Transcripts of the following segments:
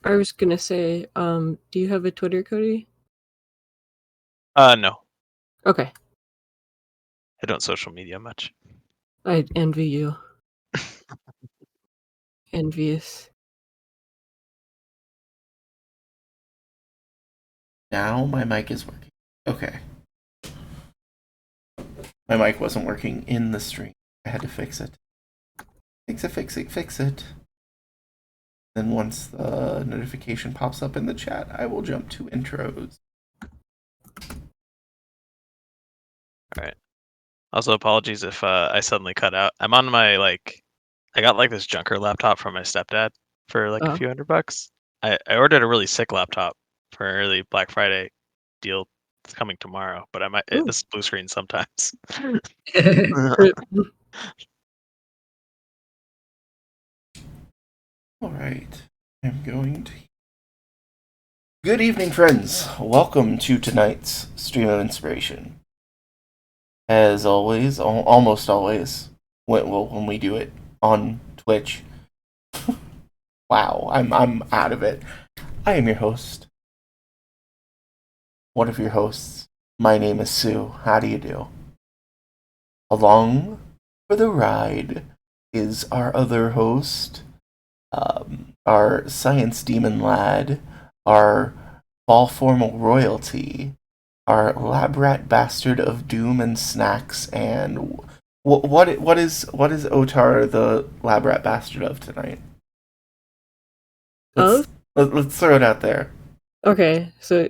I was gonna say, do you have a Twitter, Cody? No. Okay. I don't social media much. I envy you. Envious. Now my mic is working. Okay. My mic wasn't working in the stream. I had to fix it. Fix it. Then once the notification pops up in the chat, I will jump to intros. Alright. Also, apologies if I suddenly cut out. I'm on my, I got this junker laptop from my stepdad for a few $100. I ordered a really sick laptop for an early Black Friday deal. It's coming tomorrow, but this is blue screen sometimes. Alright. I'm going to... Good evening, friends. Welcome to tonight's Stream of Inspiration. As always, almost always, when we do it on Twitch. Wow, I'm out of it. I am your host. One of your hosts. My name is Sue. How do you do? Along for the ride is our other host, our science demon lad, our fall formal royalty, our lab rat bastard of doom and snacks, and what is Otar the lab rat bastard of tonight? Let's throw it out there. Okay, so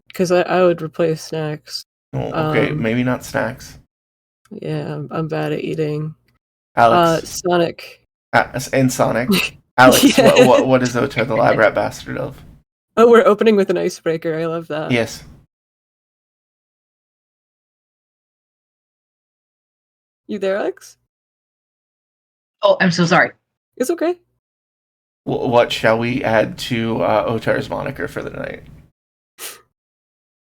because I would replace snacks. Oh, okay, maybe not snacks. Yeah, I'm bad at eating. Alex. Sonic. And Sonic. Alex, yeah. what is Otar the lab rat bastard of? Oh, we're opening with an icebreaker. I love that. Yes. You there, Alex? Oh, I'm so sorry. It's okay. What shall we add to Otar's moniker for the night?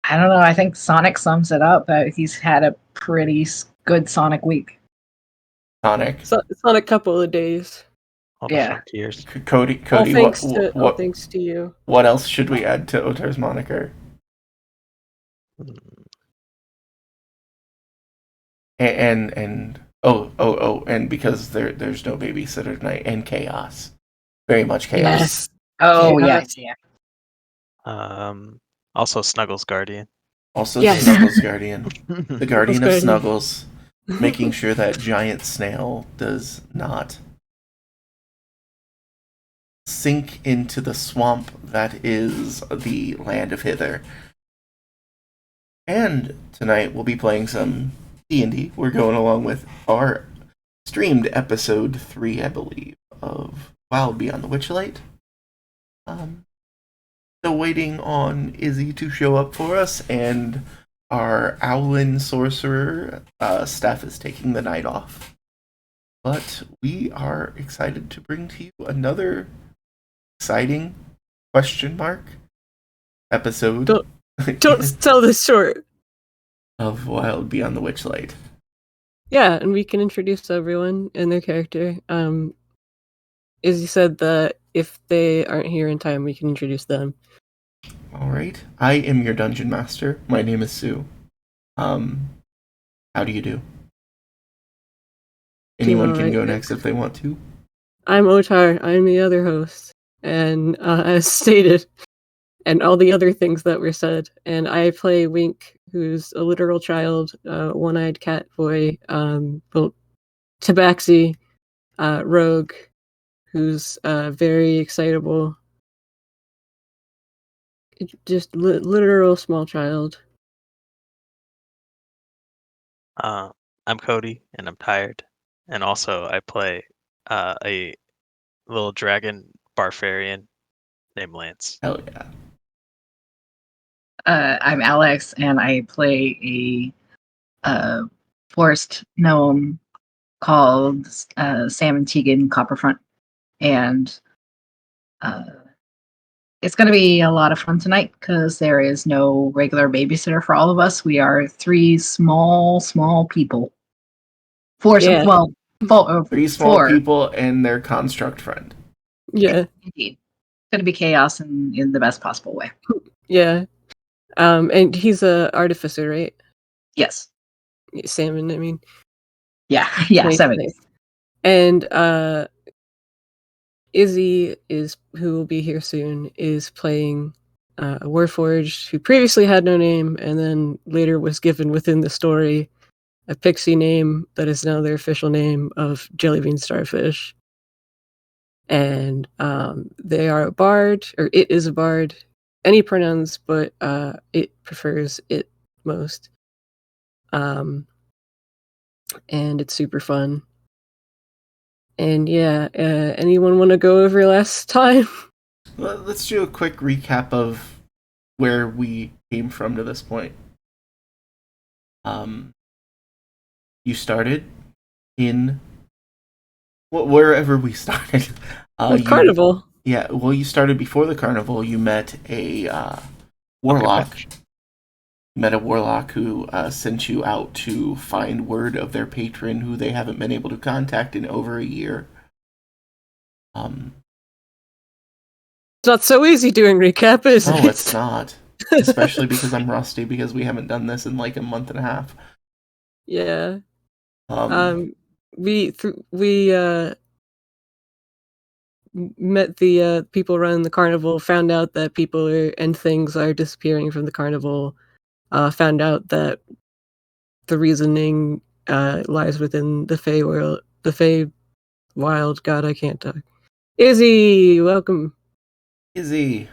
I don't know. I think Sonic sums it up. He's had a pretty good Sonic week. Sonic. Sonic couple of days. Yeah. Cody. All thanks to you. What else should we add to Otar's moniker? And because there's no babysitter tonight, and chaos. Very much chaos. Yes. Oh yes. Yeah. Also Snuggles Guardian. Snuggles Guardian. The Guardian of Snuggles. Making sure that giant snail does not sink into the swamp that is the land of Hither. And tonight we'll be playing some D&D. We're going along with our streamed episode 3, I believe, of Wild Beyond the Witchlight. Still waiting on Izzy to show up for us, and our Owlin sorcerer staff is taking the night off. But we are excited to bring to you another exciting episode. Don't sell this short. Of Wild Beyond the Witchlight. Yeah, and we can introduce everyone and their character. Izzy said that if they aren't here in time, we can introduce them. Alright. I am your dungeon master. My name is Sue. How do you do? Anyone can go next if they want to. I'm Otar. I'm the other host. And as stated, and all the other things that were said. And I play Wink, who's a literal child, one-eyed cat boy, Tabaxi, rogue, who's very excitable. Just literal small child. I'm Cody, and I'm tired. And also, I play a little dragon barbarian named Lance. Hell yeah. I'm Alex, and I play a forest gnome called Sam and Tegan Copperfront. And it's going to be a lot of fun tonight because there is no regular babysitter for all of us. We are 3 small people. Three small people and their construct friend. Yeah. Indeed. going to be chaos in the best possible way. Yeah. And he's a artificer, right? Yes. Salmon, I mean. Yeah. Yeah. Nice, 7. nice. And Izzy who will be here soon, is playing a Warforged who previously had no name and then later was given within the story a pixie name that is now their official name of Jellybean Starfish. And they are a bard, or it is a bard. Any pronouns, but it prefers it most. And it's super fun. And yeah, anyone want to go over last time? Let's do a quick recap of where we came from to this point. You started in wherever we started. Carnival. Yeah, well, you started before the carnival. You met a warlock. You met a warlock who sent you out to find word of their patron, who they haven't been able to contact in over a year. It's not so easy doing recap, is it? No, it's not. Especially because I'm rusty, because we haven't done this in like a month and a half. Yeah. We met the people running the carnival, found out that people and things are disappearing from the carnival, found out that the reasoning lies within the Fey world, the Fey wild. God, I can't talk. Izzy, welcome. Izzy.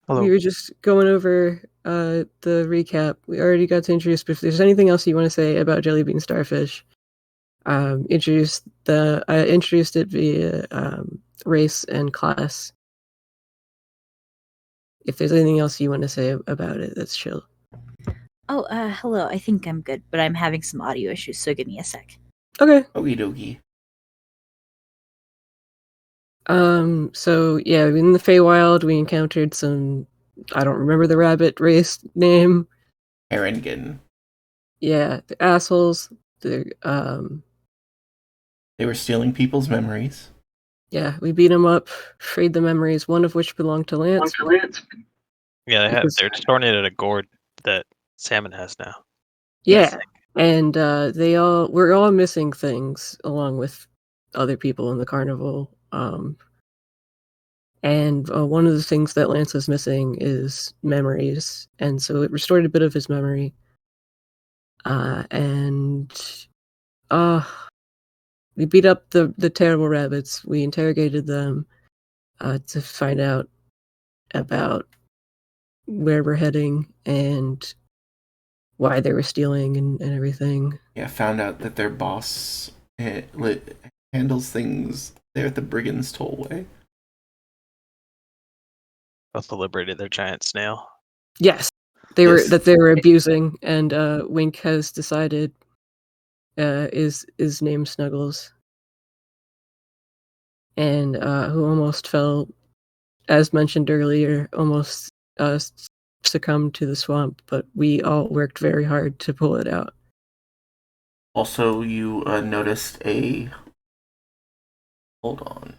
Hello. We were just going over the recap. We already got to introduce, but if there's anything else you want to say about Jellybean Starfish, I introduced it via race and class. If there's anything else you want to say about it, that's chill. Oh, hello. I think I'm good, but I'm having some audio issues, so give me a sec. Okay. Okie dokie. So yeah, in the Feywild, we encountered some, I don't remember the rabbit race name. Haringen. Yeah, the assholes. They were stealing people's memories. Yeah, we beat them up, freed the memories, one of which belonged to Lance. Yeah, they're storing it at a gourd that Salmon has now. Yeah, and we're all missing things along with other people in the carnival. And one of the things that Lance is missing is memories, and so it restored a bit of his memory. And we beat up the terrible rabbits. We interrogated them to find out about where we're heading and why they were stealing and everything. Yeah, found out that their boss handles things there at the Brigands Tollway. Both liberated their giant snail. Yes, they were abusing, and Wink has decided is named Snuggles, and who almost fell, as mentioned earlier, almost succumbed to the swamp, but we all worked very hard to pull it out. Also, you noticed a... Hold on.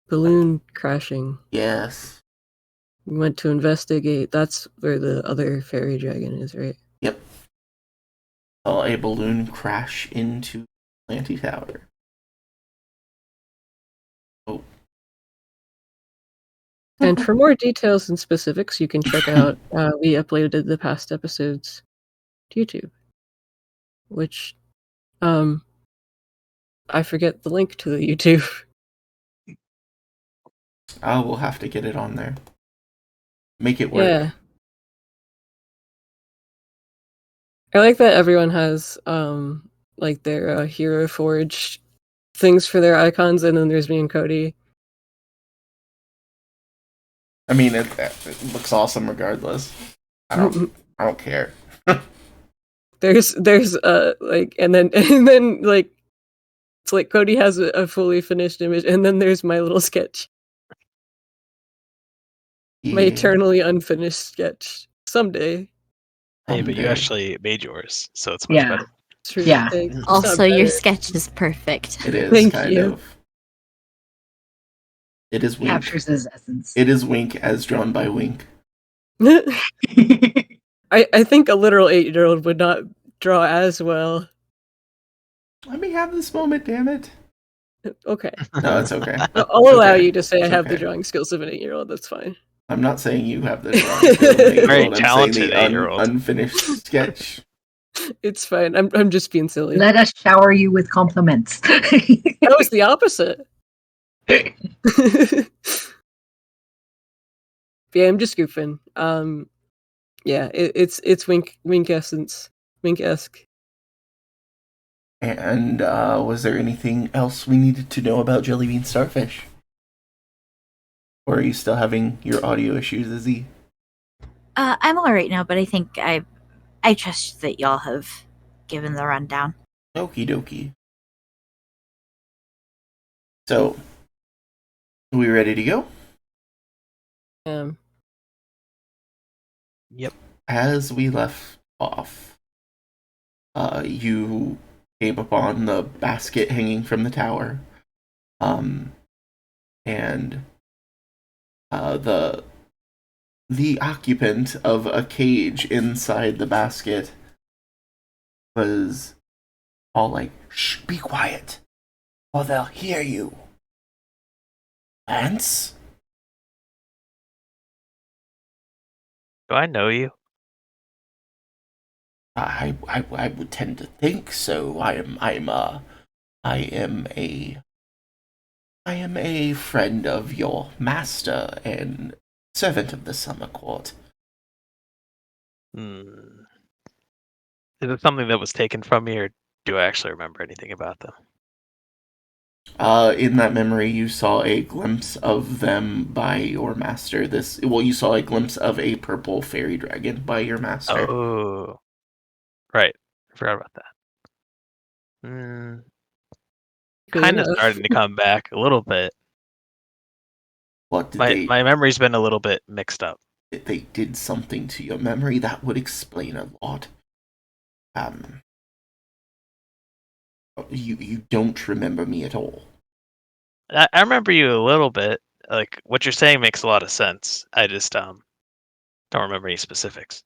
Balloon crashing. Yes. We went to investigate. That's where the other fairy dragon is, right? Yep. Saw a balloon crash into Lanty Tower. Oh. And for more details and specifics, you can check out, we uploaded the past episodes to YouTube, which, I forget the link to the YouTube. We'll have to get it on there. Make it work. Yeah. I like that everyone has, like their Hero Forge things for their icons, and then there's me and Cody. I mean, it looks awesome regardless. I don't care. There's like, and then like, it's like Cody has a fully finished image, and then there's my little sketch. Yeah. My eternally unfinished sketch. Someday. Hey, but you actually made yours, so it's much better. True. Yeah. Also, your sketch is perfect. It is. Thank kind you. of. It is Wink. Captures his essence. It is Wink as drawn by Wink. I think a literal 8-year-old would not draw as well. Let me have this moment, damn it. Okay. No, it's okay. I'll allow okay. you to say It's I have the okay. drawing skills of an 8-year-old. That's fine. I'm not saying you have the drawing skills of an 8-year-old. Very I'm talented saying the 8-year-old. unfinished sketch. It's fine. I'm just being silly. Let us shower you with compliments. That was the opposite. Yeah, I'm just goofing. Yeah, it's Wink essence, Wink-esque. And was there anything else we needed to know about Jellybean Starfish? Or are you still having your audio issues, Izzy? I'm all right now, but I think I trust that y'all have given the rundown. Okie dokie. So, are we ready to go? Yep. As we left off, you came upon the basket hanging from the tower, and the occupant of a cage inside the basket was all like, "Shh, be quiet, or they'll hear you." Lance? Do I know you? I would tend to think so. I am a friend of your master and servant of the Summer Court. Is it something that was taken from me, or do I actually remember anything about them? In that memory, you saw a glimpse of them by your master. You saw a glimpse of a purple fairy dragon by your master. Oh, right. I forgot about that. Kind of starting to come back a little bit. What did my memory's been a little bit mixed up. They did something to your memory that would explain a lot. You don't remember me at all. I remember you a little bit. Like, what you're saying makes a lot of sense. I just don't remember any specifics.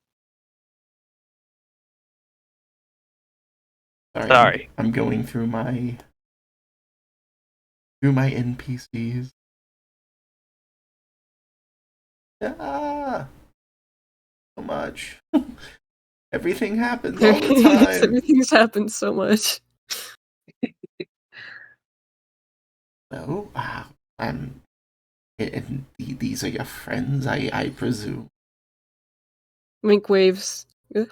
Sorry. I'm going through my NPCs. So much. Everything happens all the time. Everything's happened so much. So, and these are your friends, I presume. Wink waves.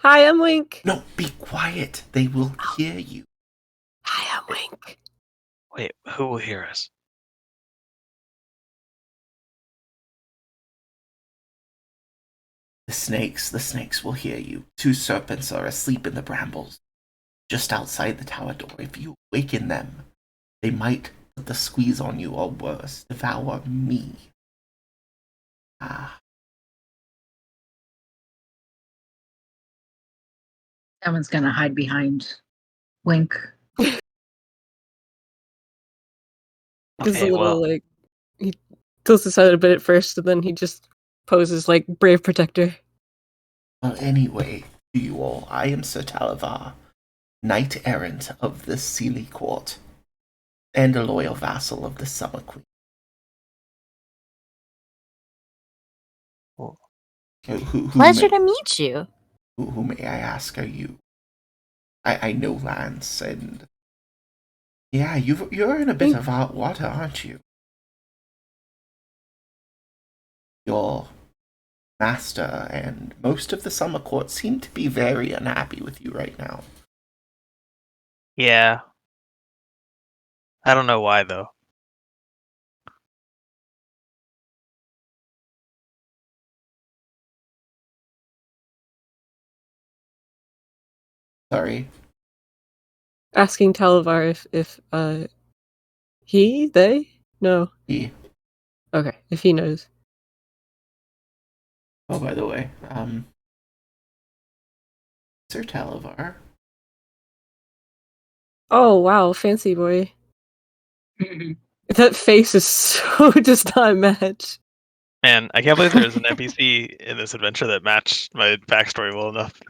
Hi, I'm Wink. No, be quiet. They will hear you. Hi, I'm Wink. Wait, who will hear us? The snakes will hear you. 2 serpents are asleep in the brambles, just outside the tower door. If you awaken them, they might put the squeeze on you, or worse, devour me. Someone's gonna hide behind Wink. He's a little he tilts his head a bit at first, and then he just poses like brave protector. Well, anyway, to you all, I am Sir Talavar, knight errant of the Sealy Court, and a loyal vassal of the Summer Queen. Pleasure to meet you. Who may I ask are you? I know Lance, and yeah, you're in a bit of hot water, aren't you? Your master and most of the Summer Court seem to be very unhappy with you right now. Yeah. I don't know why, though. Sorry. Asking Talavar if they? No. He. Okay, if he knows. Oh, by the way, Sir Talavar. Oh, wow, fancy boy. That face is so does not match. Man, I can't believe there's an NPC in this adventure that matched my backstory well enough.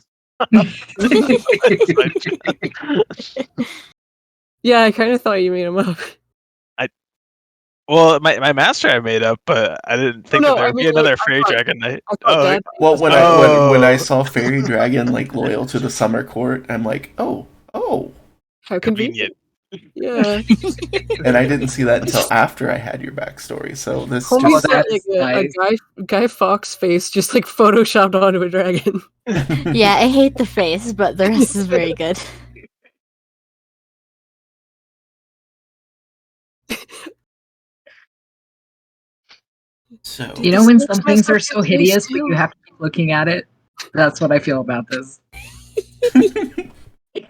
Yeah, I kind of thought you made him up. Well, my master I made up, but I didn't think that there would be another fairy dragon night. I thought that. Well, when I saw fairy dragon like loyal to the summer court, I'm like, oh, How convenient. Yeah. And I didn't see that until after I had your backstory. So this Homie's just got like a Guy Fawkes face just like photoshopped onto a dragon. Yeah, I hate the face, but the rest is very good. So You know when some things are so hideous, but you have to keep looking at it? That's what I feel about this.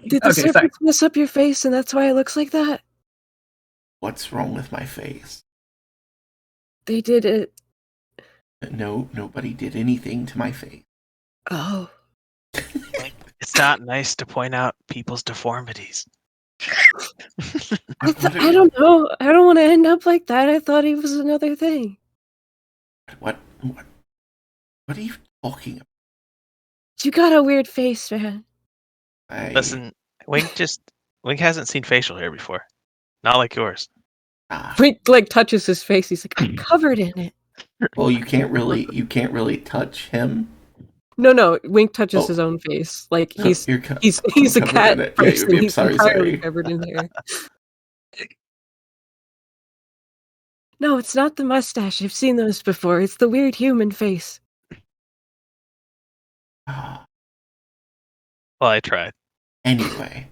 Did the serpents mess up your face and that's why it looks like that? What's wrong with my face? They did it. No, nobody did anything to my face. Oh. It's not nice to point out people's deformities. I don't know. I don't want to end up like that. I thought he was another thing. What are you talking about? You got a weird face, man. Listen, Wink hasn't seen facial hair before. Not like yours. Wink like touches his face. He's like, I'm covered in it. Well, you can't really touch him. No. Wink touches his own face. Like he's a cat person. Yeah, he's entirely covered in hair. No, it's not the mustache. I've seen those before. It's the weird human face. Well, I tried. Anyway,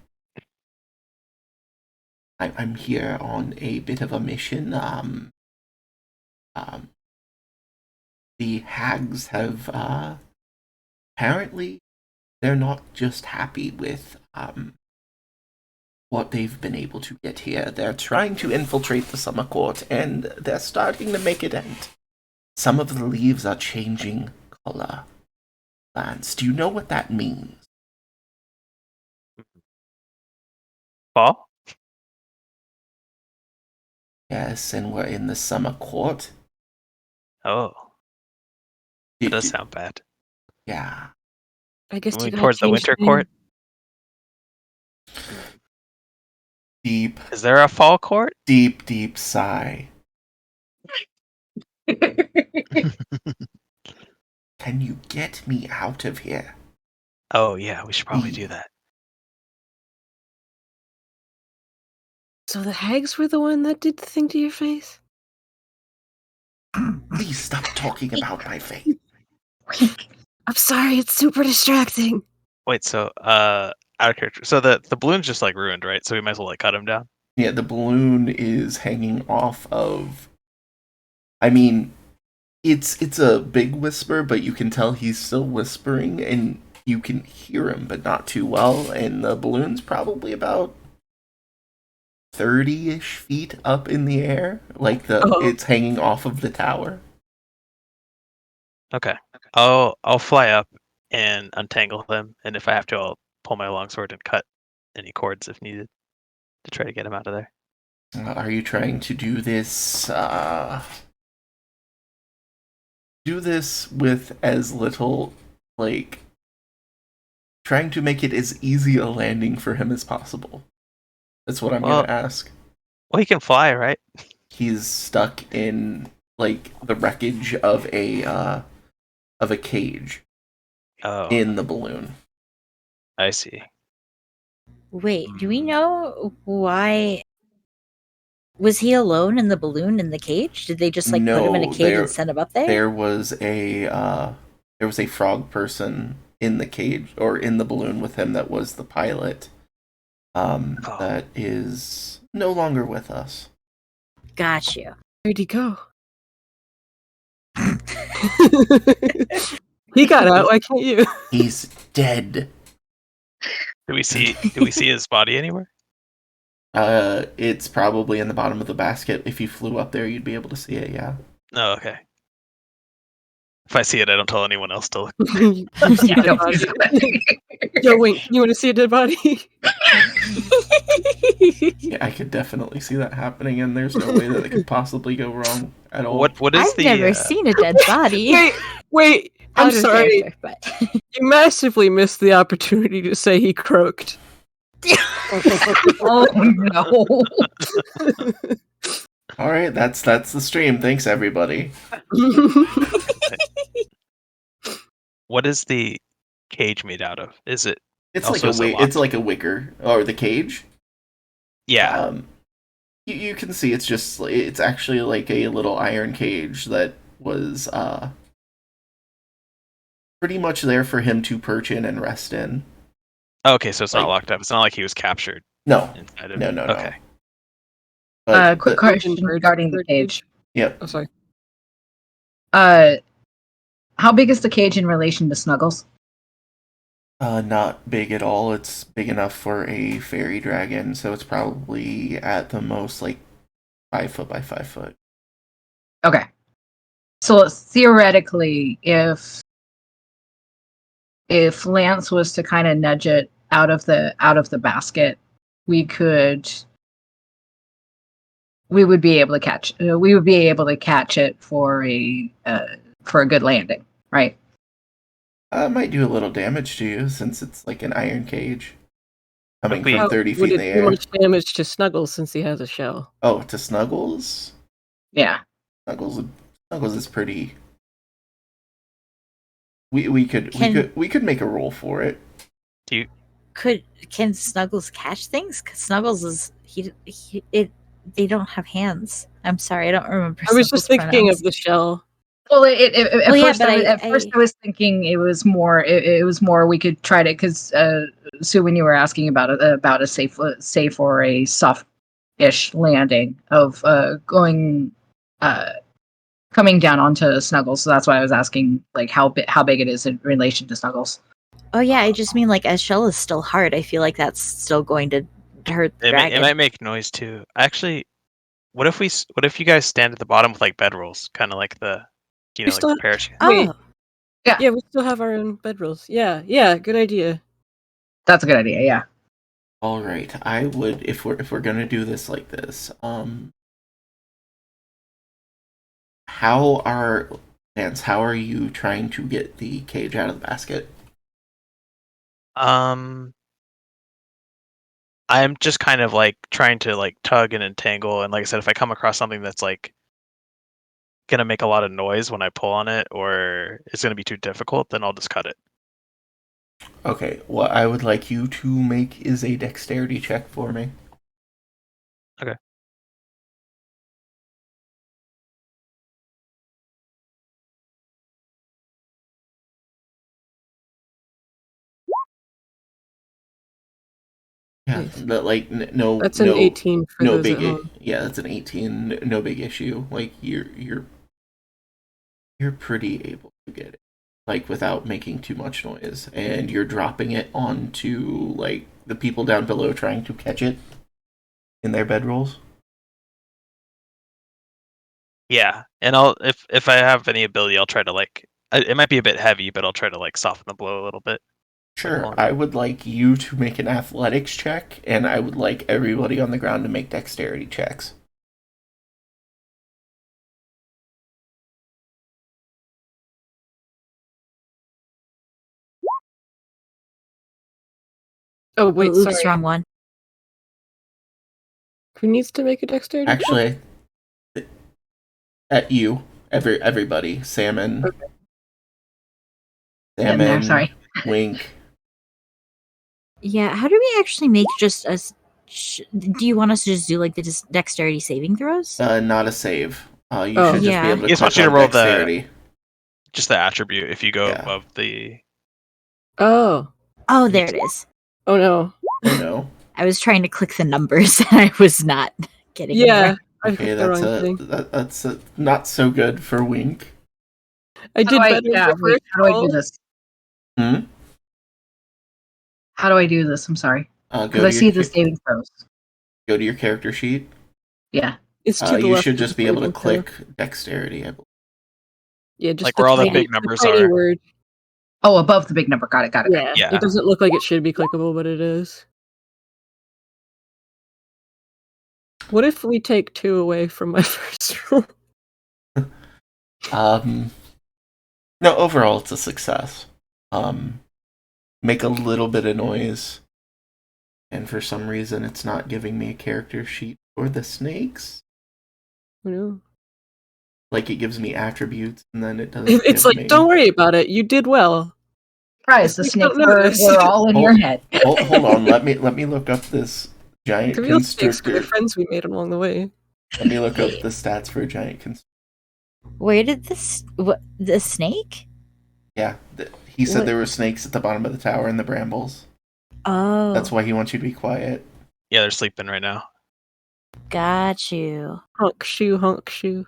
I'm here on a bit of a mission. The hags have apparently they're not just happy with what they've been able to get here. They're trying to infiltrate the summer court, and they're starting to make it end. Some of the leaves are changing color. Lance, do you know what that means? Fall? Yes, and we're in the summer court. Oh. That does sound bad. Yeah. I guess moving towards the winter court. Deep. Is there a fall court? Deep sigh. Can you get me out of here? Oh yeah, we should probably do that. So the hags were the one that did the thing to your face? Please stop talking about my face. I'm sorry, it's super distracting. Wait, so out of character. So the balloon's just like ruined, right? So we might as well like cut him down. Yeah, the balloon is hanging off of. I mean, it's a big whisper, but you can tell he's still whispering, and you can hear him, but not too well. And the balloon's probably about 30-ish feet up in the air, like it's hanging off of the tower. Okay, I'll fly up and untangle him, and if I have to, I'll pull my longsword and cut any cords if needed to try to get him out of there. Are you trying to do this? Do this with as little, like, trying to make it as easy a landing for him as possible. That's what I'm gonna ask. Well, he can fly, right? He's stuck in like the wreckage of a cage. In the balloon. I see. Wait, do we know why? Was he alone in the balloon in the cage? Did they just like put him in a cage and send him up there? There was a frog person in the cage or in the balloon with him that was the pilot. That is no longer with us. Got you. Where'd he go? He got out. Why can't you? He's dead. Do we see his body anywhere? It's probably in the bottom of the basket. If you flew up there, you'd be able to see it. Yeah. Oh, okay. If I see it, I don't tell anyone else to look. You see a Yeah, dead don't body. do that. Yo, Wink, you want to see a dead body? Yeah, I could definitely see that happening, and there's no way that it could possibly go wrong at all. What is I've the? never seen a dead body. Wait, I'm Out of sorry. character, but You massively missed the opportunity to say he croaked. Oh no. All right, that's the stream. Thanks, everybody. What is the cage made out of? Is it? It's Also, like is it it's locked? like a wicker or the cage. Yeah. You can see it's actually like a little iron cage that was pretty much there for him to perch in and rest in. Okay, so it's not like- locked up. It's not like he was captured No, inside of no, it. no. Okay. But Quick question regarding the bird cage. Yep. Oh, sorry. How big is the cage in relation to Snuggles? Not big at all. It's big enough for a fairy dragon, so it's probably at the most like 5 foot by 5 foot. Okay. So theoretically, if Lance was to kind of nudge it out of the basket, we would be able to catch. We would be able to catch it for a good landing, right? Might do a little damage to you since it's like an iron cage coming we- from 30 Would feet in it the do air. much damage to Snuggles since he has a shell? Oh, to Snuggles? Yeah. Snuggles is pretty. We could make a roll for it. can Snuggles catch things? Because Snuggles is they don't have hands. I'm sorry, I don't remember. I was just Snuggles' thinking pronouns. of the shell. Well, at yeah, first, but at first I was thinking it was more. It was more we could try to because Sue, when you were asking about a safe or a soft-ish landing of coming down onto Snuggles. So that's why I was asking like how big it is in relation to Snuggles. Oh yeah, I just mean like a shell is still hard. I feel like that's still going to hurt the It dragon. might make noise too. Actually, what if you guys stand at the bottom with like bedrolls, kind of like the, We still like the parachute? Wait. Oh, Yeah, we still have our own bedrolls. Yeah, good idea. That's a good idea. Yeah. All right, I would if we're gonna do this like this. How are you trying to get the cage out of the basket? I'm just kind of like trying to like tug and entangle, and like I said, if I come across something that's like gonna make a lot of noise when I pull on it, or it's gonna be too difficult, then I'll just cut it. Okay, what I would like you to make is a dexterity check for me. Okay. Yeah, Nice. that like no. That's an 18 for no those big. at home. Yeah, that's an 18. No big issue. Like you're pretty able to get it, like without making too much noise, and you're dropping it onto like the people down below trying to catch it in their bedrolls. Yeah, and I'll if I have any ability, I'll try to like. It might be a bit heavy, but I'll try to like soften the blow a little bit. Sure, I would like you to make an athletics check, and I would like everybody on the ground to make dexterity checks. Oh wait, oops, sorry. wrong one. Who needs to make a dexterity check? Actually, at you, everybody, Salmon, Getting there, sorry. Wink. Yeah, how do we actually make just a? Do you want us to just do like the dexterity saving throws? Not a save. You Oh. should just Yeah. be able to He just click wants you to on roll the- dexterity. Just the attribute if you go Yeah. above the. Oh. Oh, there it is. Oh no. Oh no. I was trying to click the numbers and I was not getting Yeah. anywhere. I Okay, picked the wrong thing. that's not so good for Wink. I did better. Yeah, the wait, first how do I roll. do this? Hmm? How do I do this? I'm sorry. Go Because to I see your the saving throws. go to your character sheet. Yeah. It's to the You left should of just the be able to saving throw. click dexterity, I believe. Yeah, just like where all the tiny, big numbers tiny are. word. Oh, above the big number. Got it. Yeah, Yeah. it doesn't look like it should be clickable, but it is. What if we take 2 away from my first roll? No, overall it's a success. Make a little bit of noise, and for some reason it's not giving me a character sheet for the snakes. No. Like, it gives me attributes, and then it doesn't. It's like, don't worry about it. You did well. Surprise! The snakes were all in your head. Hold on. Let me look up this giant The real snakes are constrictor. the friends we made along the way. Let me look up the stats for a giant constrictor. Where did the snake? Yeah, he said What? there were snakes at the bottom of the tower in the brambles. Oh, That's why he wants you to be quiet. Yeah, they're sleeping right now. got you. Honk shoe, honk shoe.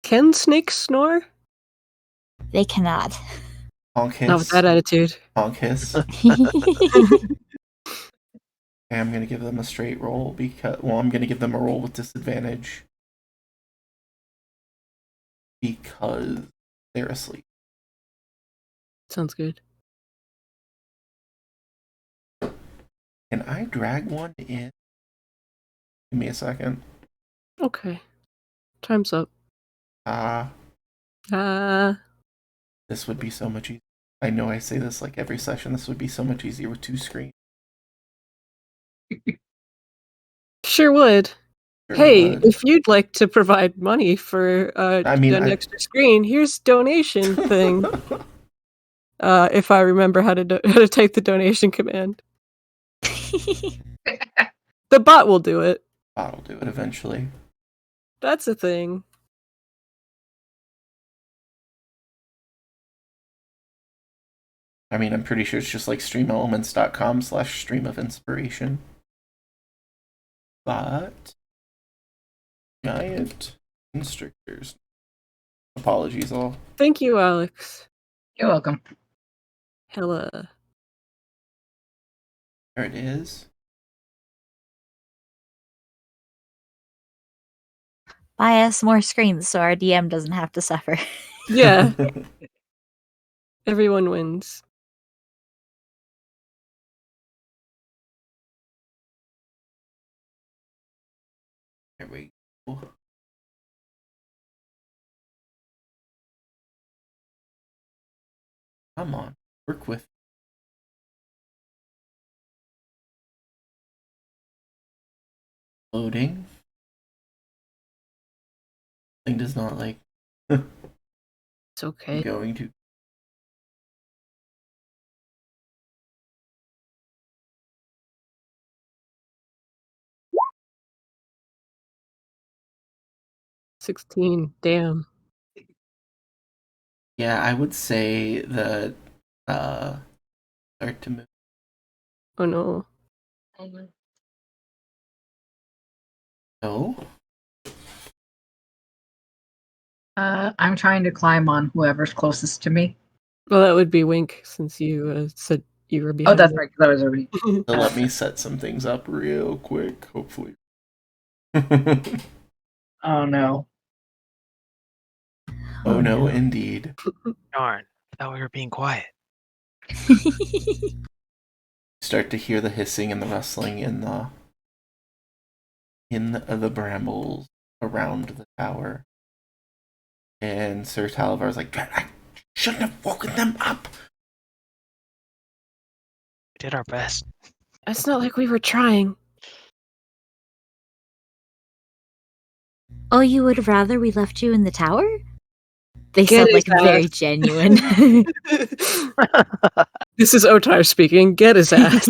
Can snakes snore? They cannot. Honk Not with hiss. that attitude. Honk hiss. Okay, I'm gonna give them a straight roll because, well, I'm gonna give them a roll with disadvantage because they're asleep. Sounds good. Can I drag one in? Give me a second. Okay. Time's up. This would be so much easier. I know I say this like every session. This would be so much easier with 2 screens. Sure would. Sure Hey, would. if you'd like to provide money for an extra screen, here's donation thing. If I remember how to type the donation command. The bot will do it. Bot will do it eventually. That's a thing. I mean, I'm pretty sure it's just like streamelements.com/stream of inspiration. But giant constrictors. Apologies all. Thank you, Alex. You're welcome. Hella. There it is. Buy us more screens so our DM doesn't have to suffer. Yeah. Everyone wins. There we go. Come on, work with. Loading. Thing does not like. It's okay. I'm going to. $16. Damn. Yeah, I would say that start to move. Oh no. No. I'm trying to climb on whoever's closest to me. Well, that would be Wink, since you said you were Oh, behind. that's right. That was already. So let me set some things up real quick, hopefully. Oh no. Oh no, indeed. Darn. I thought we were being quiet. Start to hear the hissing and the rustling in the brambles around the tower. And Sir Talivar's like, I shouldn't have woken them up. We did our best. It's not like we were trying. Oh, you would rather we left you in the tower? They Get sound like his very ass. genuine. This is Otar speaking. Get his ass.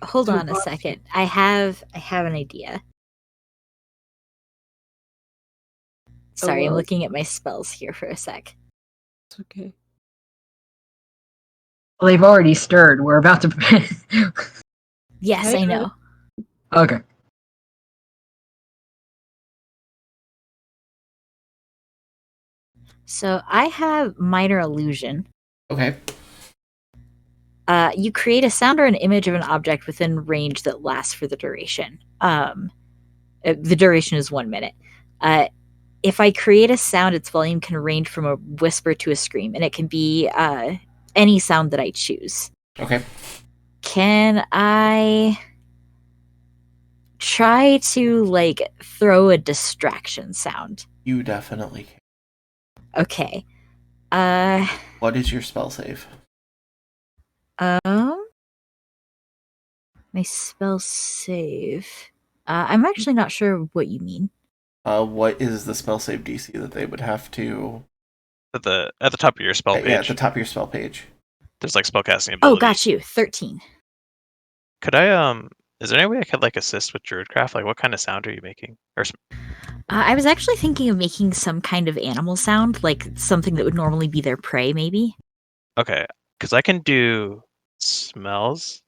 Hold on a second. I have an idea. Sorry, I'm looking at my spells here for a sec. It's okay. Well, they've already stirred. We're about to. Yes, I know. Okay. So I have minor illusion. Okay. You create a sound or an image of an object within range that lasts for the duration. The duration is 1 minute. If I create a sound, its volume can range from a whisper to a scream, and it can be any sound that I choose. Okay. Can I try to, like, throw a distraction sound? You definitely can. Okay. What is your spell save? My spell save. I'm actually not sure what you mean. What is the spell save DC that they would have to... At the top of your spell page. Yeah, at the top of your spell page. There's like spellcasting ability. Oh, got you. 13. Could I is there any way I could like assist with Druidcraft? Like, what kind of sound are you making? Or I was actually thinking of making some kind of animal sound, like something that would normally be their prey, maybe. okay, because I can do smells.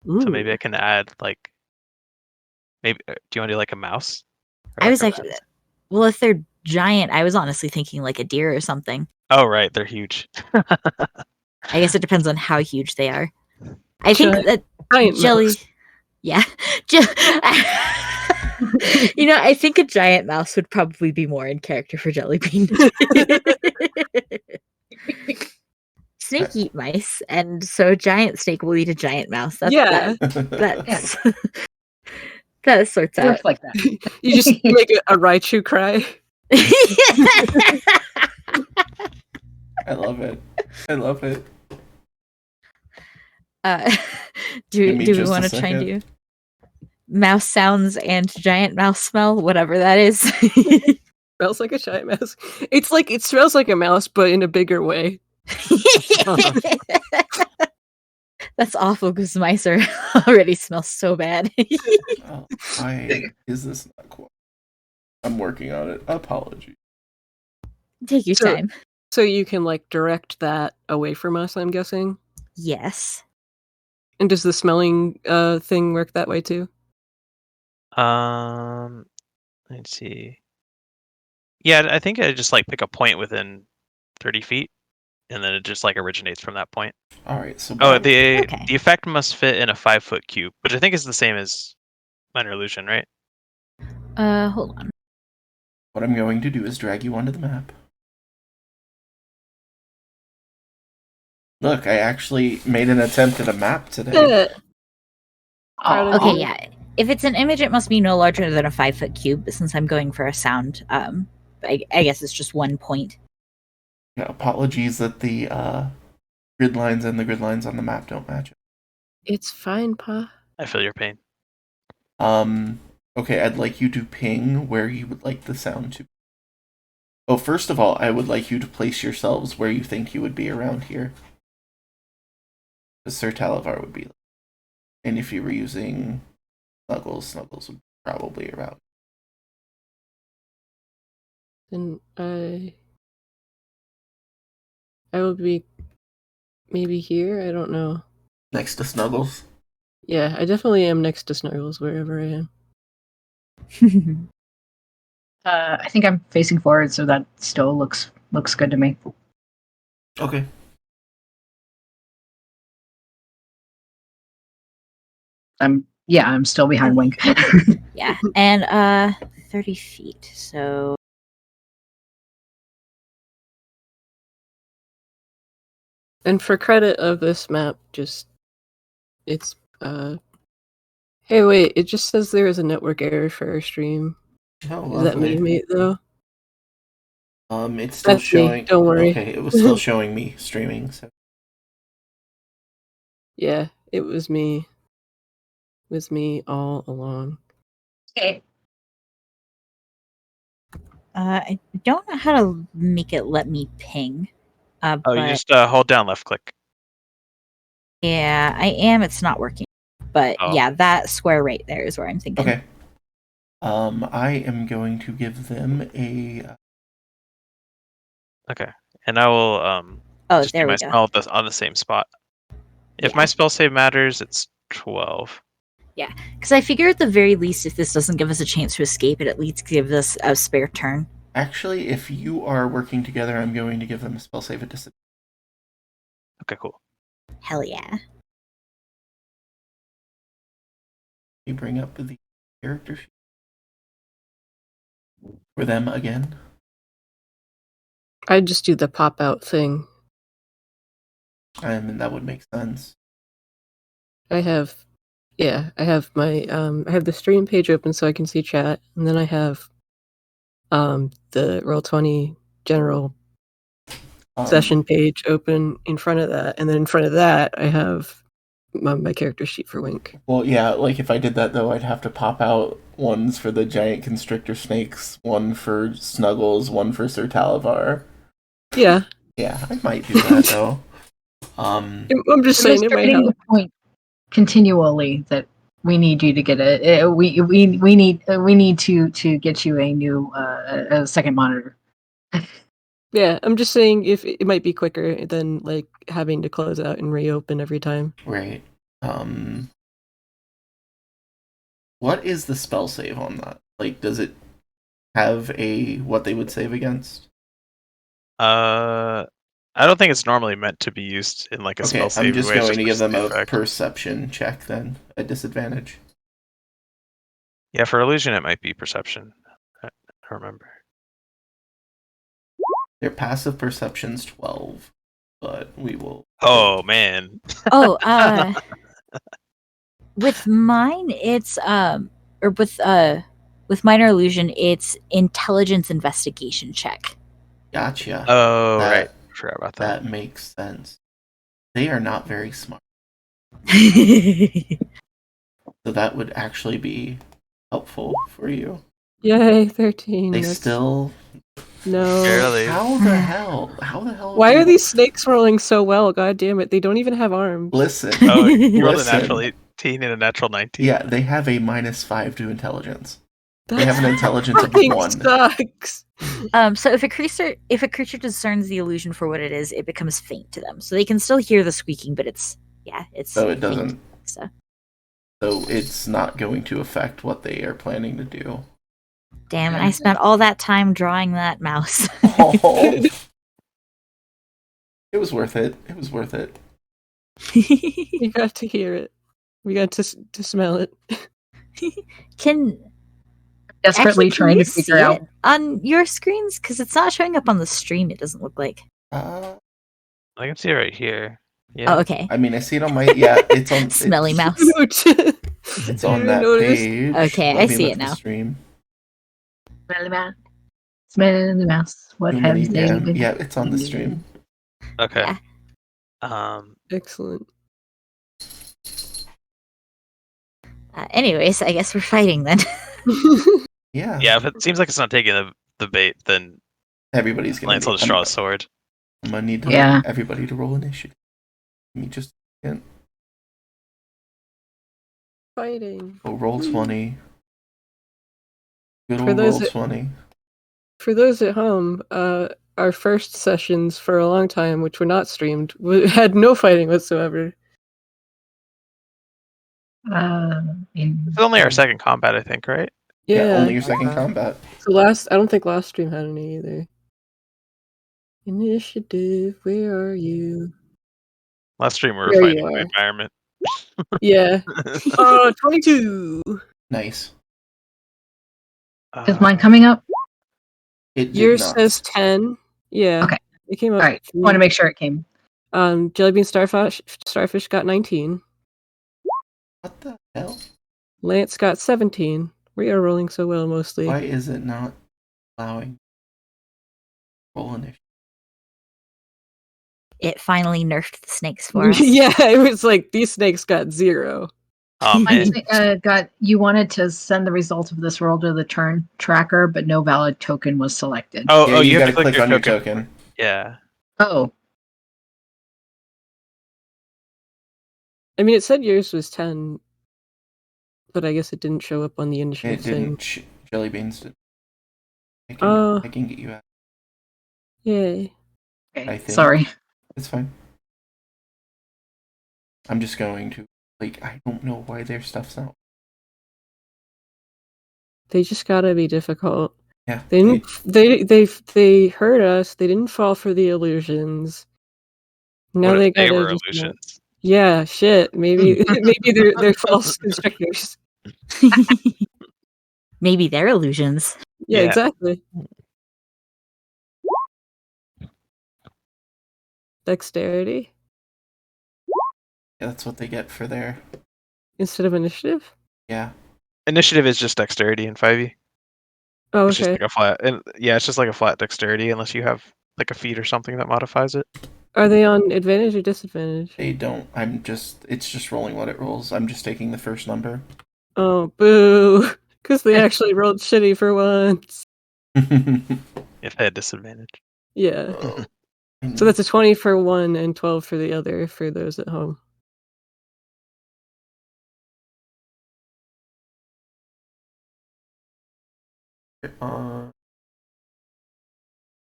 Ooh. So maybe I can add like maybe. Do you want to do like a mouse? I was actually, well, if they're giant, I was honestly thinking like a deer or something. Oh right, they're huge. I guess it depends on how huge they are. I think that jelly, yeah. I think a giant mouse would probably be more in character for Jellybean. Snake eat mice, and so a giant snake will eat a giant mouse. That sorts out. Like that. You just make a Raichu cry. I love it. I love it. Do we want to try and do mouse sounds and giant mouse smell, whatever that is? Smells like a giant mouse. It's like it smells like a mouse, but in a bigger way. That's awful because mice are already smell so bad. Why is this not quite? I'm working on it. Apologies. Take your time. So you can like direct that away from us, I'm guessing? Yes. And does the smelling thing work that way too? Let's see. Yeah, I think I just like pick a point within 30 feet, and then it just like originates from that point. All right. So the effect must fit in a 5-foot cube, which I think is the same as minor illusion, right? Hold on. What I'm going to do is drag you onto the map. Look, I actually made an attempt at a map today. Okay, yeah. If it's an image, it must be no larger than a 5-foot cube. But since I'm going for a sound, I guess it's just 1 point. Yeah, apologies that the grid lines and the grid lines on the map don't match. It's fine, Pa. I feel your pain. Okay, I'd like you to ping where you would like the sound to. Oh, first of all, I would like you to place yourselves where you think you would be around here. Sir Talavar would be. And if you were using Snuggles would probably around. Then I would be maybe here, I don't know. Next to Snuggles? Yeah, I definitely am next to Snuggles wherever I am. I think I'm facing forward, so that still looks good to me. Okay. I'm still behind Wink. Yeah, and 30 feet, so... And for credit of this map, it's hey wait, it just says there is a network error for our stream. Oh, is that me though? It's still showing. Me. Don't worry. Okay, it was still showing me streaming. So. Yeah, it was me. It was me all along. Okay. I don't know how to make it let me ping. You but just hold down left click. Yeah, I am. It's not working. But yeah, that square right there is where I'm thinking. Okay. I am going to give them a. Okay, and I will just there do we my go. spell on the same spot. If my spell save matters, it's 12. Yeah, because I figure at the very least, if this doesn't give us a chance to escape, it at least gives us a spare turn. Actually, if you are working together, I'm going to give them a spell save at disadvantage. Okay, cool. Hell yeah. You bring up the character sheet for them again. I just do the pop out thing. And that would make sense. I have my I have the stream page open so I can see chat, and then I have the Roll20 general session page open in front of that, and then in front of that I have my character sheet for Wink. Well, yeah, like if I did that though, I'd have to pop out ones for the giant constrictor snakes, one for Snuggles, one for Sir Talavar. Yeah. Yeah, I might do that though. I'm just saying it might help. The point continually that we need you to get we need to get you a new a second monitor. Yeah, I'm just saying if it might be quicker than like having to close out and reopen every time. Right. What is the spell save on that? Like, does it have a what they would save against? I don't think it's normally meant to be used in like a spell save. I'm just going to give them a effect. perception check then, at disadvantage. Yeah, for illusion it might be perception. I don't remember. Their passive perception's 12, but we will. Oh man. Oh, with mine it's or with minor illusion it's intelligence investigation check. Gotcha. Oh, right. Forgot about that. That makes sense. They are not very smart. So that would actually be helpful for you. Yay, 13. They still... No. Barely. How the hell? Why are these snakes rolling so well? God damn it. They don't even have arms. Listen. Oh, you rolled a Listen. natural 18 and a natural 19. Yeah, they have a -5 to intelligence. That They have an intelligence of fucking 1. sucks. So if a creature discerns the illusion for what it is, it becomes faint to them. So they can still hear the squeaking, but it's So it doesn't. faint, so it's not going to affect what they are planning to do. damn, and I spent all that time drawing that mouse. Oh. It was worth it. It was worth it. We got to hear it. We got to smell it. Can Desperately trying to figure out on your screens because it's not showing up on the stream. It doesn't look like. I can see it right here. Yeah. Oh, okay. I mean, I see it on my... Yeah, it's on... Smelly mouse. It's on that page. Okay, Let I me see look it at the now. Stream. Smelly mouse. Smelly mouse. What Too have many they damn... been? Yeah, it's on the stream. Okay. Yeah. Excellent. Anyways, I guess we're fighting then. Yeah. Yeah, if it seems like it's not taking the bait, then Everybody's gonna... Lance will just draw a sword. I'm gonna need everybody to roll initiative. Give me just a second. Fighting. Oh, roll 20. Good For old those roll that- 20. For those at home, our first sessions for a long time, which were not streamed, had no fighting whatsoever. It's only our second combat, I think, right? Yeah, Only your second combat. So I don't think last stream had any either. Initiative, where are you? Last stream we were There you fighting the are. environment. Yeah. 22! Nice. Is mine coming up? It did Yours not. says 10. Yeah. Okay. It came up. All right. Want to make sure it came. Jellybean Starfish got 19. What the hell? Lance got 17. We are rolling so well mostly. Why is it not allowing roll initiative? It finally nerfed the snakes for us. Yeah, it was like these snakes got 0. Oh man. You wanted to send the result of this roll to the turn tracker, but no valid token was selected. Yeah, you have gotta to click on your token. Yeah. Oh, I mean, it said yours was 10, but I guess it didn't show up on the It initiative thing. didn't. Jellybeans did. I can get you out. Yay. okay. I think. Sorry. It's fine. I'm just going to... I don't know why their stuff's out. They just gotta be difficult. Yeah. They didn't. They heard us. They didn't fall for the illusions. Now What they if they gotta were just illusions? yeah, shit. Maybe they're false instructors. Maybe they're illusions. Yeah, Yeah. exactly. Dexterity Yeah, that's what they get for their. instead of initiative. Yeah. Initiative is just dexterity in 5e. Oh, It's just okay. like a flat, and yeah, it's just like a flat dexterity unless you have like a feat or something that modifies it. Are they on advantage or disadvantage? They don't. It's just rolling what it rolls. I'm just taking the first number. Oh, boo! Because they actually rolled shitty for once. If they had disadvantage. Yeah. So that's a 20 for one and 12 for the other for those at home.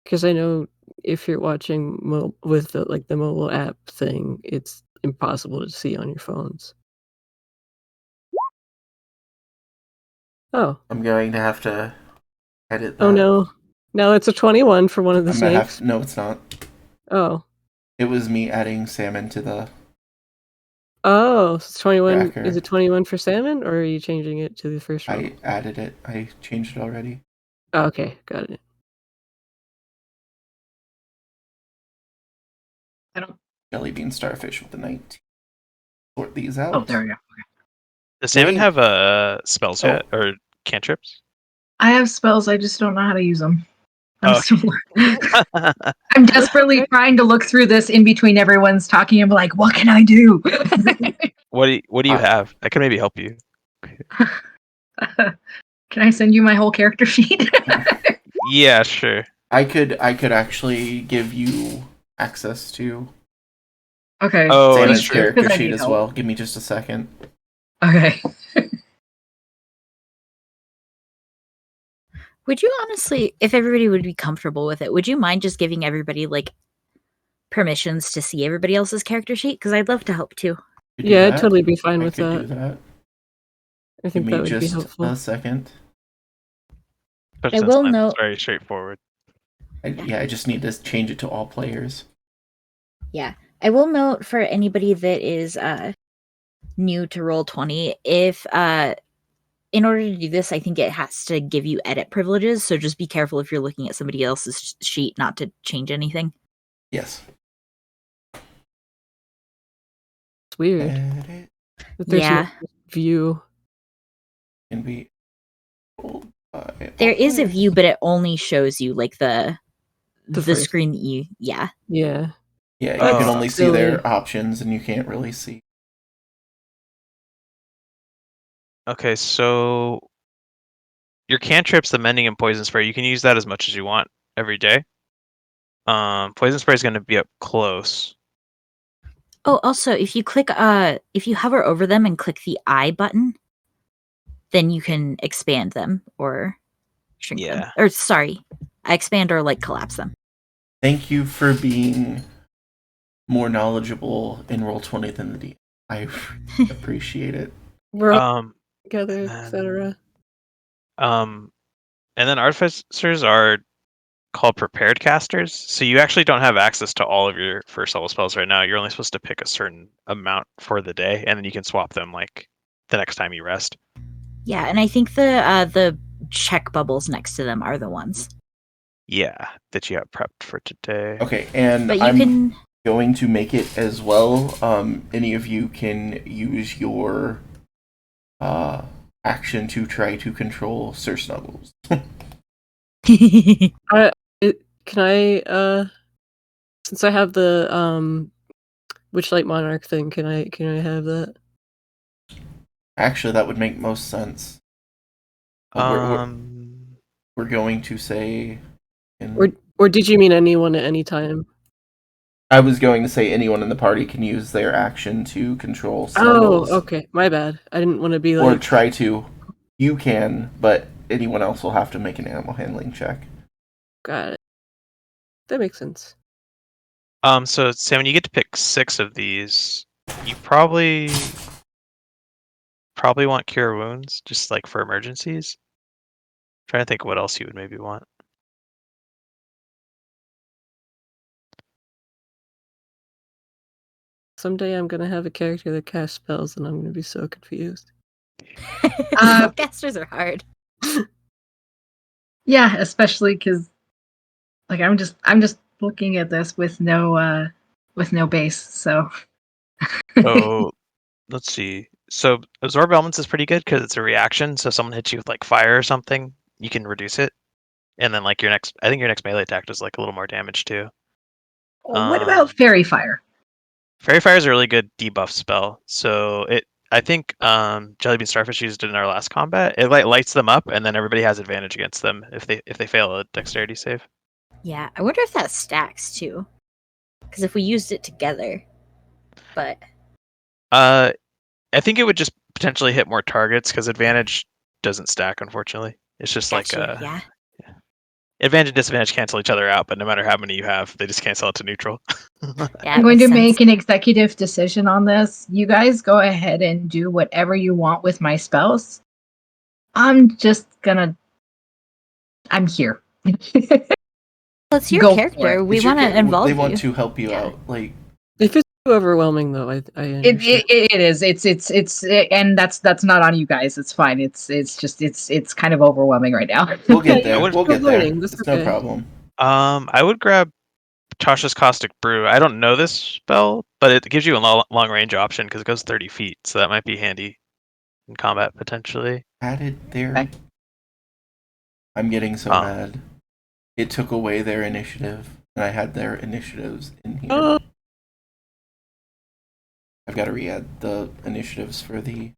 Because I know if you're watching with the mobile app thing, it's impossible to see on your phones. Oh. I'm going to have to edit that. Oh no. Now it's a 21 for one of the snakes. No, it's not. Oh. It was me adding salmon to the. Oh, so it's 21. Tracker. Is it 21 for salmon, or are you changing it to the first roll? I added it. I changed it already. Oh, okay, got it. I don't. Jelly bean starfish with the 19. Sort these out. Oh, there we go. Does salmon Wait. have spells yet or cantrips? I have spells. I just don't know how to use them. I'm Oh. still. I'm desperately trying to look through this in between everyone's talking. I'm like, what can I do? What do you have? I can maybe help you. Can I send you my whole character sheet? Yeah, sure. I could actually give you access to Okay. Oh, Salmon's that's true. character 'Cause I sheet need as help. well. Give me just a second. Okay. Would you honestly, if everybody would be comfortable with it, would you mind just giving everybody like permissions to see everybody else's character sheet? Because I'd love to help too. Could do Yeah, I'd that. totally be fine I with could do that. that. I Give think me that would be just helpful. a second. But I since will mine's note- very straightforward. I just need to change it to all players. Yeah. I will note for anybody that is new to Roll20, if in order to do this, I think it has to give you edit privileges, so just be careful if you're looking at somebody else's sheet not to change anything. Yes. It's weird Edit that there's Yeah. no view. can be rolled by There all is a players. view, but it only shows you like the first- screen that you Yeah. Yeah, you Oh, can only see silly. their options, and you can't really see. Okay, so your cantrips, the mending and poison spray, you can use that as much as you want every day. Poison spray is going to be up close. Oh, also, if you click, if you hover over them and click the I button, then you can expand them or shrink them. Yeah. Or sorry, expand or like collapse them. Thank you for being more knowledgeable in Roll20 than the DM. I appreciate it. We're all together, and etc. And then artificers are called prepared casters, so you actually don't have access to all of your first level spells right now. You're only supposed to pick a certain amount for the day, and then you can swap them like the next time you rest. Yeah, and I think the check bubbles next to them are the ones. Yeah, that you have prepped for today. Okay, and But you I'm can. going to make it as well. Any of you can use your action to try to control Sir Snuggles. Can I since I have the Witchlight Monarch thing, can I have that? Actually, that would make most sense. But we're going to say. Or did you mean anyone at any time? I was going to say anyone in the party can use their action to control Snuggles. Oh, okay. My bad. I didn't want to be like. Or try to. You can, but anyone else will have to make an animal handling check. Got it. That makes sense. So Sam, when you get to pick 6 of these, you probably want cure wounds, just like for emergencies. trying to think what else you would maybe want. Someday I'm gonna have a character that casts spells, and I'm gonna be so confused. Spellcasters are hard. Yeah, especially because like I'm just looking at this with no base, so So let's see. So absorb elements is pretty good because it's a reaction. So if someone hits you with like fire or something, you can reduce it, and then like I think your next melee attack does like a little more damage too. what about fairy fire? Fairy Fire is a really good debuff spell. So I think Jellybean Starfish used it in our last combat. It like lights them up, and then everybody has advantage against them if they fail a dexterity save. Yeah, I wonder if that stacks too. Because if we used it together, but I think it would just potentially hit more targets because advantage doesn't stack. Unfortunately, it's just gotcha, like advantage and disadvantage cancel each other out. But no matter how many you have, they just cancel out to neutral. Yeah, I'm going to make an executive decision on this. You guys go ahead and do whatever you want with my spells. I'm here. It's your Go for character. it. We It's your want to character. involve They you. want to help you Yeah. out. Like, If it's too overwhelming, though, I understand. It is. It's and that's not on you guys. It's fine. It's kind of overwhelming right now. we'll get there. would- We'll get Still there. learning. That's It's no okay. problem. I would grab Tasha's Caustic Brew. I don't know this spell, but it gives you a long range option because it goes 30 feet, so that might be handy in combat potentially. Added there. Okay. I'm getting so Oh. mad. It took away their initiative, and I had their initiatives in here. Oh. I've got to re-add the initiatives for the.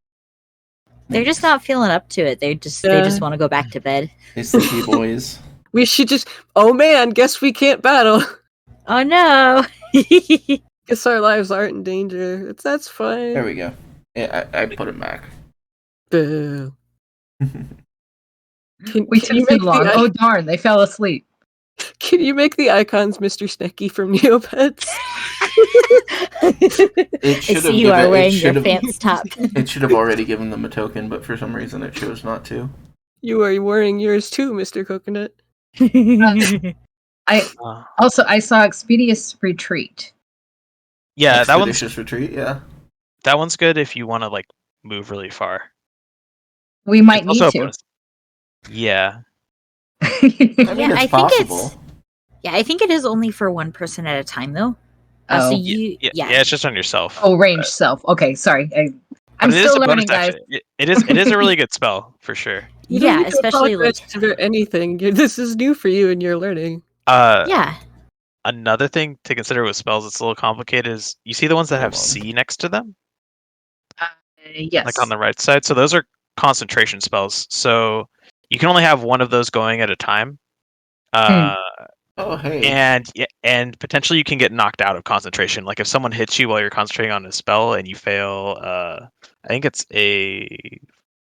They're just not feeling up to it. They just want to go back to bed. It's the key boys. We should just. Oh man, guess we can't battle. Oh no! Guess our lives aren't in danger. That's fine. There we go. Yeah, I put it back. Boo. We took too long. Oh darn! They fell asleep. Can you make the icons Mr. Snecky from Neopets? It I should see have you are given- it wearing your should have- fancy top. It should have already given them a token, but for some reason it chose not to. You are wearing yours too, Mr. Coconut. I Uh, saw Expedious Retreat. yeah, that one's Expeditious retreat. Yeah. good if you want to like move really far. We might It's also need a to. bonus. Yeah, I mean, Yeah, it's I think possible. Yeah, I think it is only for one person at a time, though. Oh. So you, yeah, it's just on yourself. Oh, range self. Okay, sorry. I'm But it is still a bonus learning, guys. action. It is a really good spell for sure. You don't yeah, need to especially like apologize for anything. This is new for you and you're learning. yeah, Another thing to consider with spells that's a little complicated is you see the ones that have Hold on. C next to them, Yes. like on the right side. So those are concentration spells. So you can only have one of those going at a time. Oh, hey. And potentially you can get knocked out of concentration. Like if someone hits you while you're concentrating on a spell and you fail, I think it's a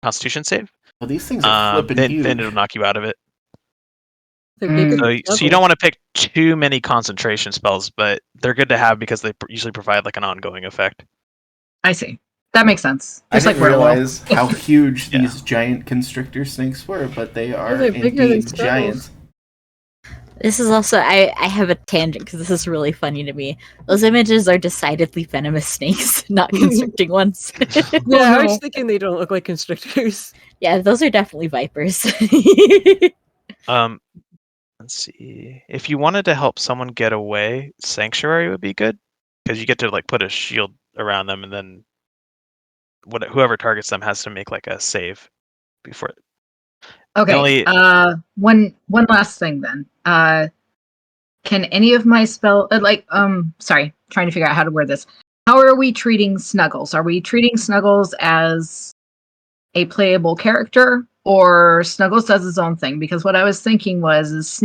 Constitution save. Well, these things are flipping huge. Then it'll knock you out of it. They're bigger So, than so you don't want to pick too many concentration spells, but they're good to have because they usually provide like an ongoing effect. I see. That makes sense. I Just didn't like Werewolf. realize how huge Yeah. these giant constrictor snakes were, but they are they're bigger than indeed spells. giant. this is also I have a tangent because this is really funny to me. Those images are decidedly venomous snakes, not constricting ones. Yeah, I was thinking they don't look like constrictors. Yeah, those are definitely vipers. Let's see. If you wanted to help someone get away, Sanctuary would be good because you get to like put a shield around them, and then whoever targets them has to make like a save before. Okay. only- One last thing then. Can any of my sorry, trying to figure out how to word this. How are we treating Snuggles? Are we treating Snuggles as a playable character, or Snuggles does his own thing? Because what I was thinking was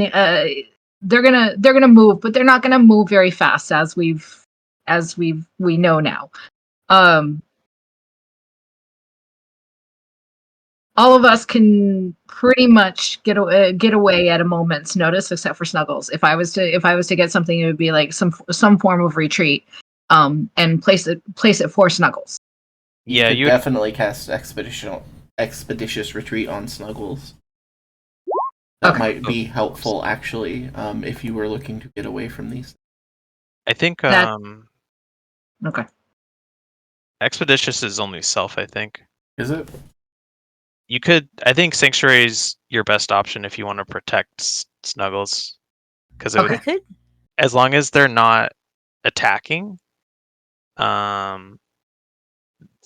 they're gonna move, but they're not gonna move very fast as we know now. All of us can pretty much get away at a moment's notice, except for Snuggles. If I was to get something, it would be like some form of retreat, and place it for Snuggles. Yeah, could you would, definitely cast expeditious retreat on Snuggles. That might be helpful, actually, if you were looking to get away from these. I think Okay. Expeditious is only self, I think. Is it? You could, I think Sanctuary's your best option if you want to protect Snuggles. Because Okay. Could. as long as they're not attacking, they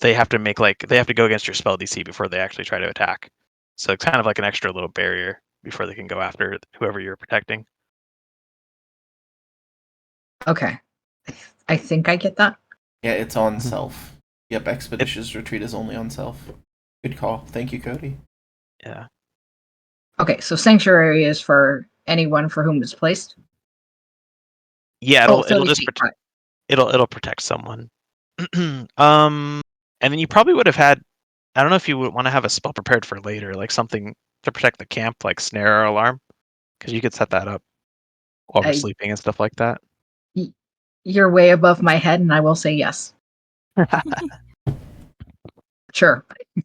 have to go against your spell DC before they actually try to attack. So it's kind of like an extra little barrier before they can go after whoever you're protecting. Okay. I think I get that. Yeah, it's on self. Yep, Expeditious Retreat is only on self. Good call. Thank you, Cody. Yeah. Okay, so Sanctuary is for anyone for whom it's placed. Yeah, Oh, it'll 30 just feet, right. it'll protect someone. And then you probably would have had, I don't know if you would want to have a spell prepared for later, like something to protect the camp, like snare or alarm, because you could set that up while we're sleeping and stuff like that. You're way above my head, and I will say yes. Sure.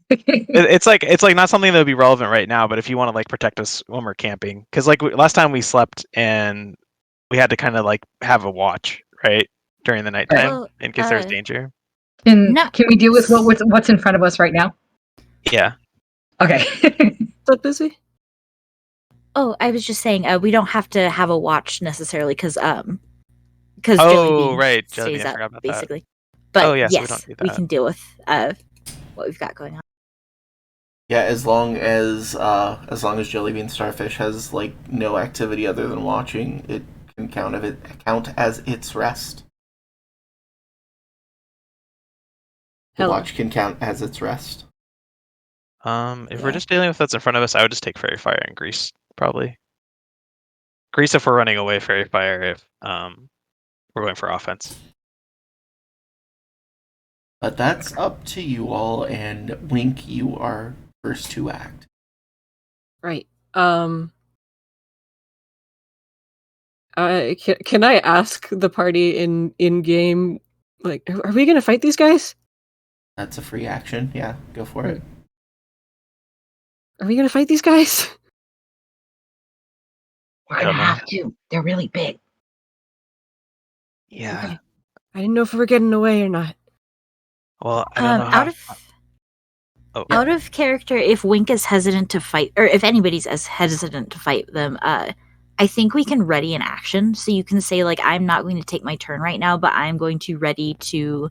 It's like not something that would be relevant right now, but if you want to like protect us when we're camping, because like last time we slept and we had to kind of like have a watch right during the nighttime in case there's danger. Can we deal with what's in front of us right now? Yeah. Okay. So busy. Oh, I was just saying we don't have to have a watch necessarily because oh right, stays I forgot up about basically. That. But yes, yes, we can deal with what we've got going on. Yeah, as long as Jellybean Starfish has like no activity other than watching, it can count as its rest. The watch can count as its rest. If we're just dealing with what's in front of us, I would just take Fairy Fire and Grease, probably. Grease if we're running away, Fairy Fire if we're going for offense. But that's up to you all, and Wink, you are first to act. Right. Can I ask the party in game, like, are we gonna fight these guys? That's a free action. Yeah, go for it. Are we gonna fight these guys? We're gonna have to. They're really big. Yeah. Okay. I didn't know if we were getting away or not. Well, I don't know how. Out of character, if Wink is hesitant to fight, or if anybody's as hesitant to fight them, I think we can ready an action. So you can say, like, I'm not going to take my turn right now, but I'm going to ready to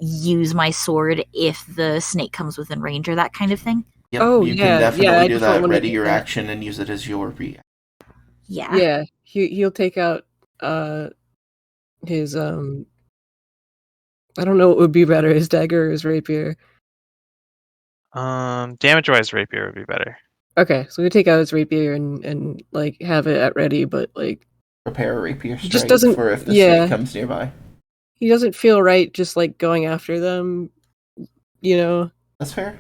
use my sword if the snake comes within range or that kind of thing. Yep, you can definitely do that. Ready your action and use it as your reaction. Yeah. Yeah, he'll take out his I don't know what would be better, his dagger or his rapier. Damage wise, rapier would be better. Okay, so we take out his rapier and like have it at ready, but like prepare a rapier strike just doesn't, for if the snake comes nearby. He doesn't feel right just like going after them, you know. That's fair.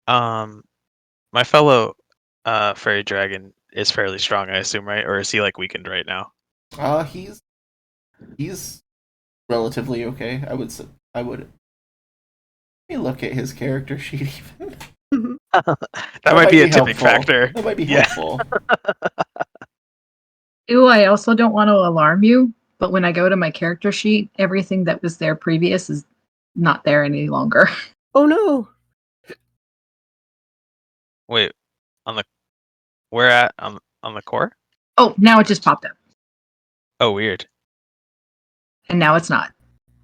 My fellow fairy dragon is fairly strong, I assume, right? Or is he like weakened right now? He's relatively okay. I would. Let me look at his character sheet even. that might be a tipping factor. That might be helpful. Ooh, I also don't want to alarm you, but when I go to my character sheet, everything that was there previous is not there any longer. Oh no! Wait, where at on the core? Oh, now it just popped up. Oh, weird. And now it's not.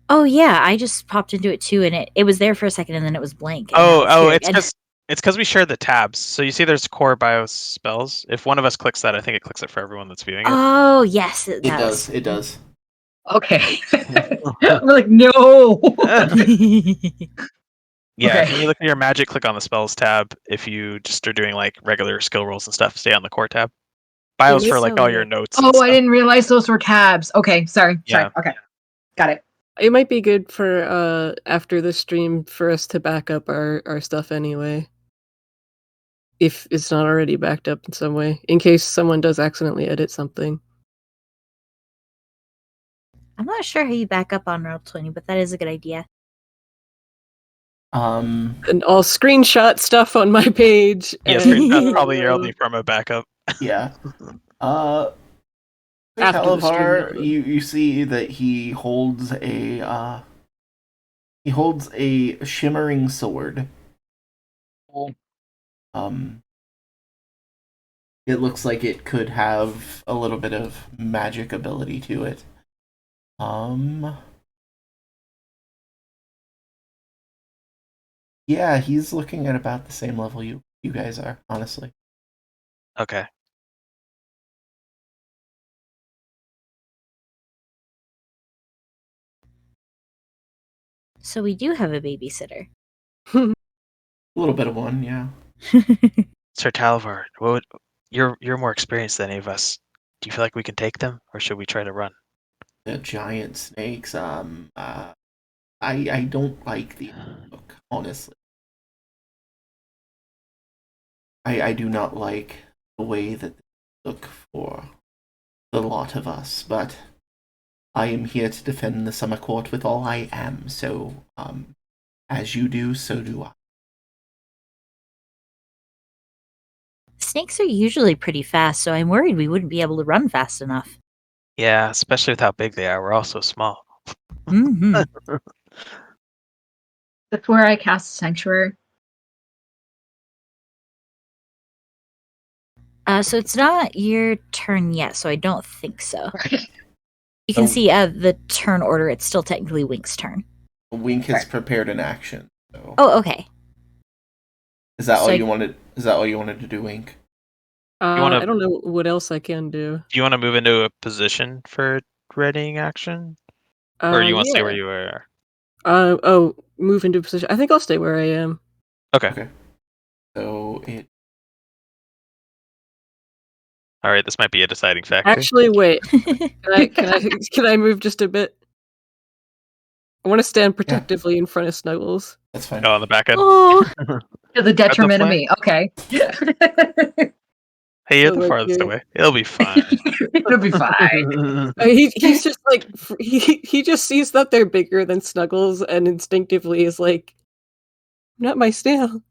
Oh yeah, I just popped into it too, and it was there for a second, and then it was blank. It's because we share the tabs. So you see, there's core BIOS spells. If one of us clicks that, I think it clicks it for everyone that's viewing it. Oh yes, it does. It does. Okay. I'm like, no. Yeah, okay. when you look at your magic, click on the spells tab. If you just are doing like regular skill rolls and stuff, stay on the core tab. BIOS for like all your notes. Oh, I didn't realize those were tabs. Okay, sorry. Okay, got it. It might be good for after the stream for us to back up our stuff anyway, if it's not already backed up in some way, in case someone does accidentally edit something. I'm not sure how you back up on Roll20, but that is a good idea. And I'll screenshot stuff on my page. Yeah, and- screenshot's probably your only form of backup. Yeah. After the stream, Calavar, though. you see that he holds a shimmering sword. It looks like it could have a little bit of magic ability to it. Yeah, he's looking at about the same level you guys are, honestly. Okay. So we do have a babysitter. A little bit of one, yeah. Sir Talavar, you're more experienced than any of us. Do you feel like we can take them, or should we try to run? The giant snakes, I don't like the look, honestly. I do not like the way that they look for the lot of us, but I am here to defend the summer court with all I am, so, as you do, so do I. Snakes are usually pretty fast, so I'm worried we wouldn't be able to run fast enough. Yeah, especially with how big they are. We're all so small. Mm-hmm. That's where I cast Sanctuary. So it's not your turn yet, so I don't think so. You can see the turn order. It's still technically Wink's turn. Wink has prepared an action. So. Oh, okay. Is that So all you wanted? Is that all you wanted to do, Wink? I don't know what else I can do. Do you want to move into a position for readying action, or you want to stay where you are? Move into position. I think I'll stay where I am. Okay. So it. All right, this might be a deciding factor. Actually, wait. Can I move just a bit? I want to stand protectively in front of Snuggles. That's fine. Oh, on the back end. Oh, To the detriment of me. Okay. Hey, you're the farthest away. It'll be fine. It'll be fine. He's just like he just sees that they're bigger than Snuggles and instinctively is like, not my snail.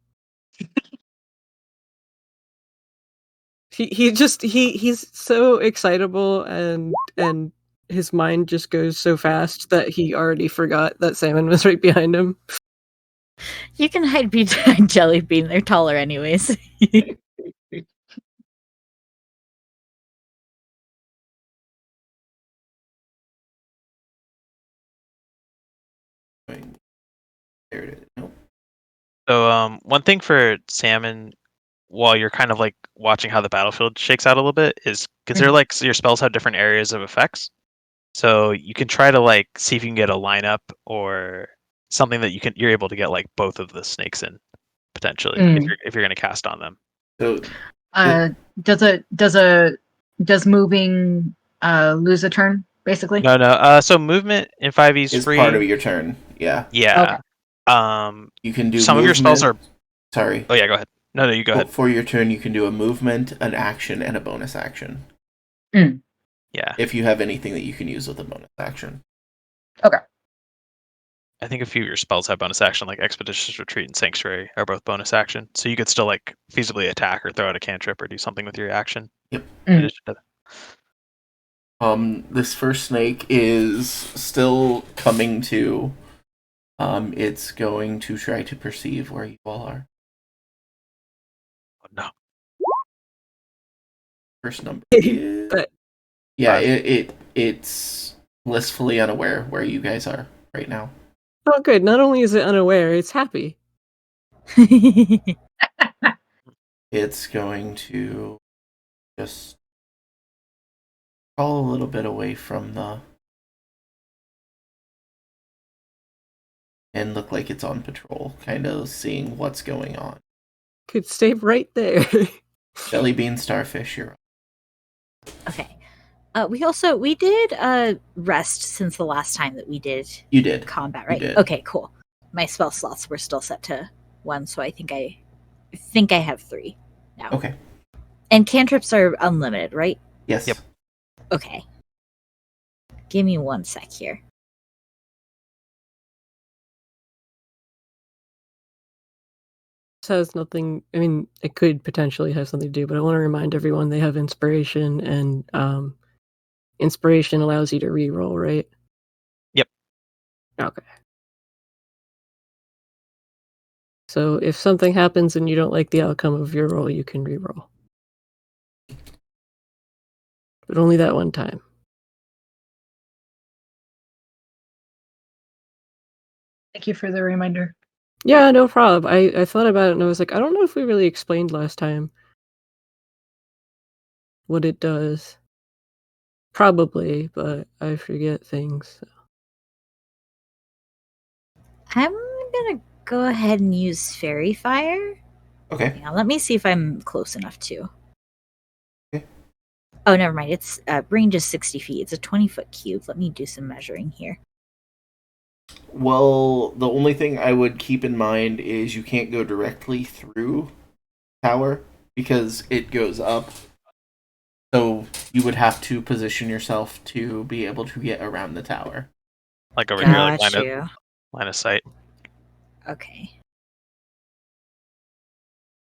He's so excitable and his mind just goes so fast that he already forgot that Salmon was right behind him. you can hide behind Jellybean. They're taller anyways. There it is. Nope. So, one thing for Salmon, while you're kind of like watching how the battlefield shakes out a little bit, is consider like so your spells have different areas of effects. So you can try to like see if you can get a lineup or something that you're able to get like both of the snakes in potentially if you're going to cast on them. So does moving lose a turn basically? No. So movement in 5e is free. part of your turn. Yeah. Yeah. Okay. You can do some movement. of your spells are. Sorry. Oh yeah, go ahead. No, you go ahead. For your turn, you can do a movement, an action, and a bonus action. Yeah. If you have anything that you can use with a bonus action. Okay. I think a few of your spells have bonus action, like Expeditious Retreat and Sanctuary are both bonus action. So you could still like feasibly attack or throw out a cantrip or do something with your action. Yep. In addition to that. This first snake is still coming to. It's going to try to perceive where you all are. Oh, no. First number is... Yeah, it's blissfully unaware where you guys are right now. Oh, good. Not only is it unaware, it's happy. It's going to just crawl a little bit away from the... and look like it's on patrol, kind of seeing what's going on. Could stay right there. Jellybean Starfish, you're up. Okay. We did rest since the last time that we did You did. combat, right? did. Okay, cool. My spell slots were still set to 1, so I think I have 3 now. Okay. And cantrips are unlimited, right? Yes. Yep. Okay. Give me 1 sec here. has nothing. I mean, it could potentially have something to do, but I want to remind everyone they have inspiration, and inspiration allows you to reroll, right? Yep. Okay. So if something happens and you don't like the outcome of your roll, you can reroll. But only that one time. Thank you for the reminder. Yeah, no problem. I thought about it and I was like, I don't know if we really explained last time what it does. Probably, but I forget things. I'm gonna go ahead and use Fairy Fire. Okay. Hang on, let me see if I'm close enough to. Okay. Oh, never mind. It's range is 60 feet. It's a 20-foot cube. Let me do some measuring here. Well, the only thing I would keep in mind is you can't go directly through tower because it goes up. So you would have to position yourself to be able to get around the tower. Like over here, like Got you. line of sight. Okay.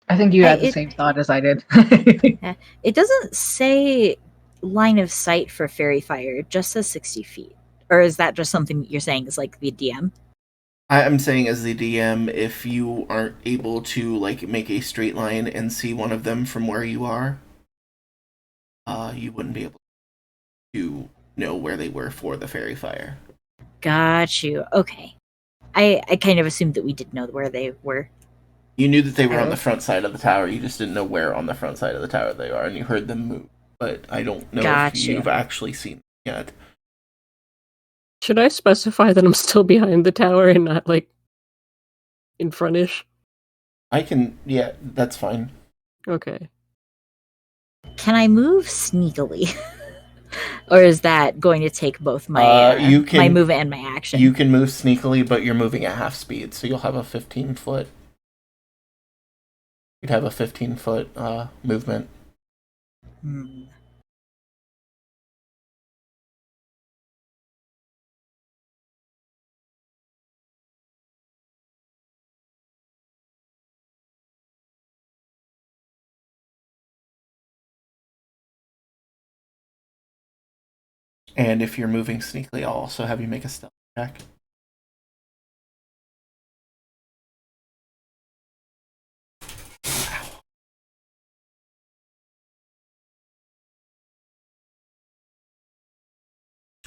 I think you had the It- same thought as I did. It doesn't say line of sight for Fairy Fire. It just says 60 feet. Or is that just something you're saying is like the DM? I'm saying as the DM, if you aren't able to like make a straight line and see one of them from where you are, you wouldn't be able to know where they were for the fairy fire. Got you. Okay. I kind of assumed that we did know where they were. You knew that they were on the front side of the tower, you just didn't know where on the front side of the tower they are, and you heard them move. But I don't know if you've actually seen them yet. Should I specify that I'm still behind the tower and not, like, in frontish? I can, yeah, that's fine. Okay. Can I move sneakily? Or is that going to take both my my move and my action? You can move sneakily, but you're moving at half speed, so you'll have a 15-foot. You'd have a 15-foot movement. And if you're moving sneakily, I'll also have you make a stealth check. Wow.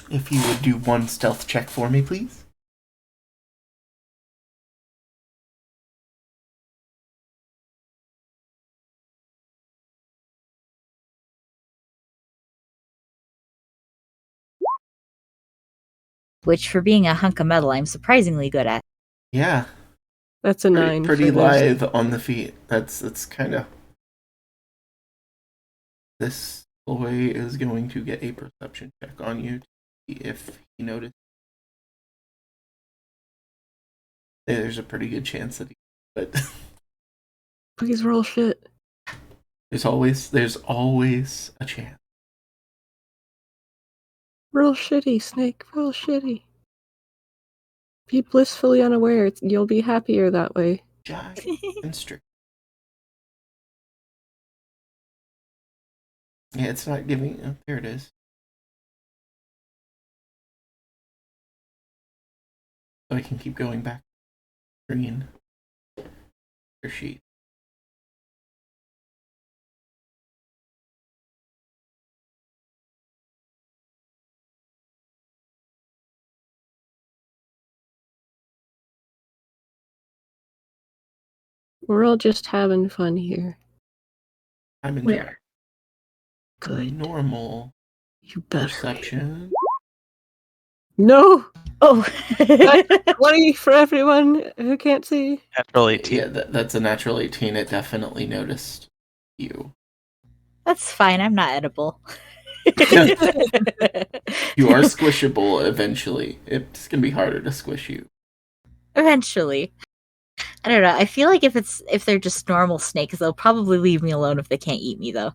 If you would do one stealth check for me, please. Which, for being a hunk of metal, I'm surprisingly good at. Yeah. That's a 9. Pretty lithe on the feet. That's kind of... This boy is going to get a perception check on you to see if he noticed. There's a pretty good chance that he... But Please roll shit. there's always a chance. Roll shitty, Snake. Roll shitty. Be blissfully unaware. You'll be happier that way. Giant and strict. Yeah, it's not giving... Oh, there it is. So I can keep going back. Green. Your sheet. We're all just having fun here. I'm enjoying. Good. Normal. You better. Perception. No! Oh! 20 for everyone who can't see. Natural 18. Yeah, that's a natural 18. It definitely noticed you. That's fine. I'm not edible. You are squishable eventually. It's going to be harder to squish you. Eventually. I don't know. I feel like if they're just normal snakes, they'll probably leave me alone if they can't eat me, though.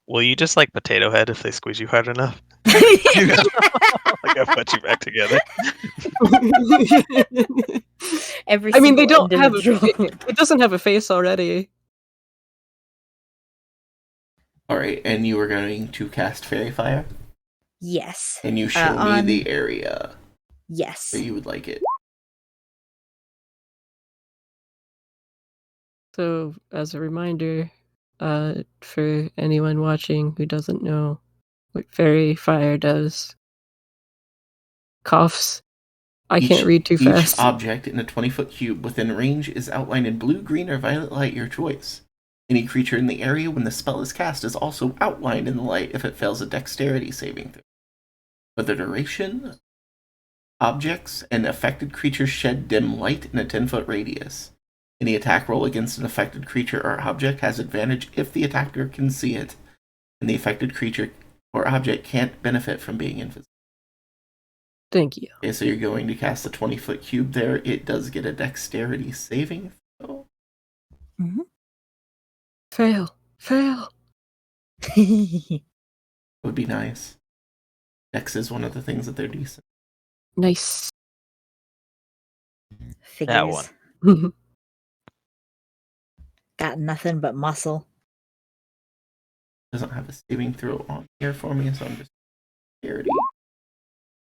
Will you just like potato head if they squeeze you hard enough? Like I put you back together. every I mean, they single don't have individual. it doesn't have a face already. Alright, and you were going to cast Fairy Fire? Yes. And you show me the area Yes. where you would like it. So, as a reminder, for anyone watching who doesn't know what Fairy Fire does, coughs. I can't read too fast. Each object in a 20-foot cube within range is outlined in blue, green, or violet light, your choice. Any creature in the area when the spell is cast is also outlined in the light if it fails a dexterity saving throw. For the duration, objects and affected creatures shed dim light in a 10-foot radius. Any attack roll against an affected creature or object has advantage if the attacker can see it, and the affected creature or object can't benefit from being invisible. Thank you. Okay, so you're going to cast a 20-foot cube there. It does get a dexterity saving throw. Mm-hmm. Fail. Would be nice. Dex is one of the things that they're decent. Nice. Figures. That one. Got nothing but muscle. Doesn't have a saving throw on here for me, so I'm just dexterity.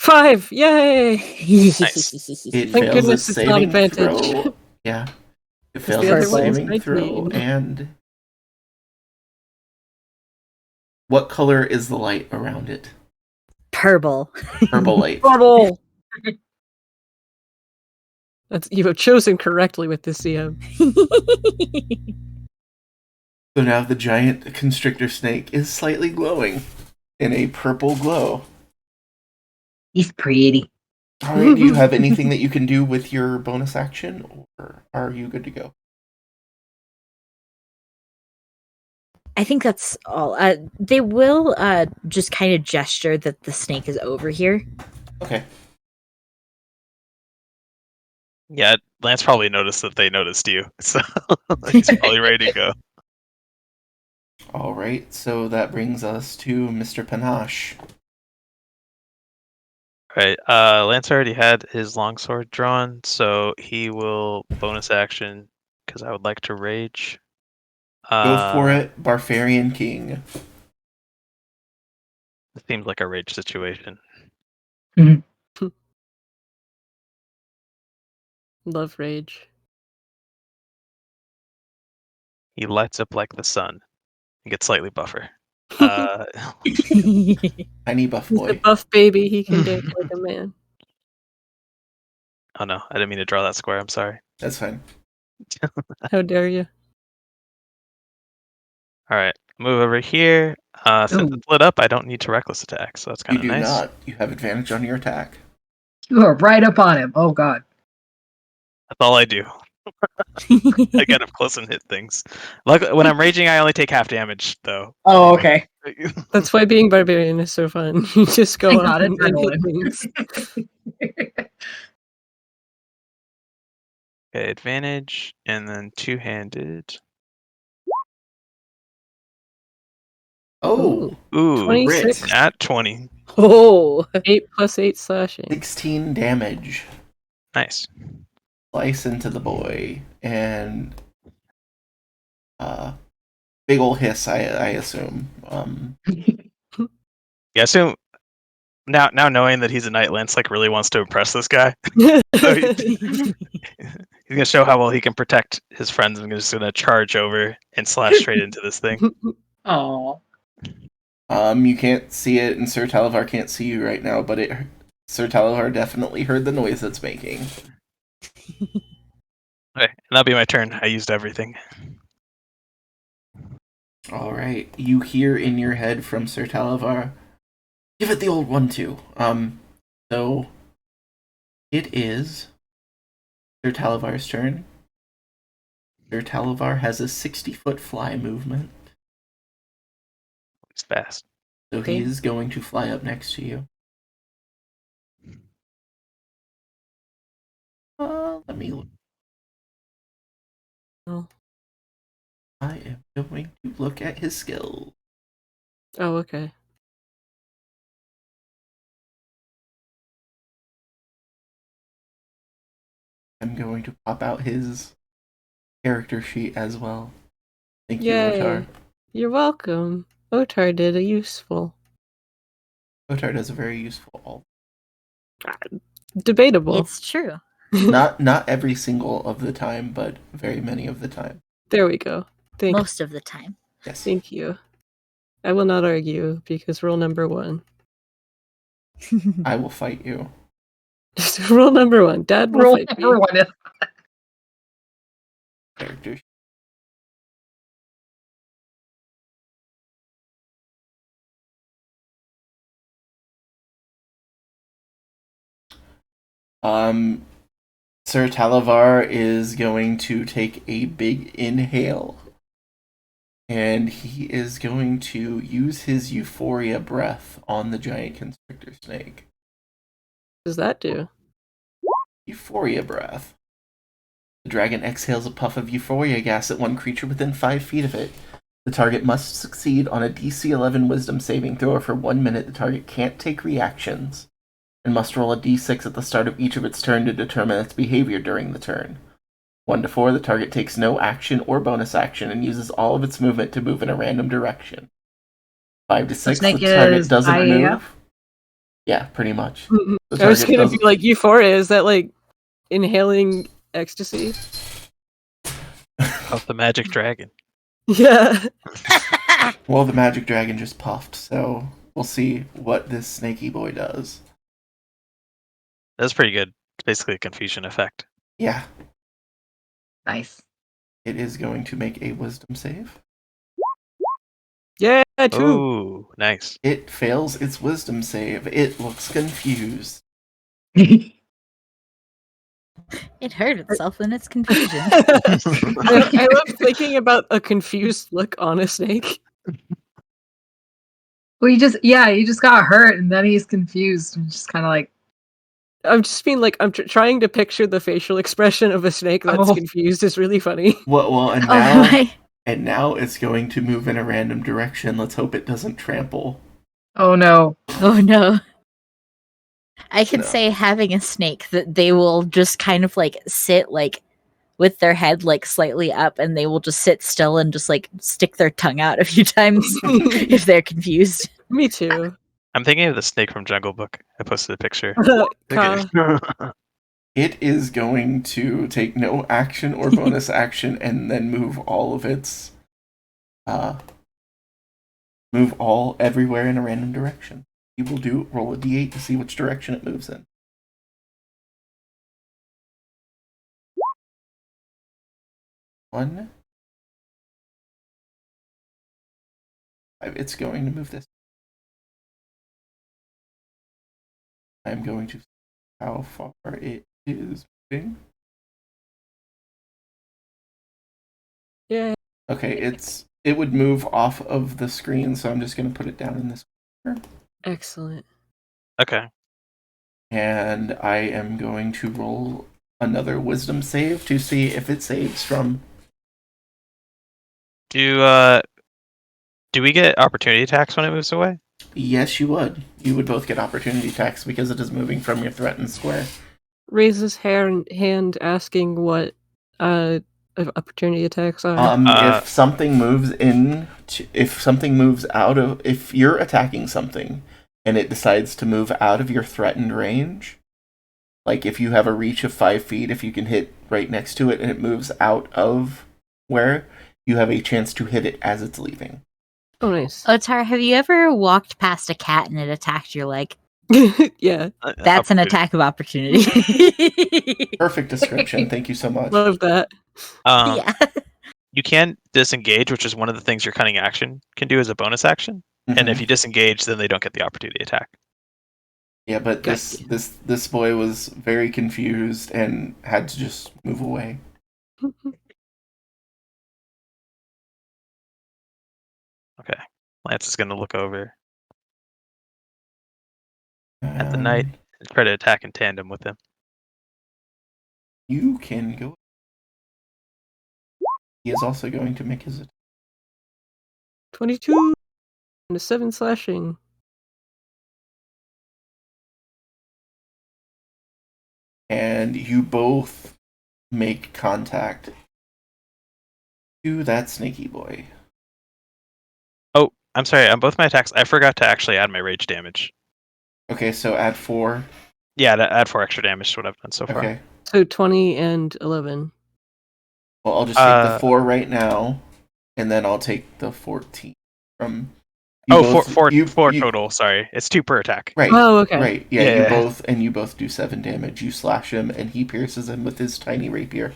5! Yay! Nice. It Thank fails goodness a it's not saving advantage. throw. Yeah. It Because fails the a other one was saving throw, 19. and what color is the light around it? Purple. Purple light. Purple! You have chosen correctly with this CM. So now the giant constrictor snake is slightly glowing in a purple glow. He's pretty. Alright, do you have anything that you can do with your bonus action, or are you good to go? I think that's all. They will just kind of gesture that the snake is over here. Okay. Yeah, Lance probably noticed that they noticed you, so he's probably ready to go. Alright, so that brings us to Mr. Panache. Right. Lance already had his longsword drawn, so he will bonus action because I would like to rage. Go for it, Barbarian King. It seems like a rage situation. Love rage. He lights up like the sun. He gets slightly buffer. Tiny buff He's a boy. buff baby. He can dance like a man. Oh no, I didn't mean to draw that square. I'm sorry. That's fine. How dare you? All right, move over here. Since Ooh. it's lit up, I don't need to reckless attack, so that's You kind of do nice. not. You have advantage on your attack. You are right up on him. Oh god. That's all I do. I get up close and hit things. Luckily, when I'm raging, I only take half damage, though. Oh, okay. That's why being barbarian is so fun. You just go Thank up God, and hit adrenaline. things. Okay, advantage, and then two-handed. Oh, Ooh, 26. at 20. Oh. 8 plus 8 slashing. 16 damage. Nice. Slice into the boy, and big ol' hiss, I assume. Yeah, so now knowing that he's a knight, Lance like really wants to impress this guy. So he's gonna show how well he can protect his friends. I'm just gonna charge over and slash straight into this thing. Oh. You can't see it, and Sir Talavar can't see you right now, but Sir Talavar definitely heard the noise it's making. Okay, and that'll be my turn. I used everything. Alright, you hear in your head from Sir Talavar, give it the old one too. So it is Sir Talavar's turn. Sir Talavar has a 60-foot fly movement, It's fast. so Okay. he is going to fly up next to you. Let me look. Oh. I am going to look at his skills. Oh, okay. I'm going to pop out his character sheet as well. Thank you, Yay. Otar. You're welcome. Otar did a useful. Otar does a very useful alt. Debatable. It's true. Not every single of the time, but very many of the time. There we go. Most of the time. Yes. Thank you. I will not argue because rule number 1. I will fight you. Rule number 1. Dad will Rule fight number me. 1 is Character sheet. Sir Talavar is going to take a big inhale. And he is going to use his Euphoria breath on the giant constrictor snake. What does that do? Euphoria breath. The dragon exhales a puff of euphoria gas at one creature within 5 feet of it. The target must succeed on a DC 11 Wisdom saving throw, or for 1 minute the target can't take reactions, and must roll a d6 at the start of each of its turn to determine its behavior during the turn. 1 to 4, the target takes no action or bonus action and uses all of its movement to move in a random direction. 5 to 6, the target doesn't move. Yeah, pretty much. I was going to be like, Euphoria, is that like inhaling ecstasy? Of the magic dragon. Yeah. Well, the magic dragon just puffed, so we'll see what this snaky boy does. That's pretty good. It's basically a confusion effect. Yeah. nice. It is going to make a wisdom save. Yeah, 2. Ooh, nice. It fails its wisdom save. It looks confused. It hurt itself in its confusion. I love thinking about a confused look on a snake. Well, he just got hurt, and then he's confused, and just kind of like. I'm just being like, I'm trying to picture the facial expression of a snake that's confused is really funny. Well, and now it's going to move in a random direction. Let's hope it doesn't trample. Oh no! Oh no! I could say having a snake that they will just kind of like sit like with their head like slightly up, and they will just sit still and just like stick their tongue out a few times if they're confused. Me too. I'm thinking of the snake from Jungle Book. I posted a picture. It is going to take no action or bonus action and then move all of its everywhere in a random direction. You will roll a d8 to see which direction it moves in. One. It's going to move this. I'm going to see how far it is moving. Yeah. Okay, it would move off of the screen, so I'm just going to put it down in this corner. Excellent. Okay. And I am going to roll another wisdom save to see if it saves from. Do we get opportunity attacks when it moves away? Yes, you would. You would both get opportunity attacks because it is moving from your threatened square. Raises hand asking what opportunity attacks are. If something moves if you're attacking something and it decides to move out of your threatened range, like if you have a reach of 5 feet, if you can hit right next to it and it moves out of where, you have a chance to hit it as it's leaving. Oh, nice. Otar, have you ever walked past a cat and it attacked your leg? Yeah. That's an attack of opportunity. Perfect description. Thank you so much. Love that. Yeah. You can disengage, which is one of the things your cunning action can do as a bonus action. Mm-hmm. And if you disengage, then they don't get the opportunity attack. Yeah, but this boy was very confused and had to just move away. Okay. Lance is going to look over at the knight and try to attack in tandem with him. You can go. He is also going to make his attack. 22 and a 7 slashing. And you both make contact to that snaky boy. Oh, I'm sorry. On both my attacks, I forgot to actually add my rage damage. Okay, so add 4. Yeah, add 4 extra damage to what I've done so far. Okay. So 20 and 11. Well, I'll just take the 4 right now, and then I'll take the 14 from. Four total. Sorry, it's 2 per attack. Right. Oh, okay. Right. Yeah, Yeah. you both do 7 damage. You slash him, and he pierces him with his tiny rapier.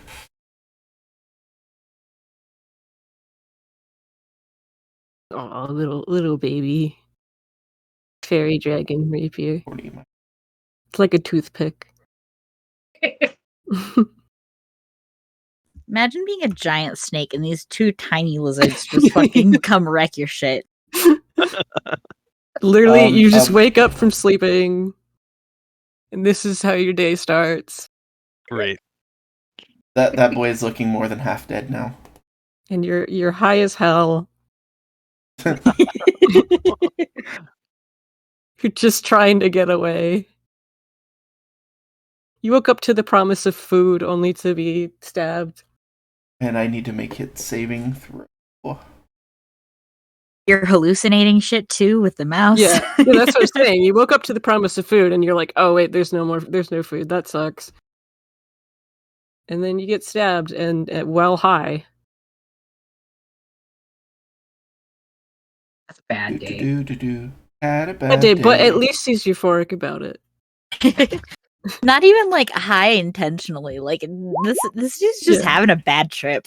Oh, little baby. Fairy dragon rapier. 40. It's like a toothpick. Imagine being a giant snake and these 2 tiny lizards just fucking come wreck your shit. Literally, you just wake up from sleeping, and this is how your day starts. Great. That boy is looking more than half dead now. And you're high as hell. You're just trying to get away. You woke up to the promise of food only to be stabbed. And I need to make it saving throw. You're hallucinating shit too with the mouse. Yeah, that's what I'm saying. You woke up to the promise of food and you're like, oh wait, there's no food. That sucks. And then you get stabbed and well high. That's a bad day. Had a Bad day, but at least he's euphoric about it. Not even like high intentionally. Like this dude's just having a bad trip.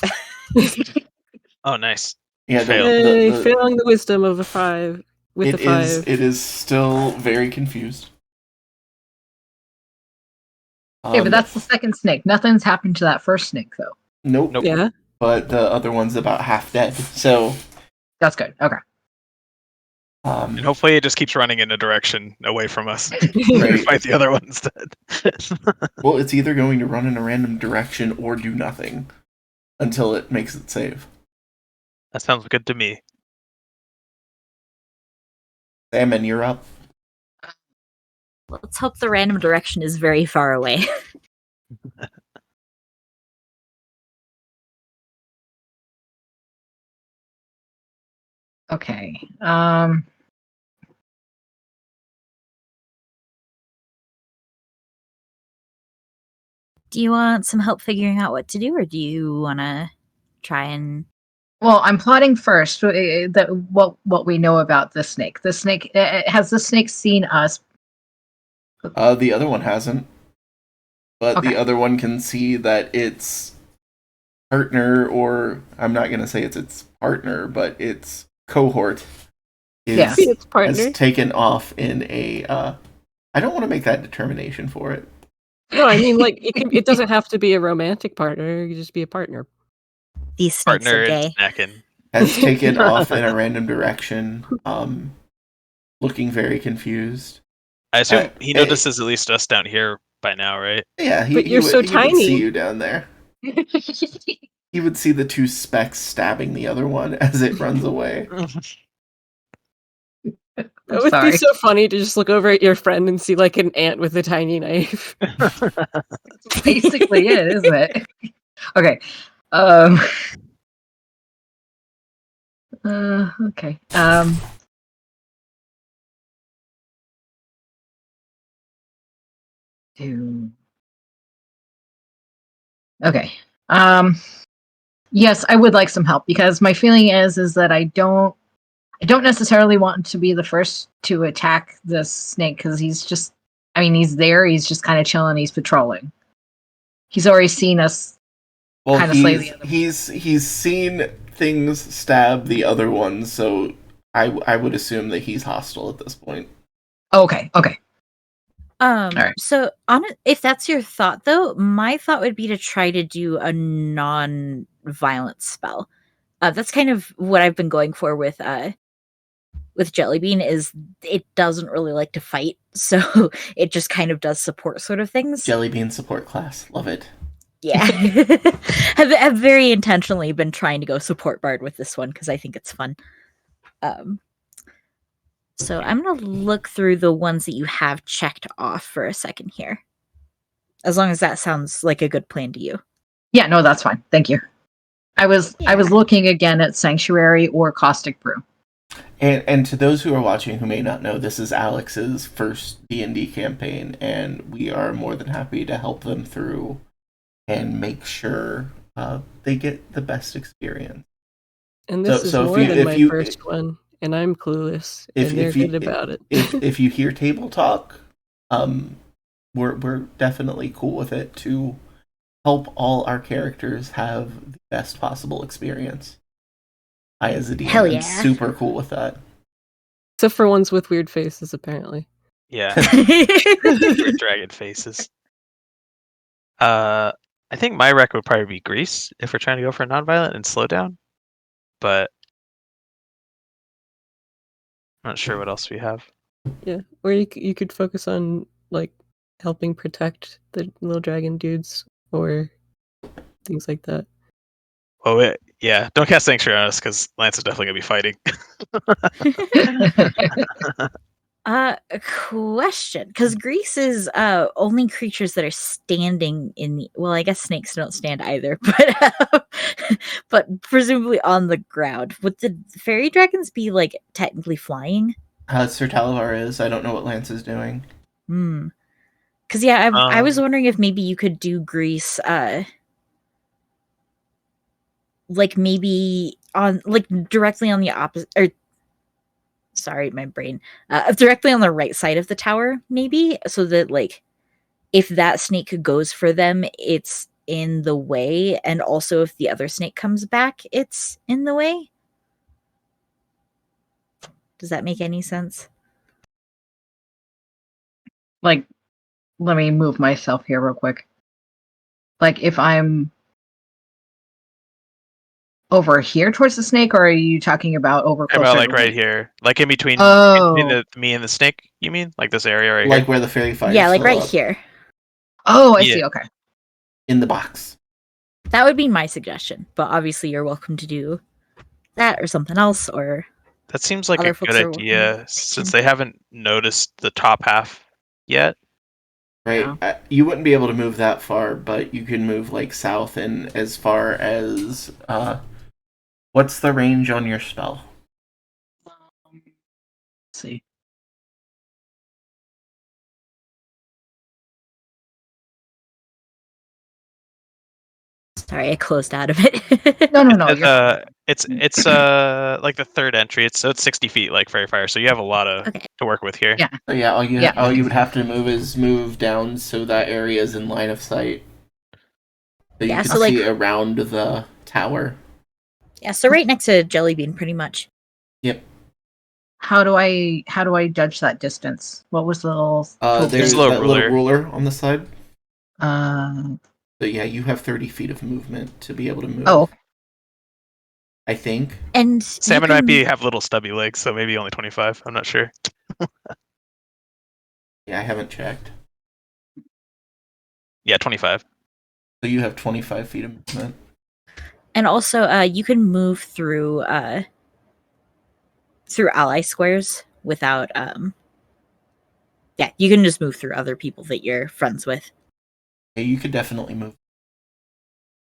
Oh, nice. Yeah, failing the wisdom of a 5 with the 5. It is still very confused. Okay, but that's the second snake. Nothing's happened to that first snake, though. Nope. Yeah. But the other one's about half dead, so that's good. Okay. And hopefully it just keeps running in a direction away from us. Right. Fight the other one instead. Well, it's either going to run in a random direction or do nothing until it makes it save. That sounds good to me. Salmon, you're up. Let's hope the random direction is very far away. Okay. Do you want some help figuring out what to do, or do you want to try and... Well, I'm plotting first what we know about the snake. The snake, has the snake seen us? The other one hasn't. But Okay. the other one can see that its partner, or I'm not going to say it's its partner, but its cohort has taken off in a... I don't want to make that determination for it. No, I mean, like, it doesn't have to be a romantic partner. You can just be a partner. These snakes Partner are gay. is snacking. Has taken off in a random direction, looking very confused. I assume he notices at least us down here by now, right? Yeah, but you're so tiny. He would see you down there. He would see the 2 specks stabbing the other one as it runs away. It would be so funny to just look over at your friend and see like an ant with a tiny knife. That's basically it, isn't it? Okay. Okay. Okay. Yes, I would like some help because my feeling is that I don't necessarily want to be the first to attack this snake because he's just, I mean, he's there, he's just kind of chilling, he's patrolling. He's already seen us kind of slay the other one. He's seen things stab the other one, so I would assume that he's hostile at this point. Okay. Right. So if that's your thought, though, my thought would be to try to do a non-violent spell. That's kind of what I've been going for with Jellybean. Is it doesn't really like to fight, so it just kind of does support sort of things. Jellybean support class, love it. Yeah, have very intentionally been trying to go support bard with this one because I think it's fun. So I'm going to look through the ones that you have checked off for a second here. As long as that sounds like a good plan to you. Yeah, no, that's fine. Thank you. I was looking again at Sanctuary or Caustic Brew. And to those who are watching who may not know, this is Alex's first D&D campaign, and we are more than happy to help them through and make sure they get the best experience. And this is more than my first one, and I'm clueless, and they're good about it. if you hear table talk, we're definitely cool with it to help all our characters have the best possible experience. I, as a DM, am super cool with that. Except for ones with weird faces, apparently. Yeah. Weird dragon faces. I think my rec would probably be Grease if we're trying to go for nonviolent and slow down. But I'm not sure what else we have. Yeah, or you could focus on like helping protect the little dragon dudes or things like that. Oh yeah, don't cast Sanctuary on us because Lance is definitely gonna be fighting. A question, because Grease is only creatures that are standing in the. Well, I guess snakes don't stand either, but presumably on the ground. Would the fairy dragons be like technically flying? Sir Talavar is. I don't know what Lance is doing. Because I was wondering if maybe you could do Grease, like maybe on like directly on the opposite, or sorry, my brain, directly on the right side of the tower, maybe, so that like if that snake goes for them, it's in the way, and also if the other snake comes back, it's in the way. Does that make any sense? Like, let me move myself here real quick. Like, if I'm over here towards the snake, or are you talking about over closer? About like right here, like in between, me and the snake. You mean like this area right like here? Where the fairy fire? Yeah, like right here. Oh, I see. Okay. In the box. That would be my suggestion, but obviously you're welcome to do that or something else. Or that seems like a good idea since they haven't noticed the top half yet. Right. Yeah. You wouldn't be able to move that far, but you can move like south and as far as what's the range on your spell? Let's see. Sorry, I closed out of it. No. It's like the third entry. It's 60 feet, like fairy fire. So you have a lot to work with here. Yeah. So yeah, all you would have to move is move down so that area is in line of sight. So you can see around the tower. Yeah, so right next to Jellybean, pretty much. Yep. How do I judge that distance? What was the little? There's that little ruler on the side. So yeah, you have 30 feet of movement to be able to move. Oh. I think. And Salmon might have little stubby legs, so maybe only 25. I'm not sure. Yeah, I haven't checked. Yeah, 25. So you have 25 feet of movement. And also, you can move through ally squares without. Yeah, you can just move through other people that you're friends with. Yeah, you could definitely move.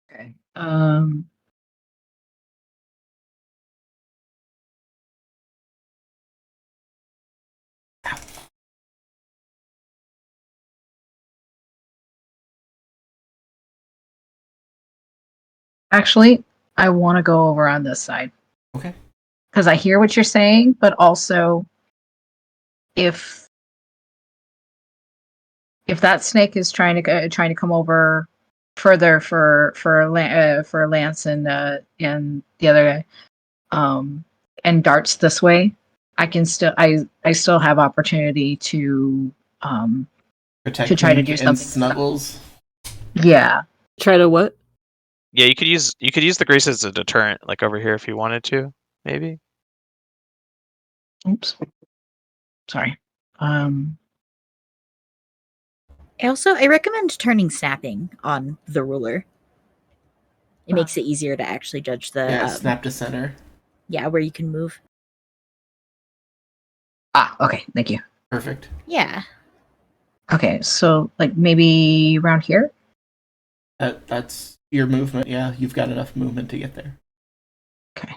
Okay. Actually, I want to go over on this side. Okay. Because I hear what you're saying, but also, if that snake is trying to come over further for Lance and the other guy, and darts this way, I still have opportunity to protect to try to do something. Snuggles. Yeah. Try to what? Yeah, you could use the grease as a deterrent, like over here if you wanted to, maybe. Oops. Sorry. I recommend turning snapping on the ruler. It makes it easier to actually judge the snap to center. Yeah, where you can move. Okay, thank you. Perfect. Yeah. Okay, so like maybe around here? That's your movement. Yeah, you've got enough movement to get there. Okay.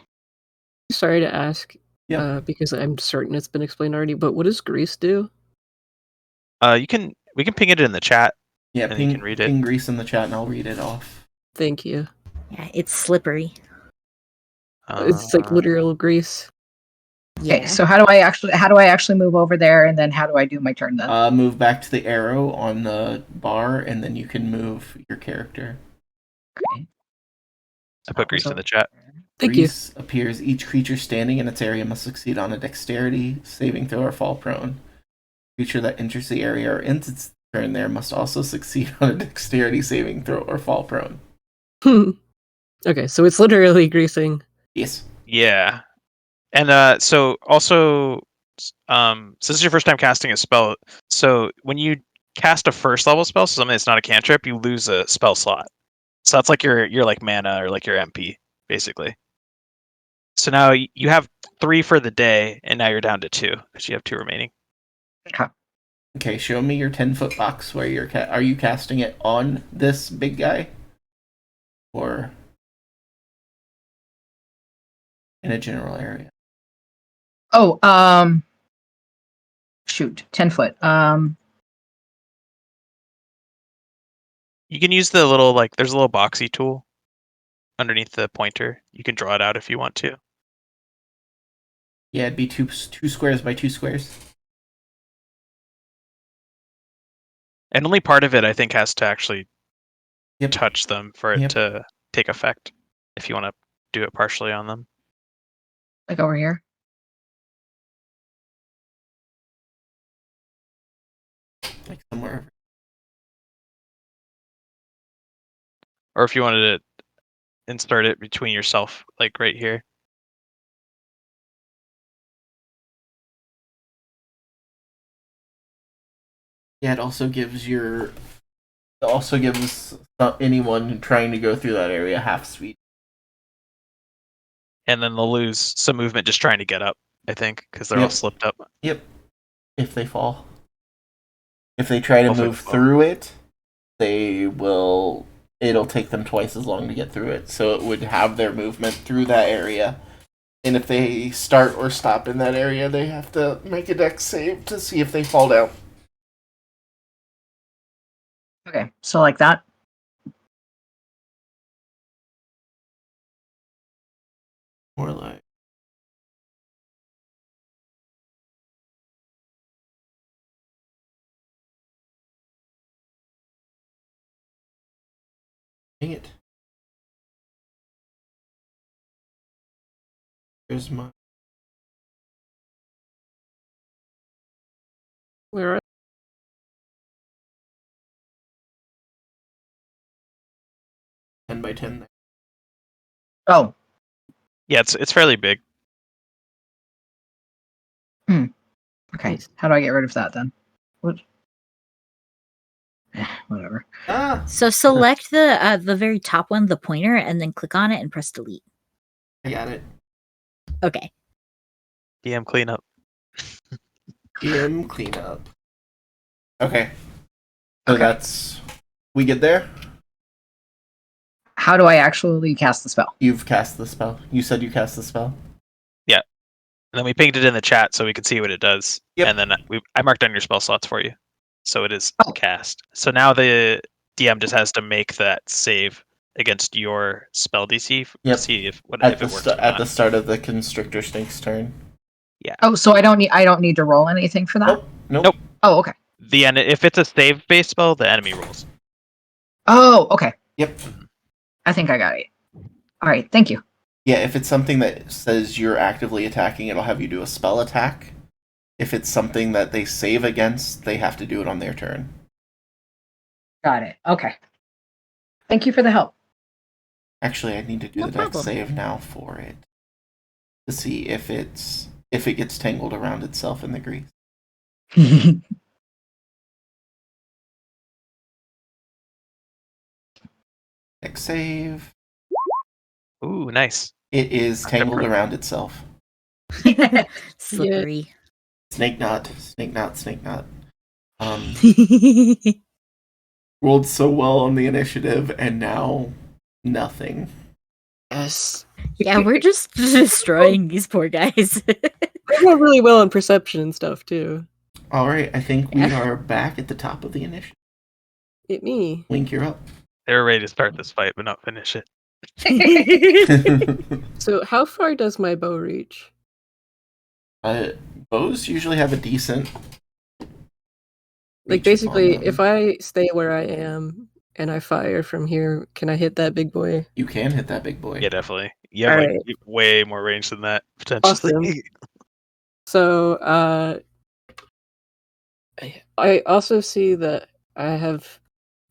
Sorry to ask, Yeah. because I'm certain it's been explained already, but what does grease do? We can ping it in the chat. Yeah, and you can read it. ping grease in the chat, and I'll read it off. Thank you. Yeah, it's slippery. It's like literal grease. Yeah. Okay, so how do I actually move over there, and then how do I do my turn then? Move back to the arrow on the bar, and then you can move your character. Okay. I put grease in the chat. Thank Grease appears. Each creature standing in its area must succeed on a dexterity saving throw or fall prone. Creature that enters the area or ends its turn there must also succeed on a dexterity saving throw or fall prone. you. Okay, so it's literally greasing. Yes. Yeah. And so also, since this is your first time casting a spell, so when you cast a first level spell, so something that's not a cantrip, you lose a spell slot. So that's like your like mana or like your MP, basically. So now you have 3 for the day, and now you're down to 2 because you have 2 remaining. Okay, show me your 10-foot box where you're are you casting it on this big guy? Or in a general area? Oh, shoot, 10 foot. You can use the little there's a little boxy tool underneath the pointer. You can draw it out if you want to. Yeah, it'd be two squares by 2 squares. And only part of it, I think, has to actually Yep. touch them for it Yep. to take effect. If you want to do it partially on them. Like over here. Like somewhere. Or if you wanted to insert it between yourself, like right here. Yeah, it also gives anyone trying to go through that area half speed. And then they'll lose some movement just trying to get up, I think, because they're all slipped up. Yep. If they fall. If they try to Hopefully move through it, it'll take them twice as long to get through it. So it would have their movement through that area. And if they start or stop in that area, they have to make a dex save to see if they fall down. Okay, so like that. More like. Dang it. Here's my. Where are 10 by 10 there. Oh, Yeah, it's fairly big. okay. Nice. How do I get rid of that then? What? Whatever. Ah! So select the very top one, the pointer, and then click on it and press delete. I got it. Okay. DM cleanup. DM cleanup. Okay. So that's. We get there? How do I actually cast the spell? You've cast the spell. You said you cast the spell? And then we pinged it in the chat so we could see what it does. Yep. And then I marked down your spell slots for you. So it is Oh. cast. So now the DM just has to make that save against your spell DC Yep. to see if At it the works. Or at not. the start of the Constrictor Snake's turn. Oh, so I don't need to roll anything for that? Nope. Oh, okay. If it's a save based spell, the enemy rolls. Oh, okay. Yep. I think I got it. All right, thank you. Yeah, if it's something that says you're actively attacking, it'll have you do a spell attack. If it's something that they save against, they have to do it on their turn. Got it. Okay. Thank you for the help. Actually, I need to do No the dex problem. save now for it. To see if it gets tangled around itself in the grease. Dex save. Ooh, nice. It is Okay, tangled perfect. around itself. Slippery. Snake knot. Rolled so well on the initiative, and now Nothing. Yes. Yeah, we're just destroying these poor guys. I roll really well on perception and stuff too. All right, I think we are back at the top of the initiative. It me. Link, you're up. They were ready to start this fight, but not finish it. So how far does my bow reach? Bows usually have a decent. Like reach basically, on them. if I stay where I am and I fire from here, can I hit that big boy? You can hit that big boy. Yeah, definitely. You have Alright. way more range than that potentially. Awesome. So I also see that I have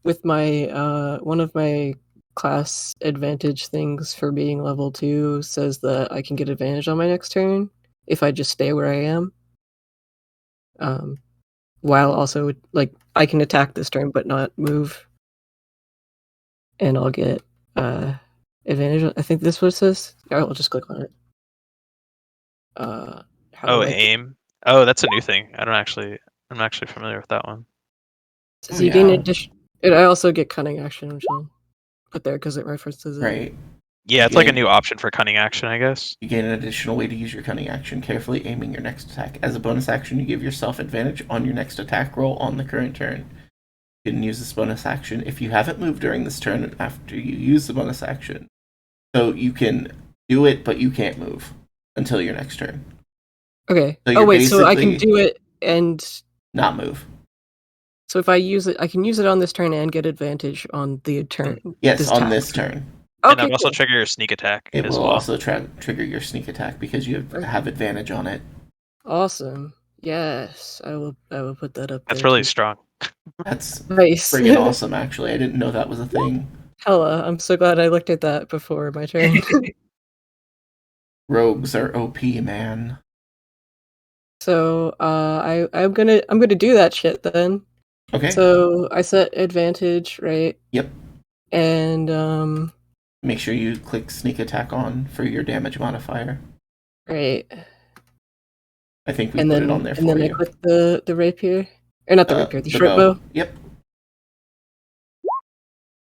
with my one of my class advantage things for being level 2 says that I can get advantage on my next turn if I just stay where I am. While also like I can attack this turn but not move. And I'll get advantage. I think this is what it says. I'll just click on it. Aim. Oh, that's a new thing. I'm not actually familiar with that one. So you gain addition. And I also get cunning action, which I'll put there because it references it. Right. Yeah, it's like a new option for cunning action, I guess. You gain an additional way to use your cunning action, carefully aiming your next attack. As a bonus action, you give yourself advantage on your next attack roll on the current turn. You can use this bonus action if you haven't moved during this turn after you use the bonus action. So you can do it, but you can't move until your next turn. Okay. So so I can do it and not move. So if I use it, I can use it on this turn and get advantage on the turn. Yes, on this turn. Okay, and it'll also trigger your sneak attack. It will also trigger your sneak attack because you have advantage on it. Awesome. Yes, I will put that up. That's really strong. That's nice. Friggin' awesome, actually. I didn't know that was a thing. Hella, I'm so glad I looked at that before my turn. Rogues are OP, man. So I'm gonna do that shit then. Okay. So I set advantage, right? Yep. And make sure you click sneak attack on for your damage modifier. Right. I think we put it on there for you. And then I click the rapier. Or not the rapier, the short bow. Yep.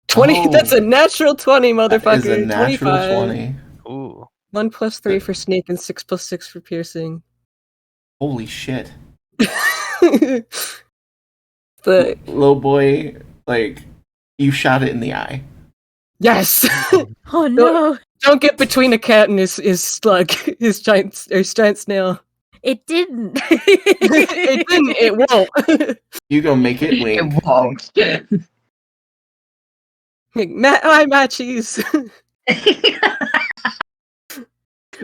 20, that's a natural 20, motherfucker. That is a natural 25. 20. Ooh. 1 + 3 for sneak and 6 + 6 for piercing. Holy shit. The little boy, like, you shot it in the eye. Yes. Oh no! Don't get between a cat and his slug, his giant snail. It didn't. It didn't. It won't. You go make it, Wink. It won't. Matchies.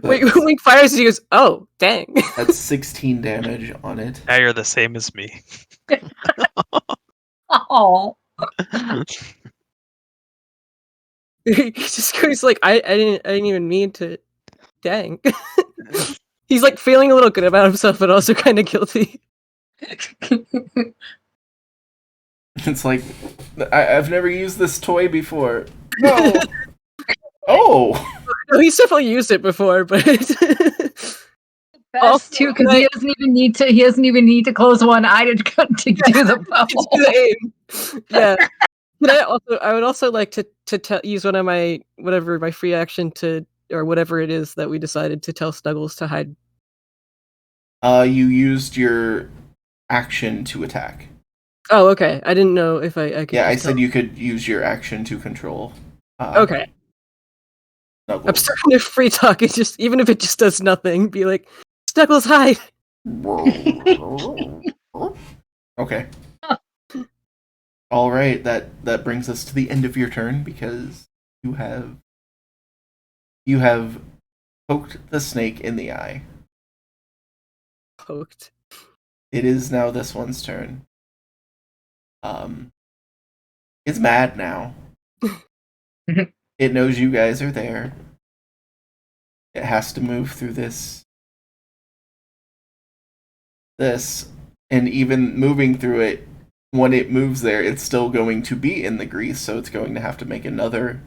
Wait, Wink fires and he goes, oh, dang. That's 16 damage on it. Now you're the same as me. Oh. He just goes like, I didn't even mean to. Dang. He's like feeling a little good about himself, but also kind of guilty. It's like, I've never used this toy before. No. Oh. No, he's definitely used it before, but Also, too, because he doesn't even need to close one eye to do the bow. Yeah. But I would also like to use one of my my free action to, or whatever it is that we decided to tell Snuggles to hide. You used your action to attack. Oh, okay. I didn't know if I could. Yeah, I said you could use your action to control. Okay. Snuggles. I'm starting to free talk. It's just, even if it just does nothing, be like, Snuggles, hide. Okay. All right, that brings us to the end of your turn because you have poked the snake in the eye. Poked. It is now this one's turn. It's mad now. It knows you guys are there. It has to move through this, and even moving through it, when it moves there, it's still going to be in the grease, so it's going to have to make another...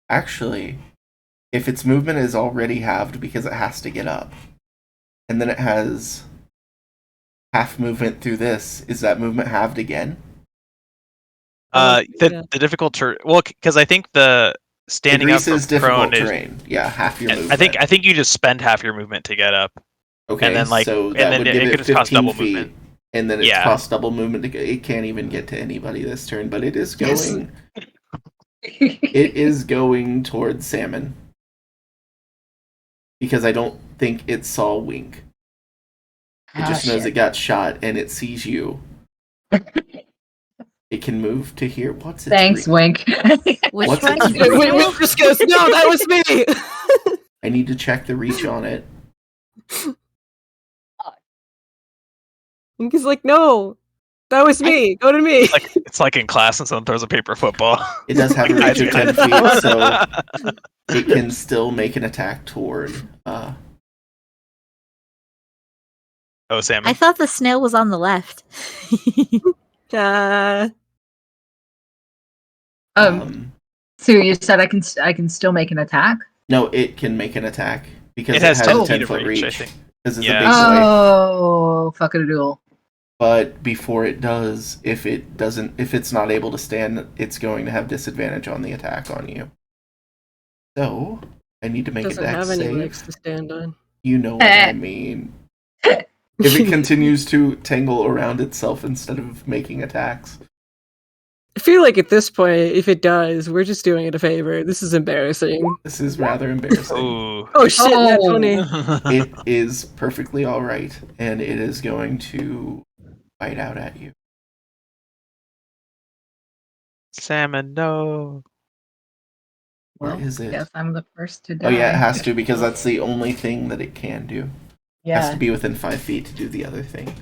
Actually, if its movement is already halved because it has to get up, and then it has half movement through this, is that movement halved again? The difficult terrain. Well, because I think the standing up is from prone difficult terrain. Yeah, half your movement. I think you just spend half your movement to get up. Okay, and then so that would give it 15 feet, movement. And then it costs double movement. It can't even get to anybody this turn, but it is going. It is going towards Salmon. Because I don't think it saw Wink. It just knows it got shot and it sees you. It can move to here. What's it? Thanks, Wink. Which What's one? it? Just goes, no, that was me. I need to check the reach on it. And he's like, no, that was me. Go to me. It's like in class and someone throws a paper football. It does have a reach of 10 feet, so it can still make an attack toward. Oh, Salmon. I thought the snail was on the left. So you said I can still make an attack? No, it can make an attack because it has a 10-foot reach. I reach. think. Because it's Yeah. a big boy. Oh, fuck it a duel. But before it does, if it's not able to stand, it's going to have disadvantage on the attack on you. So I need to make a Doesn't dex have any save. legs to stand on. You know what I mean. If it continues to tangle around itself instead of making attacks. I feel like at this point, if it does, we're just doing it a favor. This is embarrassing. This is rather embarrassing. Ooh. Oh shit, that Oh. funny. It is perfectly alright, and it is going to bite out at you. Salmon, no. Where is it? Guess I'm the first to die. Oh yeah, it has to, because that's the only thing that it can do. It has Yeah. to be within 5 feet to do the other thing.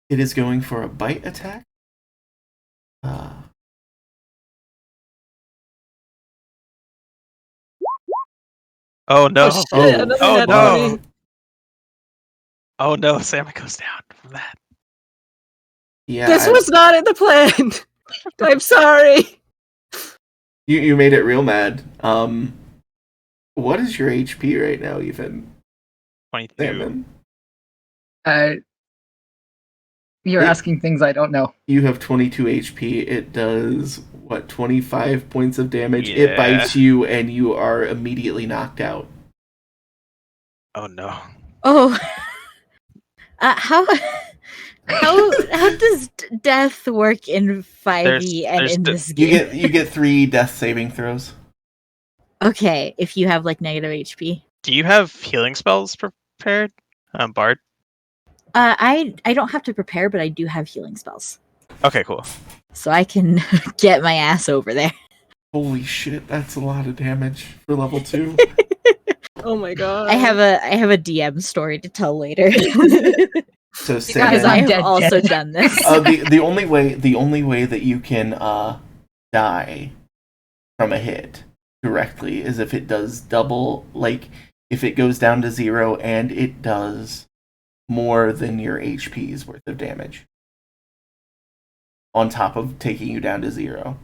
It is going for a bite attack. Oh no. shit, Oh, another oh, nat no. 20. Oh no, Salmon goes down from that. Yeah, This was not in the plan. I'm sorry. you made it real mad. What is your HP right now, even? 22. Salmon? You're asking things I don't know. You have 22 HP. It does, 25 points of damage. Yeah. It bites you, and you are immediately knocked out. Oh no. Oh, how does death work in 5e and in this game? You get 3 death saving throws. Okay, if you have like negative HP. Do you have healing spells prepared? Bard? I don't have to prepare, but I do have healing spells, Okay, cool. so I can get my ass over there. Holy shit, that's a lot of damage for level 2. Oh my god. I have a DM story to tell later. So guys, Because Salmon, I have dead. also done this. the only way that you can die from a hit directly is if it does double, like if it goes down to 0 and it does more than your HP's worth of damage on top of taking you down to 0.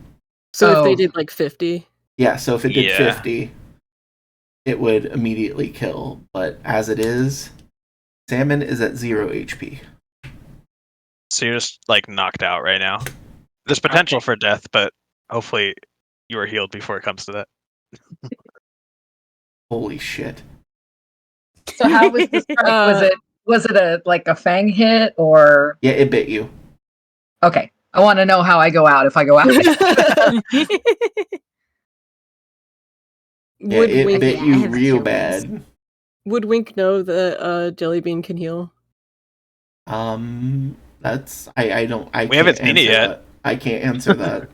So if they Oh. did like 50. Yeah, so if it did Yeah. 50, it would immediately kill. But as it is, Salmon is at 0 HP. So you're just like knocked out right now. There's potential for death, but hopefully you are healed before it comes to that. Holy shit. So how was the strike? Was it a fang hit or Yeah, it bit you. okay? I want to know how I go out if I go out. Yeah, Would it Wink, bit I you have real cure bad. would Wink know that Jellybean can heal? That's I don't I We haven't can't seen it answer yet. that. I can't answer that.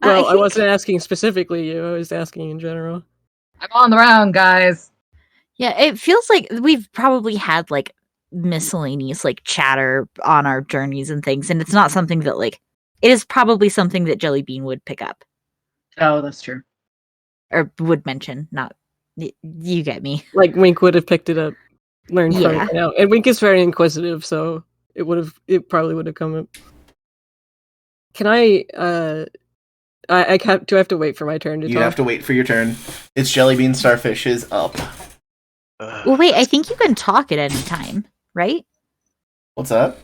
Well, I think- wasn't asking specifically you. I was asking in general. I'm on the round, guys. Yeah, it feels like we've probably had like miscellaneous like chatter on our journeys and things, and it's not something that like it is probably something that Jellybean would pick up Oh, that's true. or would mention. Not you get me. Like Wink would have picked it up, learned from Yeah. it. Now, and Wink is very inquisitive, so it probably would have come up. Can I do I have to wait for my turn to You talk? have to wait for your turn. It's Jellybean Starfish is up. Well, wait, I think you can talk at any time, right? What's up?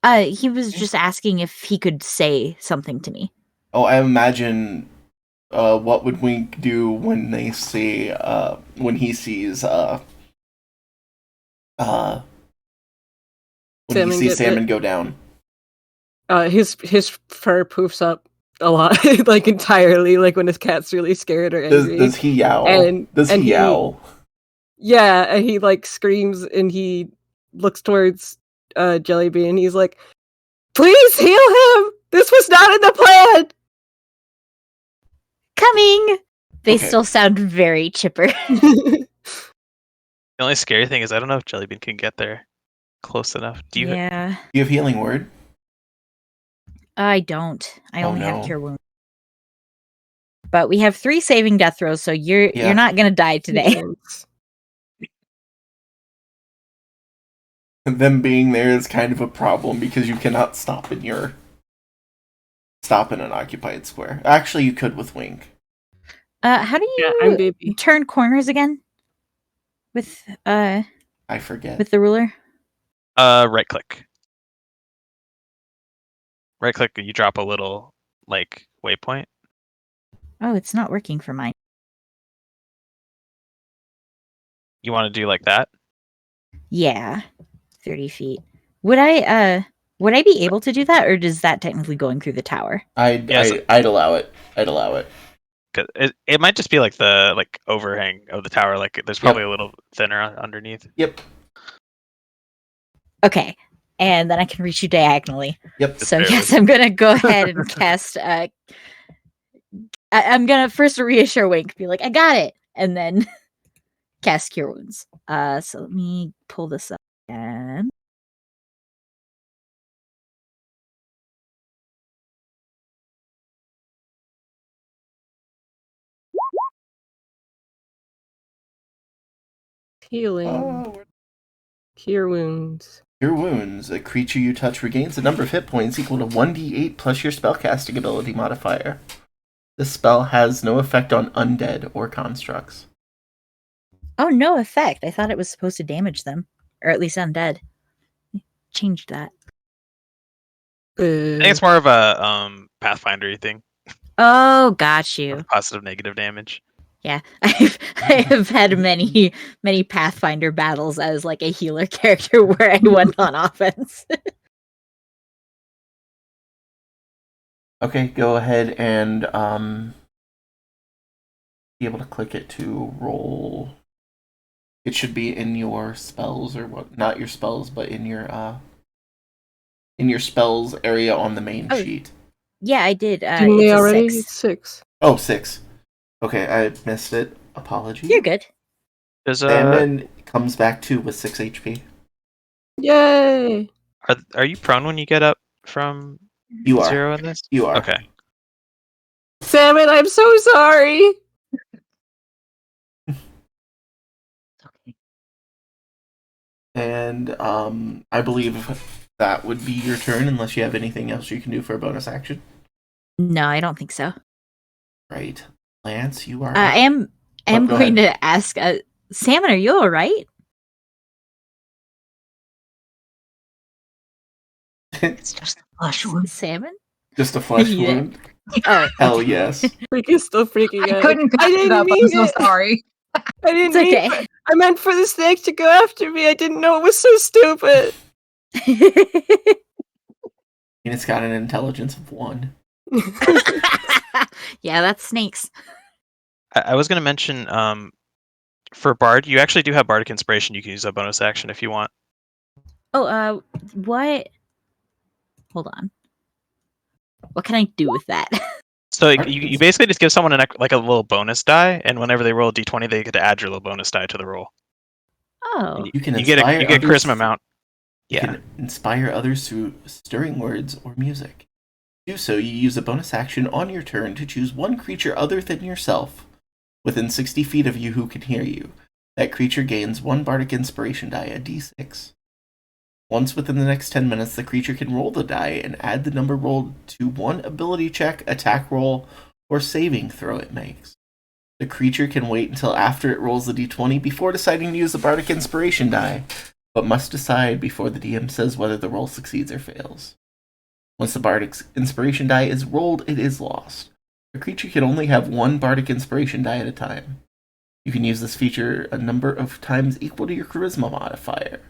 He was just asking if he could say something to me. Oh, I imagine. What would Wink do when they see? When he sees? When he sees Salmon go down. His fur poofs up a lot, like entirely, like when his cat's really scared or angry. Does he yowl? Does he yowl? Yeah, and he like screams and he looks towards Jellybean. He's like, "Please heal him! This was not in the plan!" Coming! They Okay. still sound very chipper. The only scary thing is I don't know if Jellybean can get there close enough. Do you? Yeah. Do you have healing word? I don't. I Oh, only no. have cure wounds. But we have 3 saving death throws, so you're not gonna die today. Them being there is kind of a problem because you cannot stop in an occupied square. Actually, you could with Wink. How do I'm you baby. turn corners again? With I forget. with the ruler? Right click. Right click. You drop a little like waypoint. Oh, it's not working for mine. You want to do like that? Yeah. 30 feet. Would I be able to do that, or does that technically going through the tower? I'd allow it. I'd allow it. 'Cause it might just be like the overhang of the tower. Like there's probably a little thinner underneath. Yep. Okay. And then I can reach you diagonally. Yep. So barely. yes, I'm gonna go ahead and cast. I'm gonna first reassure Wink, be like, "I got it," and then cast Cure Wounds. So let me pull this up again. Healing. Oh. Cure wounds. Cure wounds. A creature you touch regains a number of hit points equal to 1d8 plus your spellcasting ability modifier. This spell has no effect on undead or constructs. Oh, no effect. I thought it was supposed to damage them, or at least undead. Changed that. I think it's more of a Pathfinder thing. Oh, got you. Positive, negative damage. Yeah, I have had many Pathfinder battles as like a healer character where I went on offense. Okay, go ahead and be able to click it to roll. It should be in your spells or what? Not your spells, but in your spells area on the main sheet. Yeah, I did. Didn't It's they a already? 6. 6. Oh, 6. Okay, I missed it. Apologies. You're good. There's Salmon comes back to with 6 HP. Yay! Are you prone when you get up from You are. 0 in this? You are. Okay. Salmon, I'm so sorry! Okay. And I believe that would be your turn unless you have anything else you can do for a bonus action. No, I don't think so. Right. Lance, you are. I am go going to ask, Salmon, are you all right? It's just a flesh wound. Salmon? Just a flesh Yeah. wound? Oh, Hell yes. Freak is still freaking I out. couldn't pass it up. I'm so sorry. I didn't it's mean okay. I meant for the snake to go after me. I didn't know it was so stupid. And it's got an intelligence of 1. Yeah, that's snakes. I was going to mention for Bard, you actually do have Bardic Inspiration. You can use a bonus action if you want. Oh, what? Hold on. What can I do with that? So you basically just give someone a little bonus die, and whenever they roll a d20, they get to add your little bonus die to the roll. Oh. You can You get inspire a others- charisma amount. You Yeah. can inspire others through stirring words or music. To do so, you use a bonus action on your turn to choose one creature other than yourself within 60 feet of you who can hear you. That creature gains 1 Bardic Inspiration die, a d6. Once within the next 10 minutes, the creature can roll the die and add the number rolled to one ability check, attack roll, or saving throw it makes. The creature can wait until after it rolls the d20 before deciding to use the Bardic Inspiration die. but must decide before the DM says whether the roll succeeds or fails. Once the Bardic's Inspiration die is rolled, it is lost. A creature can only have one Bardic Inspiration die at a time. You can use this feature a number of times equal to your Charisma modifier.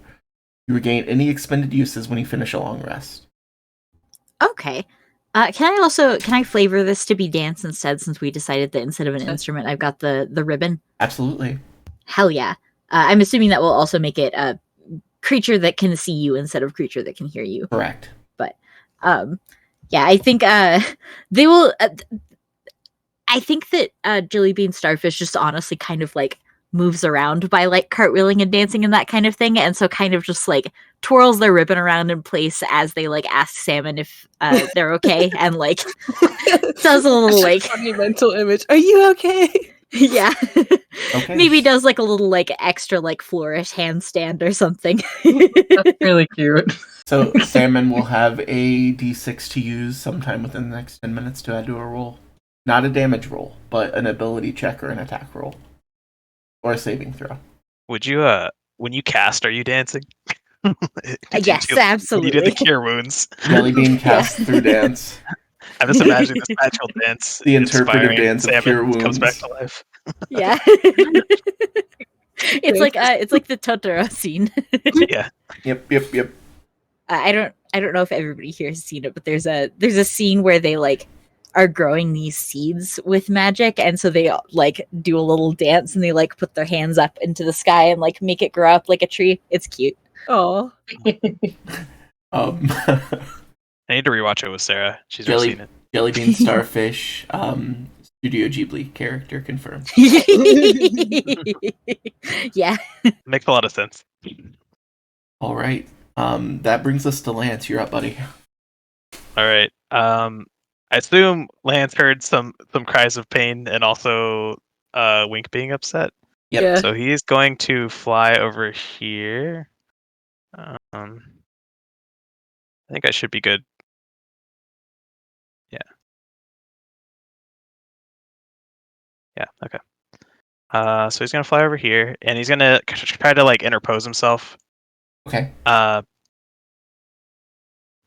You regain any expended uses when you finish a long rest. Okay. Can I flavor this to be dance instead, since we decided that instead of an instrument, I've got the ribbon? Absolutely. Hell yeah. I'm assuming that will also make it a creature that can see you instead of creature that can hear you. Correct. But, yeah, I think they will... I think that Jellybean Starfish just honestly kind of like moves around by like cartwheeling and dancing and that kind of thing, and so kind of just like twirls their ribbon around in place as they like ask Salmon if they're okay, and like does a little like funny mental image. Are you okay? Yeah. Okay. Maybe does like a little like extra like flourish handstand or something. That's really cute. So Salmon will have a d6 to use sometime within the next 10 minutes to add to a roll. Not a damage roll, but an ability check or an attack roll. Or a saving throw. Would you, when you cast, are you dancing? Yes, absolutely. You do the cure wounds. Jellybean casts through dance. I'm just imagining this magical dance. The interpretive inspiring dance of Salmon cure wounds. comes back to life. Yeah. It's like the Totoro scene. Yeah. Yep. I don't know if everybody here has seen it, but there's a scene where they like are growing these seeds with magic, and so they like do a little dance and they like put their hands up into the sky and like make it grow up like a tree. It's cute. Oh. I need to rewatch it with Sarah. She's never seen it. Jellybean Starfish, Studio Ghibli character confirmed. Yeah. Makes a lot of sense. All right. That brings us to Lance. You're up, buddy. All right. I assume Lance heard some cries of pain and also Wink being upset. Yep. Yeah. So he is going to fly over here. I think I should be good. Yeah, okay. So he's gonna fly over here, and he's gonna try to like interpose himself. Okay.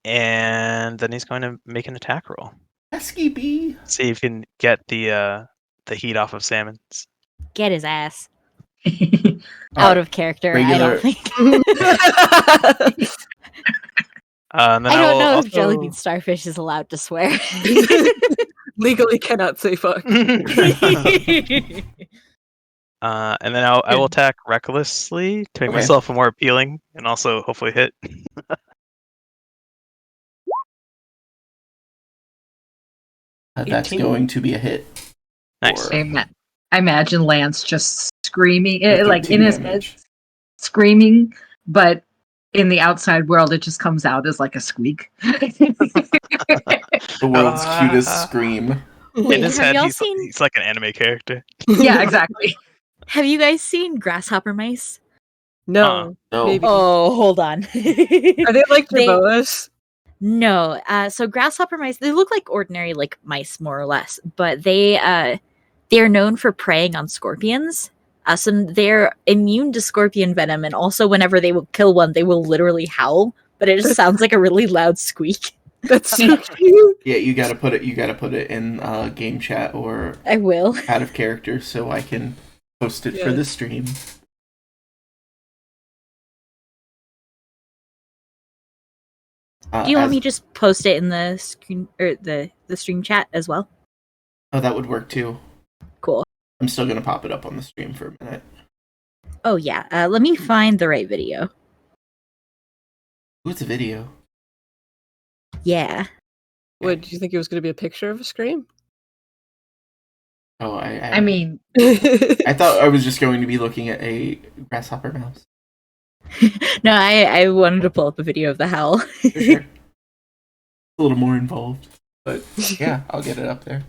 And then he's going to make an attack roll. Pesky bee. See if he can get the heat off of Salmon's. Get his ass Alright, out of character. regular- I don't think. And then I don't know also... if Jellybean Starfish is allowed to swear. Legally cannot say fuck. And then I will attack recklessly to make Okay. myself more appealing and also hopefully hit. That's 18. going to be a hit. Nice. Or- I imagine Lance just screaming, With like 13 in his head, damage. screaming, but in the outside world, it just comes out as like a squeak. The world's cutest scream. Wait, In his have head, y'all he's seen? like an anime character. Yeah, exactly. Have you guys seen grasshopper mice? No. No. Maybe. Oh, hold on. Are they like They- jerboas? No. So grasshopper mice, they look like ordinary like mice more or less, but they're known for preying on scorpions. So they're immune to scorpion venom, and also whenever they will kill one, they will literally howl, but it just sounds like a really loud squeak. That's so cute. Yeah, you gotta put it in game chat or I will. out of character so I can post it for Yeah. the stream. Do you want me to just post it in the screen or the stream chat as well? Oh, that would work too. Cool. I'm still gonna pop it up on the stream for a minute. Oh yeah. Let me find the right video. Ooh, it's a video. Yeah. What, do you think it was going to be a picture of a scream? Oh, I mean, I thought I was just going to be looking at a grasshopper mouse. No, I wanted to pull up a video of the howl. Sure. A little more involved, but yeah, I'll get it up there.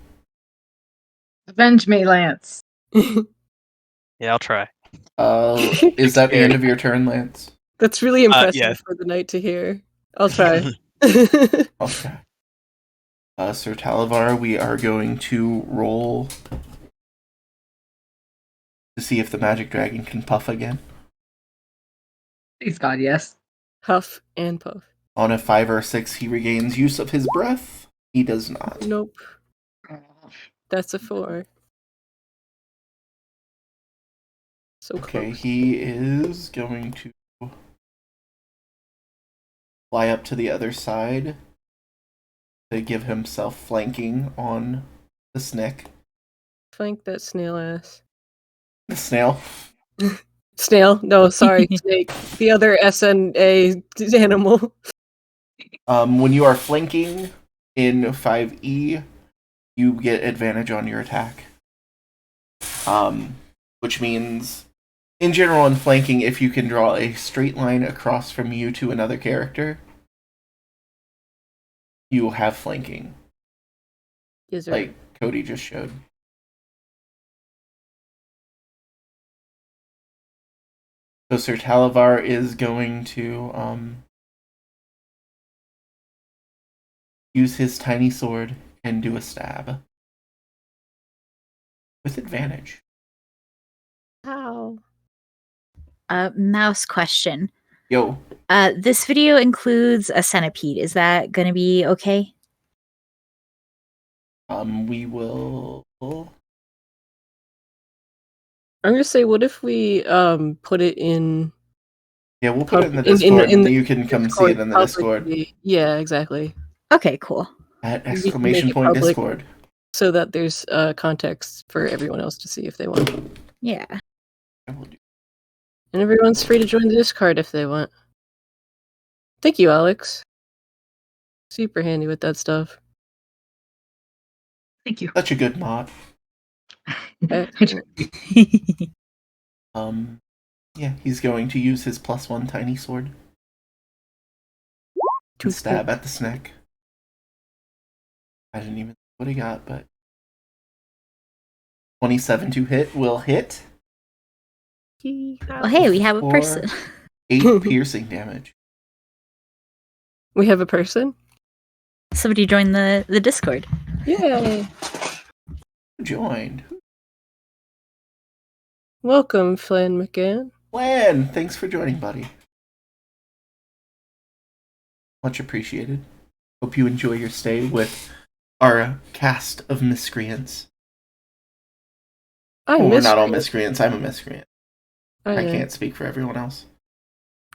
avenge me, Lance. Yeah, I'll try. Is that the end of your turn, Lance? That's really impressive yeah. for the night to hear. I'll try. Okay. Sir Talavar, we are going to roll to see if the magic dragon can puff again. Please God, yes. Huff and puff. On a 5 or 6, he regains use of his breath. He does not. Nope. That's a 4. So Okay, close. he is going to fly up to the other side to give himself flanking on the snake. Flank that snail ass. The snail. Snail? No, sorry, snake. The other SNA animal. When you are flanking in 5e, you get advantage on your attack. Which means, in general, in flanking, if you can draw a straight line across from you to another character, you will have flanking. Yes, sir. Like Cody just showed. So Sir Talavar is going to use his tiny sword and do a stab. With advantage. How? Mouse question. Yo. This video includes a centipede. Is that going to be okay? We will... I'm gonna say, what if we put it in? Yeah, we'll put it in the In- Discord, in and the you can come see it in the Discord. publicly. Yeah, excellely. Okay, cool. At We can exclamation make it point public. Discord. So that there's context for everyone else to see if they want. Yeah. And everyone's free to join the Discord if they want. Thank you, Alex. Super handy with that stuff. Thank you. Such a good mod. Excellent. Yeah, he's going to use his +1 tiny sword to stab at the snake. I didn't even know what he got, but 27 to hit will hit. Well, hey, we have a For person. 8 piercing damage. We have a person? Somebody joined the Discord. Yay! Who joined? Welcome, Flan McGann. Lan, thanks for joining, buddy. Much appreciated. Hope you enjoy your stay with our cast of miscreants. We're not all miscreants. I'm a miscreant. I can't speak for everyone else.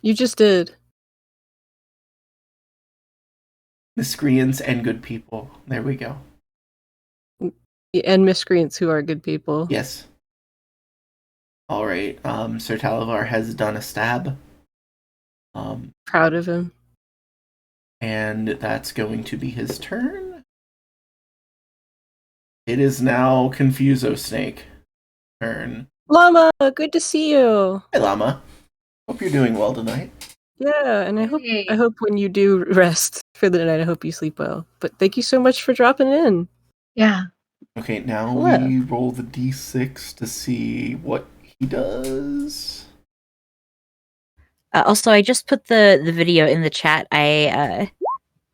You just did. Miscreants and good people. There we go. And miscreants who are good people. Yes. Alright, Sir Talavar has done a stab. Proud of him. And that's going to be his turn. It is now Confuso Snake turn. Llama, good to see you. Hi, Llama. Hope you're doing well tonight. Yeah, and I Hey. hope when you do rest for the night, I hope you sleep well. But thank you so much for dropping in. Yeah. Okay, now Hello. we roll the d6 to see what he does. Also, I just put the video in the chat. I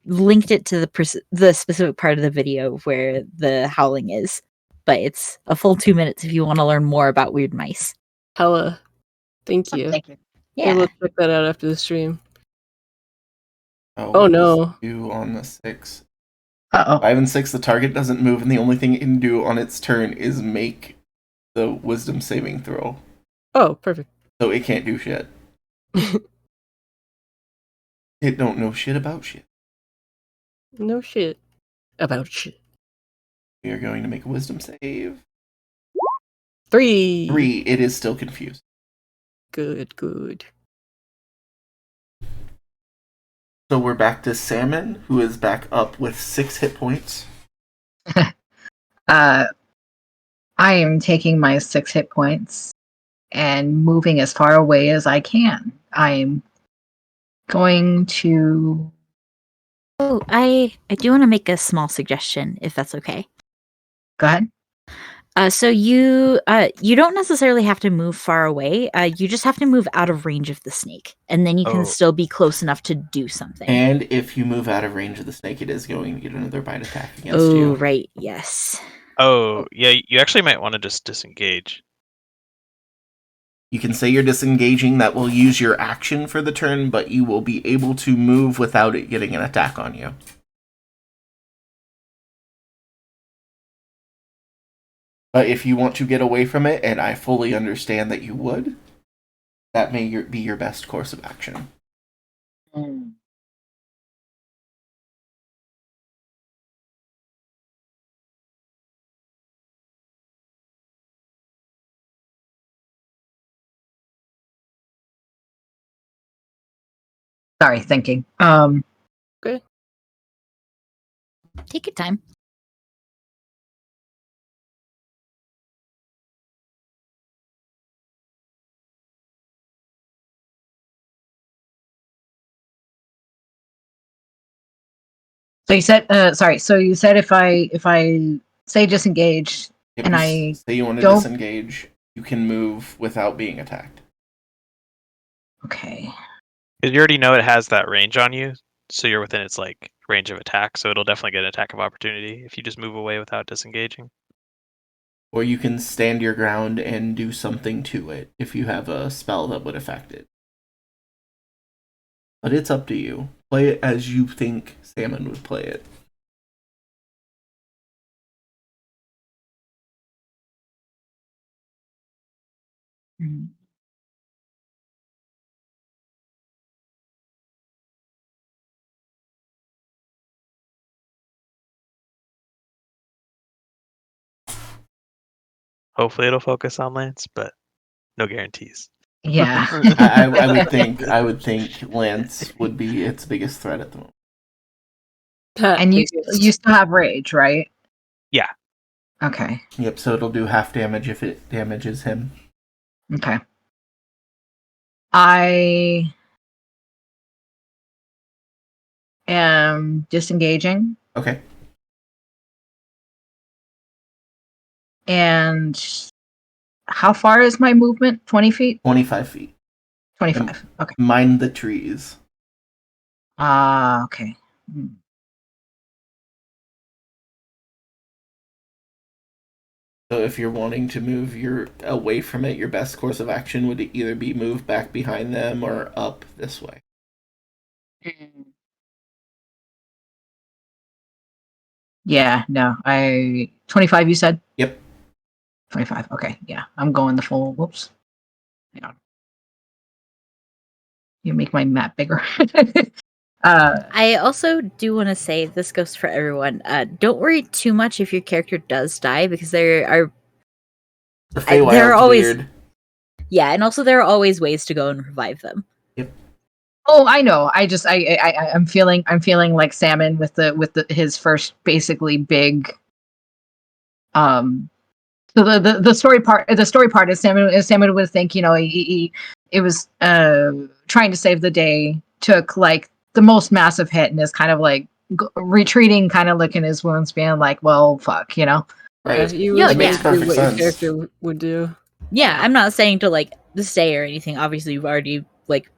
linked it to the specific part of the video where the howling is, but it's a full 2 minutes if you want to learn more about weird mice. Hella. Thank you. Thank you. Yeah. We'll check that out after the stream. Oh, Oh, what no. does it do on the 6. Uh-oh. 5 and 6, the target doesn't move, and the only thing it can do on its turn is make the wisdom saving throw. Oh, perfect. So it can't do shit. It don't know shit about shit. No shit. About shit. We are going to make a wisdom save. 3. 3, it is still confused. Good. So we're back to Salmon, who is back up with 6 hit points. I am taking my 6 hit points and moving as far away as I can. I'm going to... Oh, I do want to make a small suggestion, if that's okay. Go ahead. So you don't necessarily have to move far away. You just have to move out of range of the snake, and then you can still be close enough to do something. And if you move out of range of the snake, it is going to get another bite attack against you. Oh, right, yes. Oh, yeah, you actually might want to just disengage. You can say you're disengaging. That will use your action for the turn, but you will be able to move without it getting an attack on you. But if you want to get away from it, and I fully understand that you would, that may be your best course of action. Sorry, thinking. Okay. Take your time. So you said, sorry. So you said if I say disengage If and you I say you want to don't- disengage, you can move without being attacked. okay. Because you already know it has that range on you, so you're within its like range of attack. So it'll definitely get an attack of opportunity if you just move away without disengaging. Or you can stand your ground and do something to it if you have a spell that would affect it. But it's up to you. Play it as you think Salmon would play it. Mhm. Hopefully it'll focus on Lance, but no guarantees. Yeah. I would think Lance would be its biggest threat at the moment. And you still have rage, right? Yeah. Okay. Yep, so it'll do half damage if it damages him. Okay. I am disengaging. Okay. And how far is my movement? 20 feet? 25 feet. 25. Okay. Mind the trees. Okay. So if you're wanting to move away from it, your best course of action would either be move back behind them or up this way. Yeah, no. 25 you said? Yep. 25. Okay. Yeah. I'm going the full whoops. Hang on. You make my map bigger. I also do want to say this goes for everyone. Don't worry too much if your character does die, because there are always weird. Yeah, and also there are always ways to go and revive them. Yep. Oh, I know. I'm feeling like Salmon with his first basically big. So the story part is Salmon would think, you know, he it was trying to save the day, took like the most massive hit, and is kind of like retreating, kind of licking his wounds, being like, well, fuck, you know. Right. It makes perfect what sense. your character would do. Yeah, I'm not saying to like stay or anything. Obviously, you've already like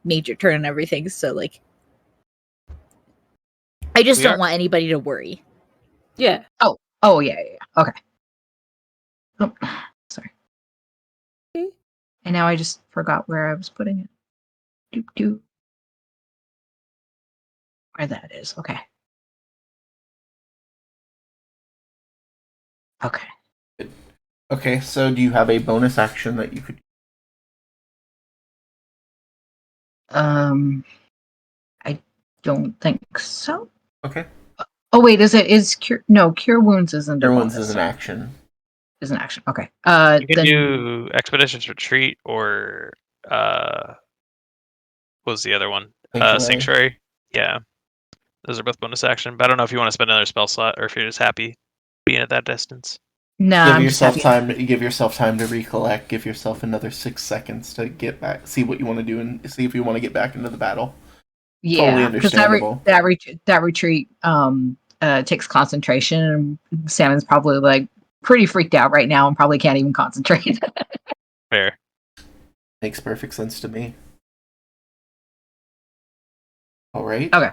made your turn and everything, so like I just don't want anybody to worry. Yeah. Oh yeah. Okay. Oh, sorry. And now I just forgot where I was putting it. Doop. Where that is. Okay. Okay. Okay, so do you have a bonus action that you could... I don't think so. Okay. Oh wait, is cure? No, cure wounds isn't. Cure a wounds bonus. is an action. Is an action. Okay. You can do Expeditions Retreat or what was the other one? Sanctuary. Yeah. Those are both bonus action. But I don't know if you want to spend another spell slot or if you're just happy being at that distance. No, give yourself time to recollect. Give yourself another 6 seconds to get back, see what you want to do, and see if you want to get back into the battle. Yeah, totally understandable. That retreat takes concentration, and Salmon's probably like pretty freaked out right now and probably can't even concentrate. Fair. Makes perfect sense to me. All right. Okay.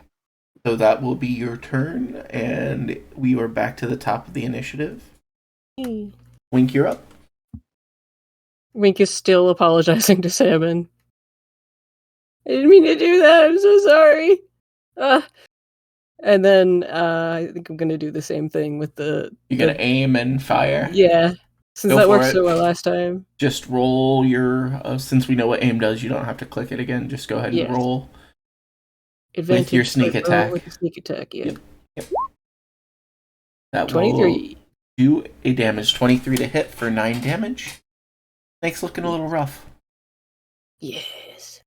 So that will be your turn, and we are back to the top of the initiative. Wink, you're up. Wink is still apologizing to Salmon. I didn't mean to do that. I'm so sorry. And then I think I'm gonna do the same thing with the. You're gonna aim and fire. Yeah, since Go that for worked it. so well last time. Just roll your. Since we know what aim does, you don't have to click it again. Just go ahead and Yes. roll. Advantage With your sneak for- attack. With the sneak attack, yeah. Yep. That 23. will do a damage. 23 to hit for 9 damage. Snake's looking a little rough. Yes.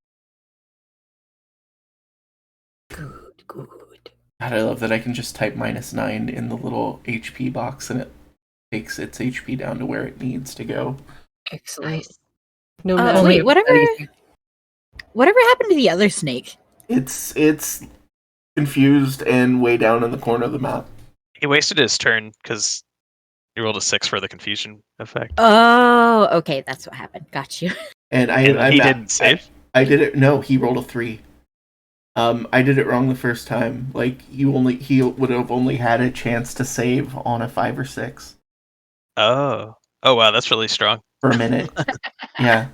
Good, good. God, I love that I can just type -9 in the little HP box and it takes its HP down to where it needs to go. Excellent. No Wait, matter. whatever happened to the other snake? It's confused and way down in the corner of the map. He wasted his turn because he rolled a 6 for the confusion effect. Oh, okay, that's what happened. Got you. And He didn't save? I did it. No, he rolled a 3. I did it wrong the first time. Like he would have only had a chance to save on a 5 or 6 Oh wow, that's really strong. per minute. Yeah.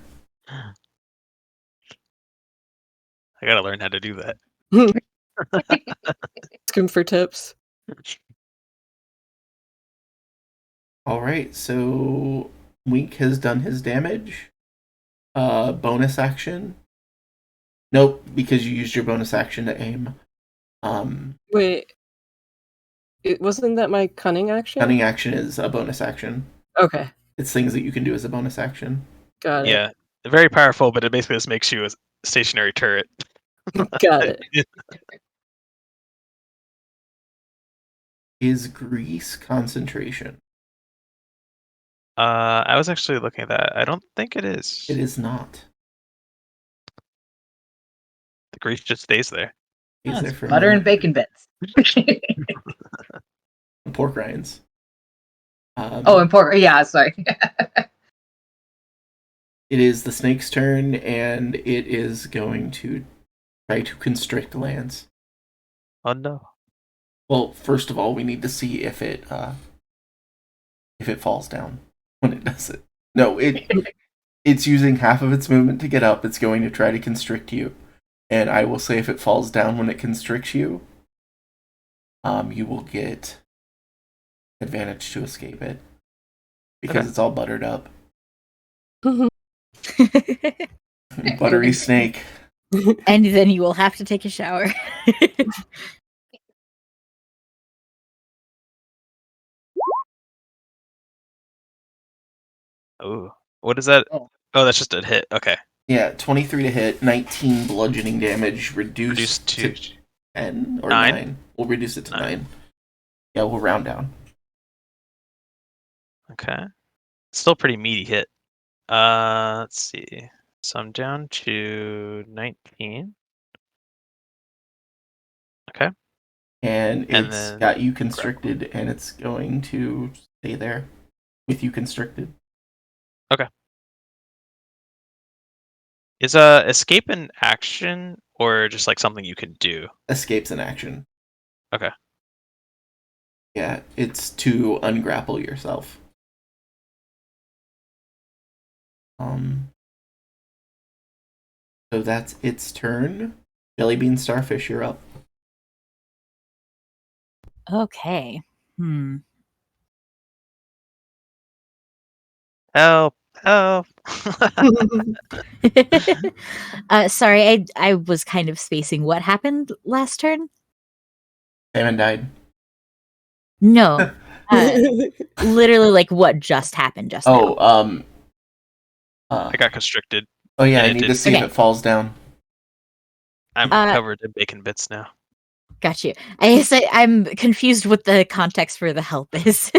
I gotta learn how to do that. Ask him for tips. All right. So Wink has done his damage. Bonus action. Nope, because you used your bonus action to aim. Wait. It wasn't that my cunning action? Cunning action is a bonus action. Okay, It's things that you can do as a bonus action. got it. Yeah, very powerful, but it basically just makes you a stationary turret. Got it. Is grease concentration? I was actually looking at that. I don't think it is. It is not. The grease just stays there. Stays there for a Butter and minute. bacon bits. Pork rinds. And pork. Yeah, sorry. It is the snake's turn, and it is going to try to constrict Lance. Oh no. Well, first of all, we need to see if it falls down when it does it. No, it's using half of its movement to get up. It's going to try to constrict you, and I will say if it falls down when it constricts you, you will get advantage to escape it because it's all buttered up. Buttery snake. And then you will have to take a shower. Oh, what is that? Oh. Oh, that's just a hit. Okay. Yeah, 23 to hit, 19 bludgeoning damage, reduced Reduced to to 10 or 9? 9. We'll reduce it to 9. 9. Yeah, we'll round down. Okay. Still pretty meaty hit. Let's see. So I'm down to 19. Okay. And And it's then got you constricted, and it's going to stay there with you constricted. Is escape an action or just like something you can do? Escape's an action. Okay. Yeah, it's to ungrapple yourself. So that's its turn. Jellybean Starfish, you're up. Okay. Help! Help! Sorry, I was kind of spacing. What happened last turn? Salmon died. No. Literally, like, what just happened just now? I got constricted. Oh yeah, I and it need to did- see if it falls down. I'm covered in bacon bits now. Got you. I'm confused what the context for the help is.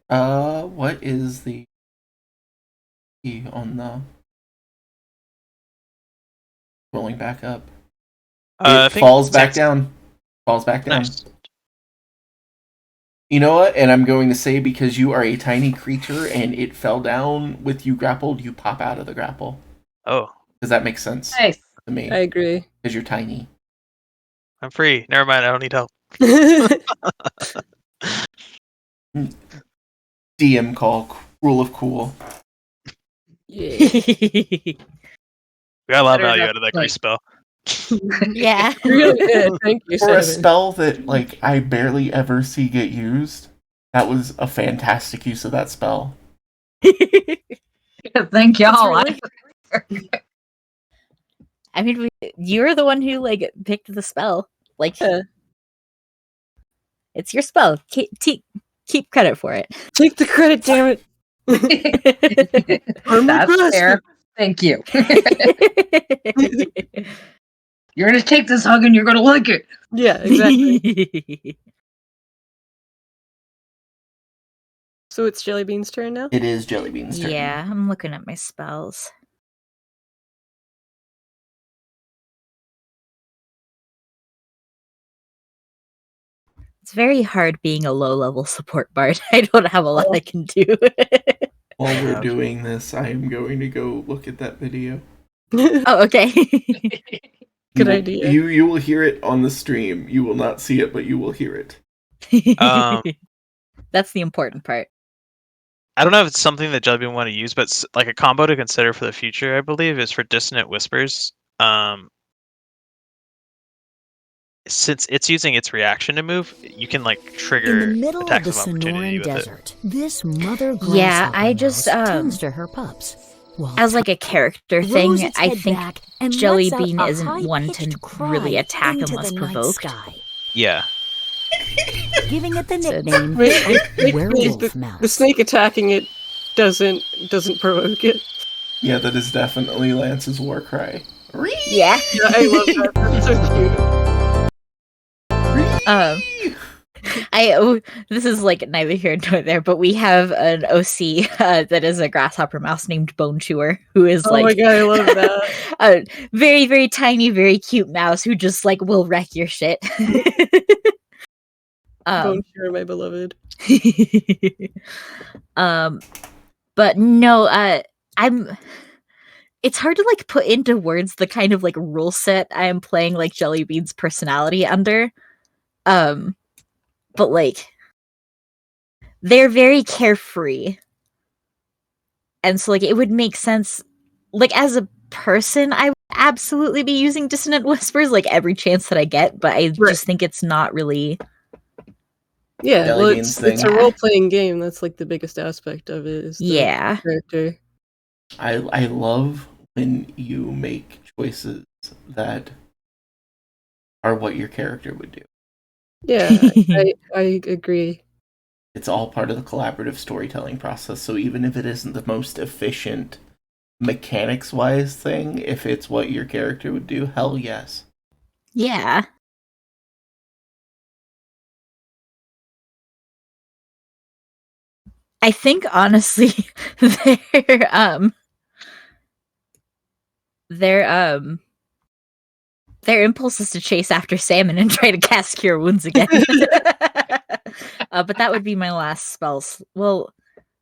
What is the key on the rolling back up? I It think falls back 6. down. Falls back down. Nice. You know what? And I'm going to say because you are a tiny creature and it fell down with you grappled, you pop out of the grapple. Oh, Does that make sense? Nice. to me. I agree. Because you're tiny. I'm free. Never mind. I don't need help. DM call. Rule of cool. Yeah. We got a lot of Better value enough, out of that like- grease spell. Yeah. Really good. Thank you, For a Simon. spell that like I barely ever see get used, that was a fantastic use of that spell. Thank y'all. It's I mean, you're the one who like picked the spell. Like, Yeah. it's your spell. Keep credit for it. Take the credit, damn it. That's fair. Thank you. You're gonna take this hug and you're gonna like it. Yeah, exactly. So it's Jellybean's turn now? It is Jellybean's turn. Yeah, I'm looking at my spells. It's very hard being a low-level support bard. I don't have a lot I can do. While we're doing this, I am going to go look at that video. Oh, okay. Good idea. You will hear it on the stream. You will not see it, but you will hear it. That's the important part. I don't know if it's something that Jellybean want to use, but like a combo to consider for the future, I believe, is for Dissonant Whispers. Since it's using its reaction to move, you can like trigger In the middle of attacks the of opportunity Sonoran with it. Desert, this mother Yeah, I grasshopper just, mouse tends to her pups. While As like a character throws thing, its I head think back and Jelly lets out Bean a isn't one to high-pitched cry really attack into unless the night provoked. sky, Yeah. giving it the So- nickname Wait, werewolf mouse. the snake attacking it doesn't provoke it. Yeah, that is definitely Lance's war cry. Yeah. Yeah, I love that. That's so cute. This is like neither here nor there, but we have an OC that is a grasshopper mouse named Bone Chewer, who is Oh my like, god, I love that. a very, very tiny, very cute mouse who just like will wreck your shit. Bone Chewer, my beloved. But no, it's hard to like put into words the kind of like rule set I am playing like Jellybean's personality under. But like they're very carefree. And so like it would make sense like as a person I would absolutely be using Dissonant Whispers like every chance that I get, but I just think it's not really Yeah, well, Jellybean's it's a thing. role-playing game. That's like the biggest aspect of it. Is the Yeah. character. I love when you make choices that are what your character would do. Yeah, I agree. It's all part of the collaborative storytelling process, so even if it isn't the most efficient mechanics-wise thing, if it's what your character would do, hell yes. Yeah. I think honestly their impulse is to chase after Salmon and try to cast Cure Wounds again. But that would be my last spells. Well,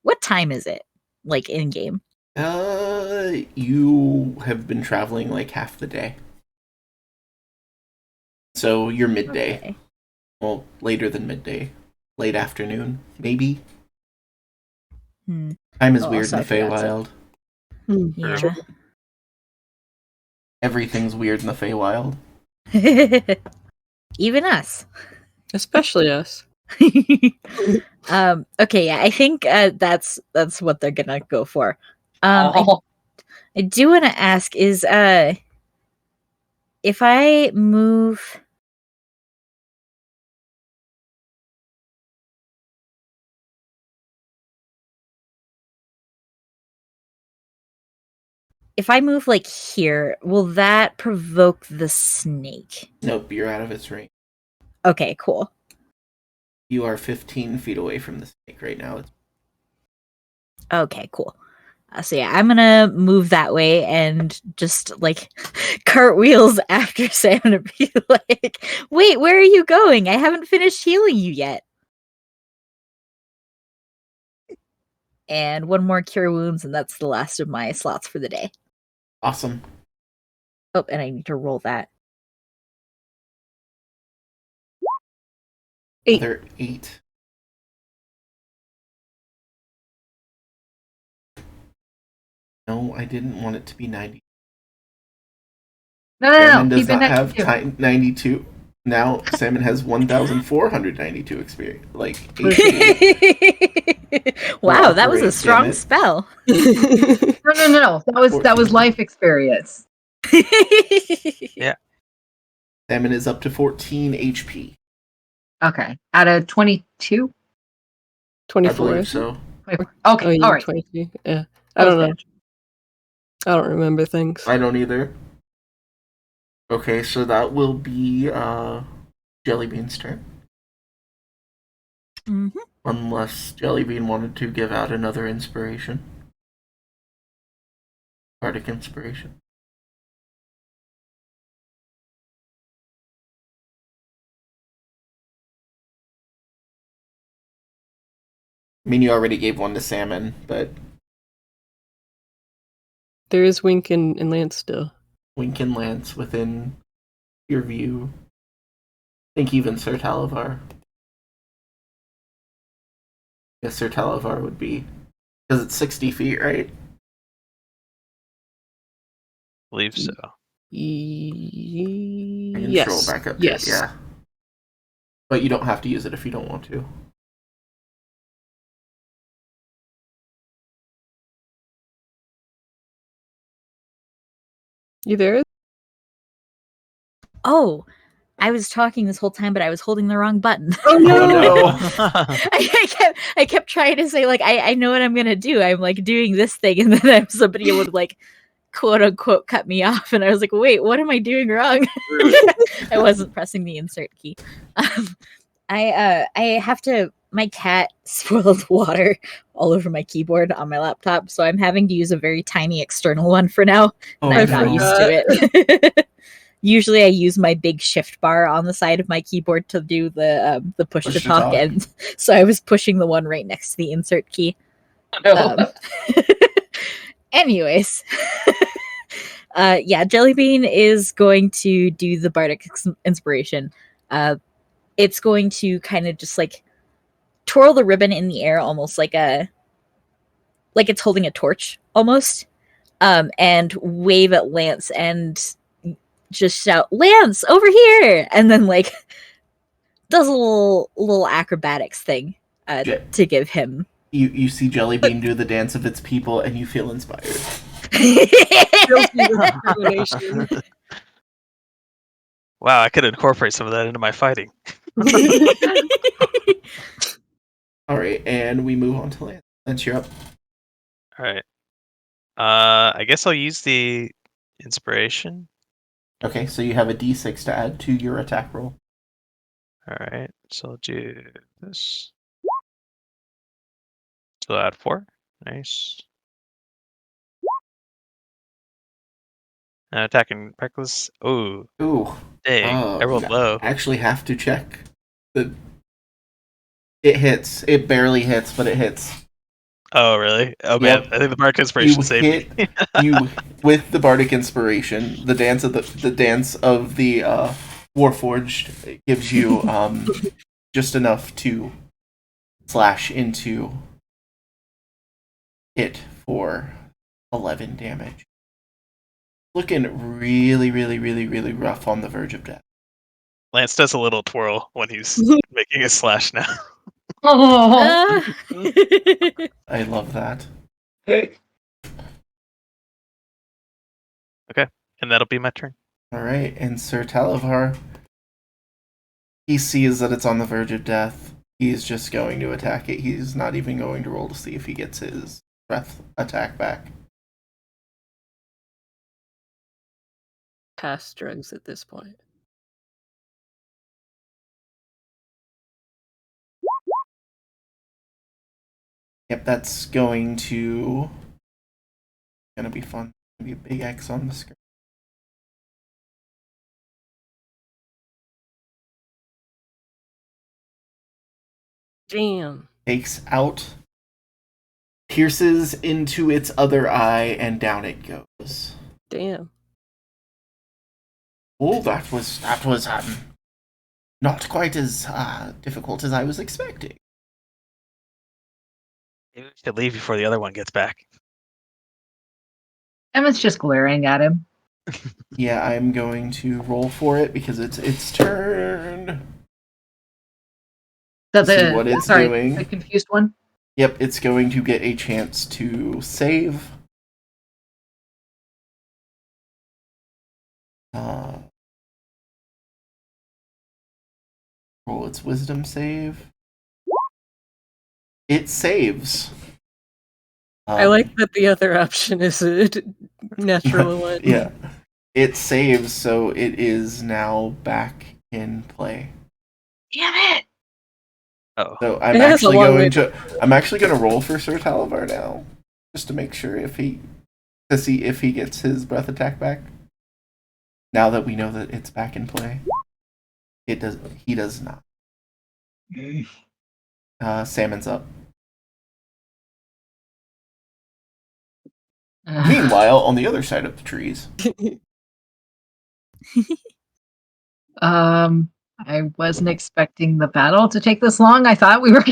what time is it? Like in game? You have been traveling like half the day. So you're midday. Okay. Well, later than midday. Late afternoon, maybe. Time is Oh, weird in also, the I forgot Feywild. Yeah. Everything's weird in the Feywild. Even us. Especially us. Okay, yeah, I think that's what they're gonna go for. I do want to ask is if I move like here, will that provoke the snake? Nope, you're out of its range. Okay, cool. You are 15 feet away from the snake right now. Okay, cool. So yeah, I'm gonna move that way and just like cartwheels after Sam and be like, "Wait, where are you going? I haven't finished healing you yet." And one more cure wounds, and that's the last of my slots for the day. Awesome. Oh, and I need to roll that. 8. Another 8. No, I didn't want it to be 90. No. Salmon does Keep it not have 92. 92. Now Salmon has 1,492 experience. Like HP. Wow, that was a Cooperate, strong damn it. spell. No. That was 14. life experience. Yeah. Salmon is up to 14 HP. Okay. Out of 22? 24. I believe so. 24. Oh, Okay. yeah, All right. 22. Yeah. I don't know. I don't remember things. I don't either. Okay, so that will be Jellybean's turn. Mm-hmm. Unless Jellybean wanted to give out another inspiration. Bardic inspiration. I mean, you already gave one to Salmon, but There is Wink and Lance still. Wink and Lance within your view. I think even Sir Talavar. Yes, Sir Talavar would be. Because it's 60 feet, right? Believe so. I can Yes. scroll back up. Yes. Yeah. But you don't have to use it if you don't want to. You there? Oh, I was talking this whole time, but I was holding the wrong button. Oh no! I kept trying to say, like, I know what I'm gonna do. I'm like doing this thing, and then somebody would like quote unquote cut me off, and I was like, wait, what am I doing wrong? I wasn't pressing the insert key. I have to. My cat spoiled water all over my keyboard on my laptop, so I'm having to use a very tiny external one for now. Oh, And I'm not no. used to it. Usually, I use my big shift bar on the side of my keyboard to do the push to talk, and so I was pushing the one right next to the insert key. Anyways, yeah, Jellybean is going to do the bardic inspiration. It's going to kind of just like twirl the ribbon in the air, almost like it's holding a torch, almost, and wave at Lance and just shout, "Lance, over here!" And then like does a little acrobatics thing to give him. You see Jellybean do the dance of its people, and you feel inspired. Wow, I could incorporate some of that into my fighting. All right, and we move on to Lance. Lance, you're up. All right. I guess I'll use the inspiration. Okay, so you have a d6 to add to your attack roll. All right, so I'll do this. So I'll add 4. Nice. Attacking reckless. Oh, Ooh. dang! I rolled low. I actually have to check. It hits. It barely hits, but it hits. Oh, really? Oh, Yep. man. I think the Bardic Inspiration saved me. You with the Bardic Inspiration, the dance of the Warforged gives you just enough to slash into it for 11 damage. Looking really, really, really, really rough on the verge of death. Lance does a little twirl when he's making a slash now. I love that. Okay, and that'll be my turn. All right, and Sir Talavar, he sees that it's on the verge of death. He's just going to attack it. He's not even going to roll to see if he gets his breath attack back. Past drugs at this point. Yep, that's going to be fun. Gonna be a big X on the screen. Damn. Takes out, pierces into its other eye, and down it goes. Damn. Oh, that was not quite as difficult as I was expecting. Maybe we should leave before the other one gets back. Emma's just glaring at him. Yeah, I'm going to roll for it because it's its turn. See what it's doing. The confused one? Yep, it's going to get a chance to save. Roll its wisdom save. It saves. I like that the other option is a natural one. Yeah. It saves, so it is now back in play. Damn it! Oh. So I'm actually going to roll for Sir Talavar now, just to make sure to see if he gets his breath attack back. Now that we know that it's back in play, he does not. Salmon's up. Meanwhile, on the other side of the trees. I wasn't expecting the battle to take this long. I thought we were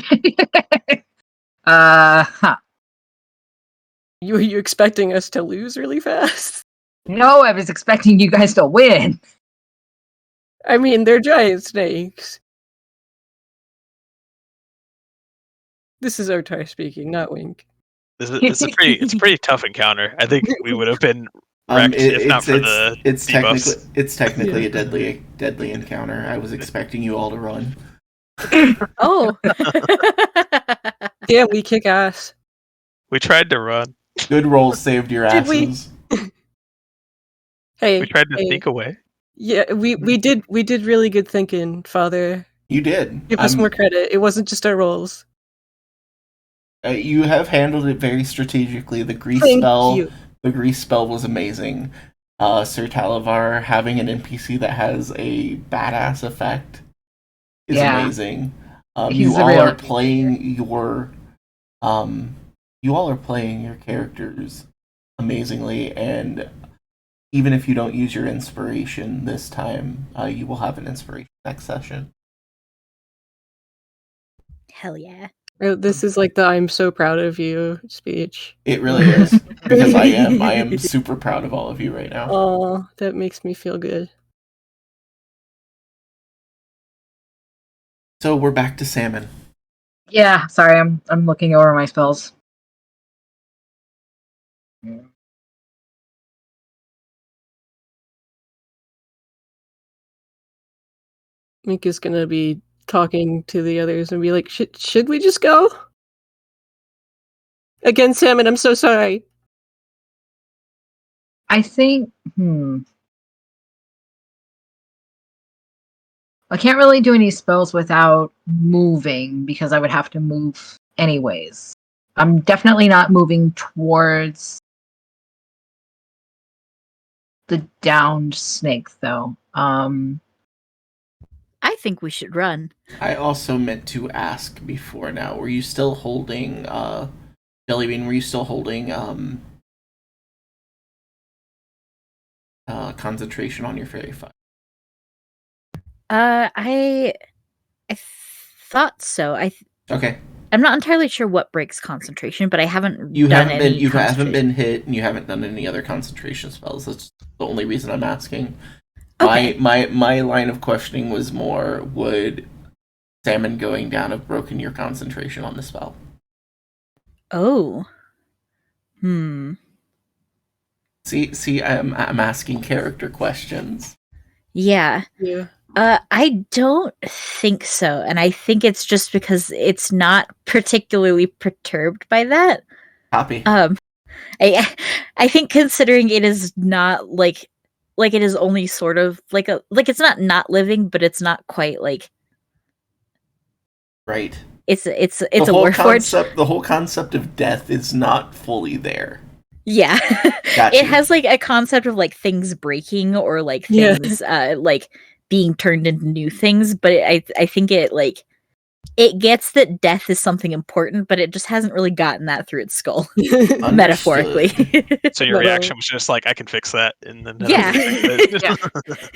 You expecting us to lose really fast? No, I was expecting you guys to win. I mean, they're giant snakes. This is Otar speaking, not Wink. It's a pretty tough encounter. I think we would have been wrecked if not for the debuffs. It's technically a deadly encounter. I was expecting you all to run. Oh. Yeah, we kick ass. We tried to run. Good rolls saved your asses. Hey, we tried to sneak away. Yeah, we did really good thinking, Father. You did. Give us more credit. It wasn't just our rolls. You have handled it very strategically. The grease spell was amazing. Sir Talavar having an NPC that has a badass effect is amazing. You all are playing your characters amazingly, and even if you don't use your inspiration this time, you will have an inspiration next session. Hell yeah. This is like the "I'm so proud of you" speech. It really is, because I am super proud of all of you right now. Oh, that makes me feel good. So we're back to Salmon. Yeah, sorry, I'm looking over my spells. Mink is gonna be talking to the others and be like, should we just go? Again, Salmon, I'm so sorry. I think, I can't really do any spells without moving, because I would have to move anyways. I'm definitely not moving towards the downed snake, though. I think we should run. I also meant to ask before now, were you still holding, Jellybean, were you still holding, concentration on your fairy fire? I thought so. Okay. I'm not entirely sure what breaks concentration, but I haven't You done haven't been hit, and you haven't done any other concentration spells. That's the only reason I'm asking. Okay. My line of questioning was more, would Salmon going down have broken your concentration on the spell? Oh. See, I'm asking character questions. Yeah. I don't think so, and I think it's just because it's not particularly perturbed by that. Copy. I think considering it is not like it is only sort of like it's not living, but it's not quite like right. It's a warforged. The whole concept of death is not fully there. Yeah. Gotcha. It has like a concept of like things breaking or like things like being turned into new things, but I think it like it gets that death is something important, but it just hasn't really gotten that through its skull, metaphorically. So your But, reaction was just like, I can fix that, and then Yeah. Yeah.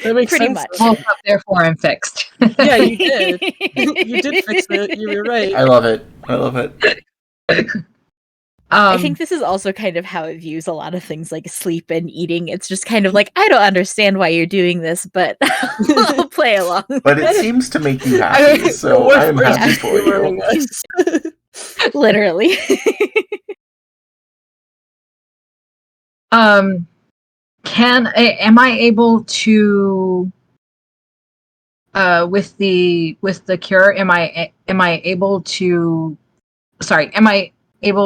That makes Pretty sense. much. Woke up, therefore I'm fixed. Yeah, you did. You did fix it. You were right. I love it. I love it. I think this is also kind of how it views a lot of things like sleep and eating. It's just kind of like, I don't understand why you're doing this, but I'll play along. But it seems to make you happy, so What I'm first happy is for ruining you. us? Literally. Am I able to with the cure, am I able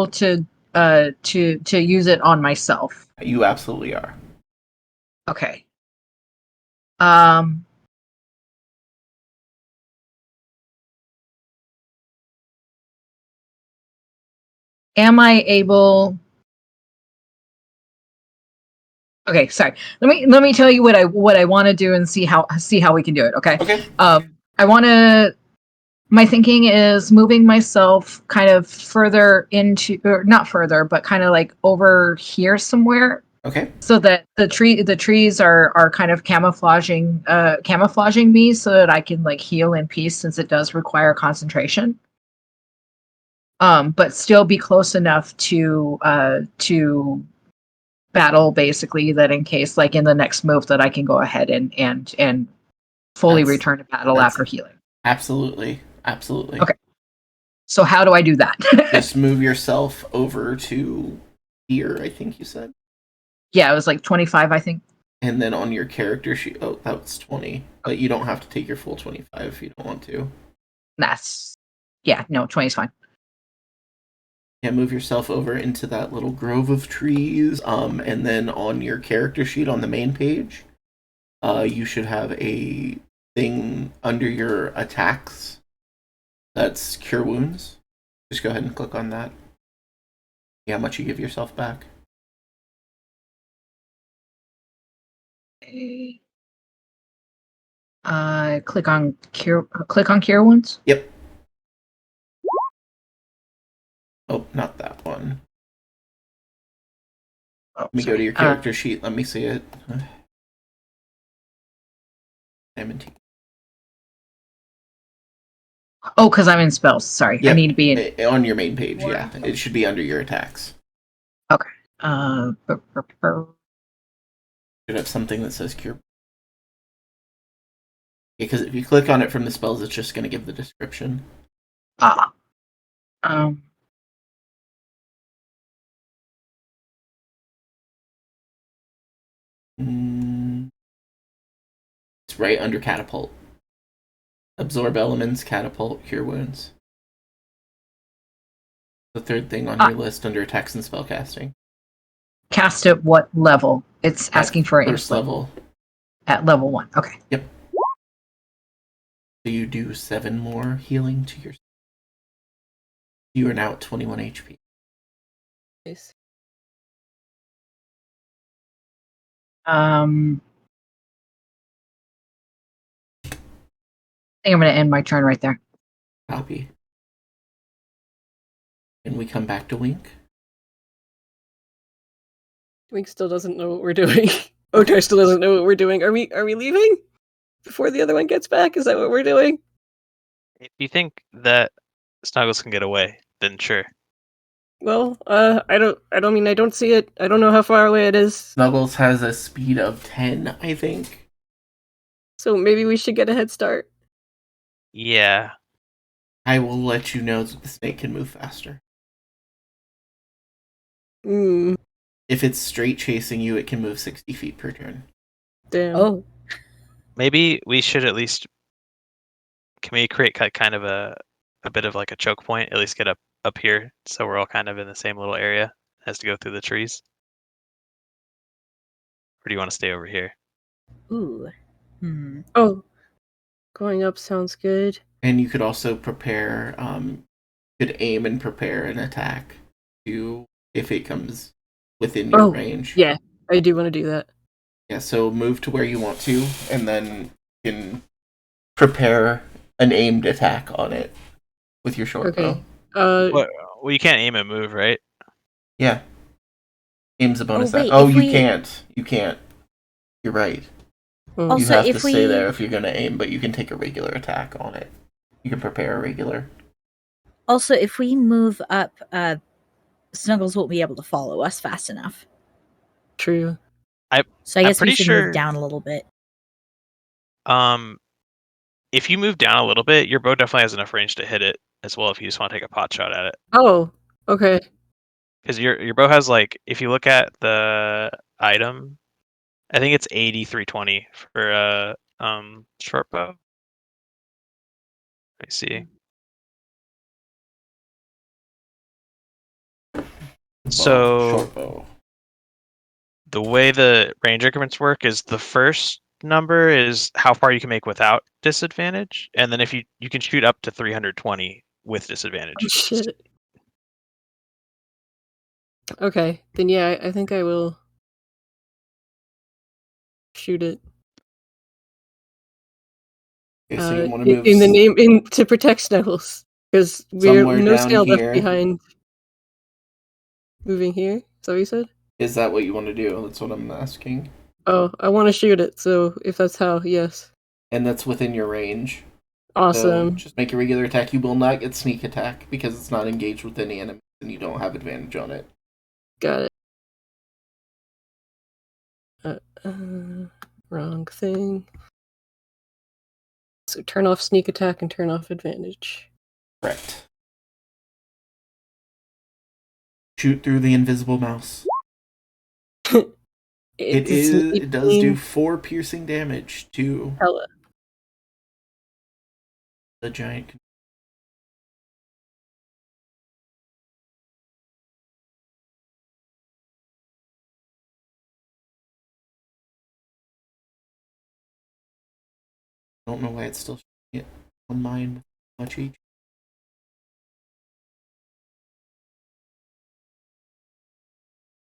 to to use it on myself? You absolutely are. Okay. Am I able? Okay, sorry. Let me tell you what I want to do and see how we can do it. Okay. Okay. I want to. My thinking is moving myself kind of further into, or not further, but kind of like over here somewhere, Okay. so that the trees are kind of camouflaging me, so that I can like heal in peace, since it does require concentration. But still be close enough to battle, basically, that in case, like in the next move, that I can go ahead and fully return to battle after healing. Absolutely. Okay. So how do I do that? Just move yourself over to here, I think you said. Yeah, it was like 25, I think. And then on your character sheet, oh, that was 20. But you don't have to take your full 25 if you don't want to. No, 20 is fine. Yeah, move yourself over into that little grove of trees. And then on your character sheet on the main page, you should have a thing under your attacks. That's Cure Wounds. Just go ahead and click on that. See how much you give yourself back. Click on Cure Wounds. Yep. Oh, not that one. Oh, Let me go to your character sheet. Let me see it. Oh, because I'm in spells. Sorry, Yep. I need to be in on your main page. Yeah, it should be under your attacks. Okay. Should have something that says cure. Because if you click on it from the spells, it's just going to give the description. It's right under catapult. Absorb elements, catapult, cure wounds. The third thing on your list under attacks and spellcasting. Cast at what level? It's asking for first level. At level 1. Okay. Yep. So you do 7 more healing to yourself. You are now at 21 HP. Nice. I think I'm going to end my turn right there. Copy. And we come back to Wink. Wink still doesn't know what we're doing. Otar still doesn't know what we're doing. Are we leaving before the other one gets back? Is that what we're doing? If you think that Snuggles can get away, then sure. Well, I don't see it. I don't know how far away it is. Snuggles has a speed of 10, I think. So maybe we should get a head start. Yeah. I will let you know that the snake can move faster. If it's straight chasing you, it can move 60 feet per turn. Damn. Oh. Maybe we should at least... Can we create kind of a bit of like a choke point? At least get up here, so we're all kind of in the same little area as to go through the trees? Or do you want to stay over here? Ooh. Oh. Going up sounds good. And you could also prepare, could aim and prepare an attack to if it comes within your range. Yeah, I do want to do that. Yeah, so move to where you want to, and then you can prepare an aimed attack on it. with your short Okay. bow. Well, you can't aim and move, right? Yeah. Aim's a bonus. wait, Oh, if you we- can't. You can't. You're right. Oh. You Also, have to if stay we- there if you're going to aim, but you can take a regular attack on it. You can prepare a regular. Also, if we move up, Snuggles won't be able to follow us fast enough. True. So I I'm guess we pretty should sure- move down a little bit. If you move down a little bit, your bow definitely has enough range to hit it as well if you just want to take a pot shot at it. Oh, okay. Because your bow has, like, if you look at the item, I think it's 8320 for a short bow. Let me see. So Short bow. the way the range increments work is the first number is how far you can make without disadvantage, and then if you can shoot up to 320 with disadvantage. Oh, shit. Okay, then yeah, I think I will shoot it. Okay, so you want to move in the name to protect Snuggles, because we're somewhere no down snail here. left behind. Moving here? Is that what you said? Is that what you want to do? That's what I'm asking. Oh, I want to shoot it. So if that's how, yes. And that's within your range. Awesome. So just make a regular attack. You will not get sneak attack because it's not engaged with any enemy and you don't have advantage on it. Got it. Wrong thing. So turn off sneak attack and turn off advantage. Correct. Shoot through the invisible mouse. It does do 4 piercing damage to Hella. the giant. I don't know why it's still showing it on mine with much each.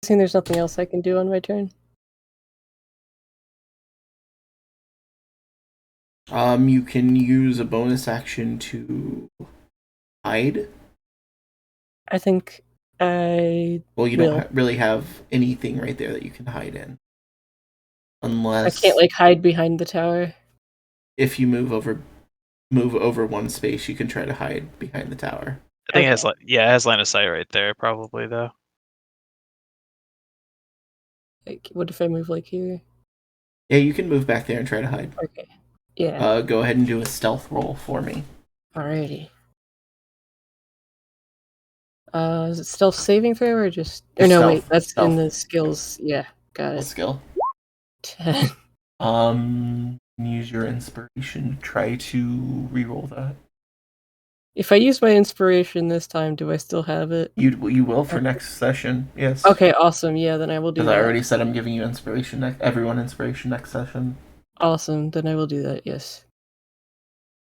Seeing there's nothing else I can do on my turn. You can use a bonus action to hide. I think I Well, you will. don't really have anything right there that you can hide in. I Unless can't like hide behind the tower. if you move over one space, you can try to hide behind the tower. I think it has line of sight right there, probably though. Like, what if I move like here? Yeah, you can move back there and try to hide. Okay. Yeah. Go ahead and do a stealth roll for me. Alrighty. Is it stealth saving throw or just? Or no, wait, that's Stealth. in the skills. Yeah, got What it. skill? 10. Use your inspiration. Try to reroll that. If I use my inspiration this time, do I still have it? You will for next session. Yes. Okay, awesome. Yeah, then I will do Because that. I already said I'm giving you inspiration. Everyone inspiration next session. Awesome. Then I will do that. Yes.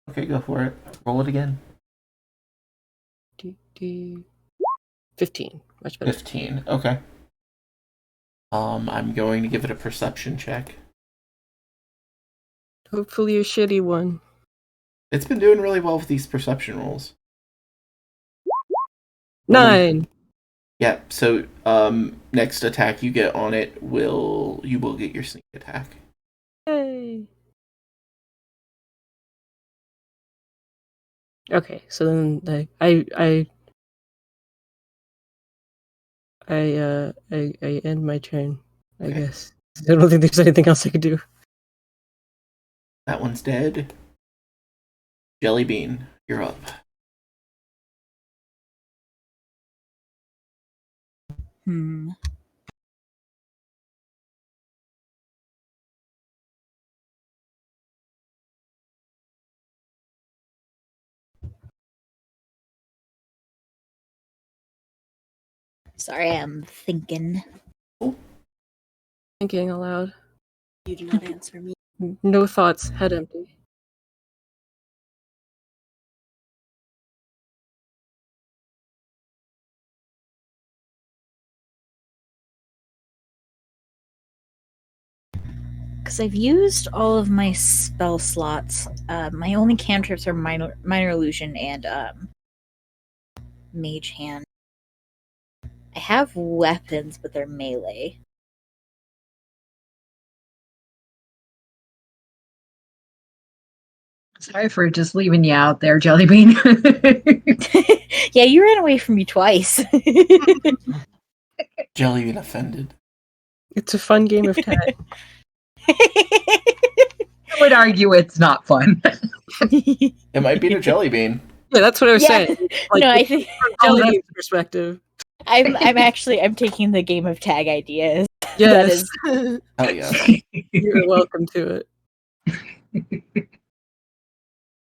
Okay, go for it. Roll it again. 15. Much better. 15. Okay. I'm going to give it a perception check. Hopefully a shitty one. It's been doing really well with these perception rolls. 9. Yeah, so next attack you get on it you will get your sneak attack. Yay. Okay, so then I end my turn, I Okay. guess. I don't think there's anything else I could do. That one's dead. Jellybean, you're up. Sorry, I'm thinking. Thinking aloud. You do not answer me. No thoughts, head empty. Because I've used all of my spell slots. My only cantrips are minor illusion and Mage hand. I have weapons, but they're melee. Sorry for just leaving you out there, Jellybean. Yeah, you ran away from me twice. Jellybean offended. It's a fun game of tag. I would argue it's not fun. It might be to Jellybean. Yeah, that's what I was saying. Like, No, I think from Jellybean's perspective. I'm taking the game of tag ideas. Yes. Oh yeah. You're welcome to it.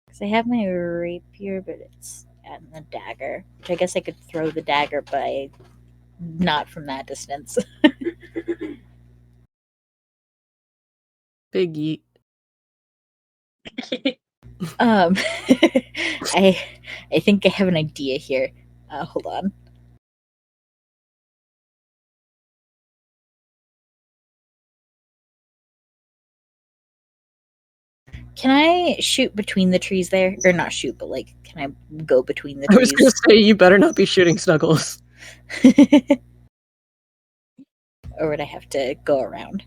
Because I have my rapier, but it's and the dagger. Which I guess I could throw the dagger, but not from that distance. Big yeet. I think I have an idea here. Hold on. Can I shoot between the trees there? Or not shoot, but like, can I go between the I was trees? gonna say you better not be shooting Snuggles. Or would I have to go around?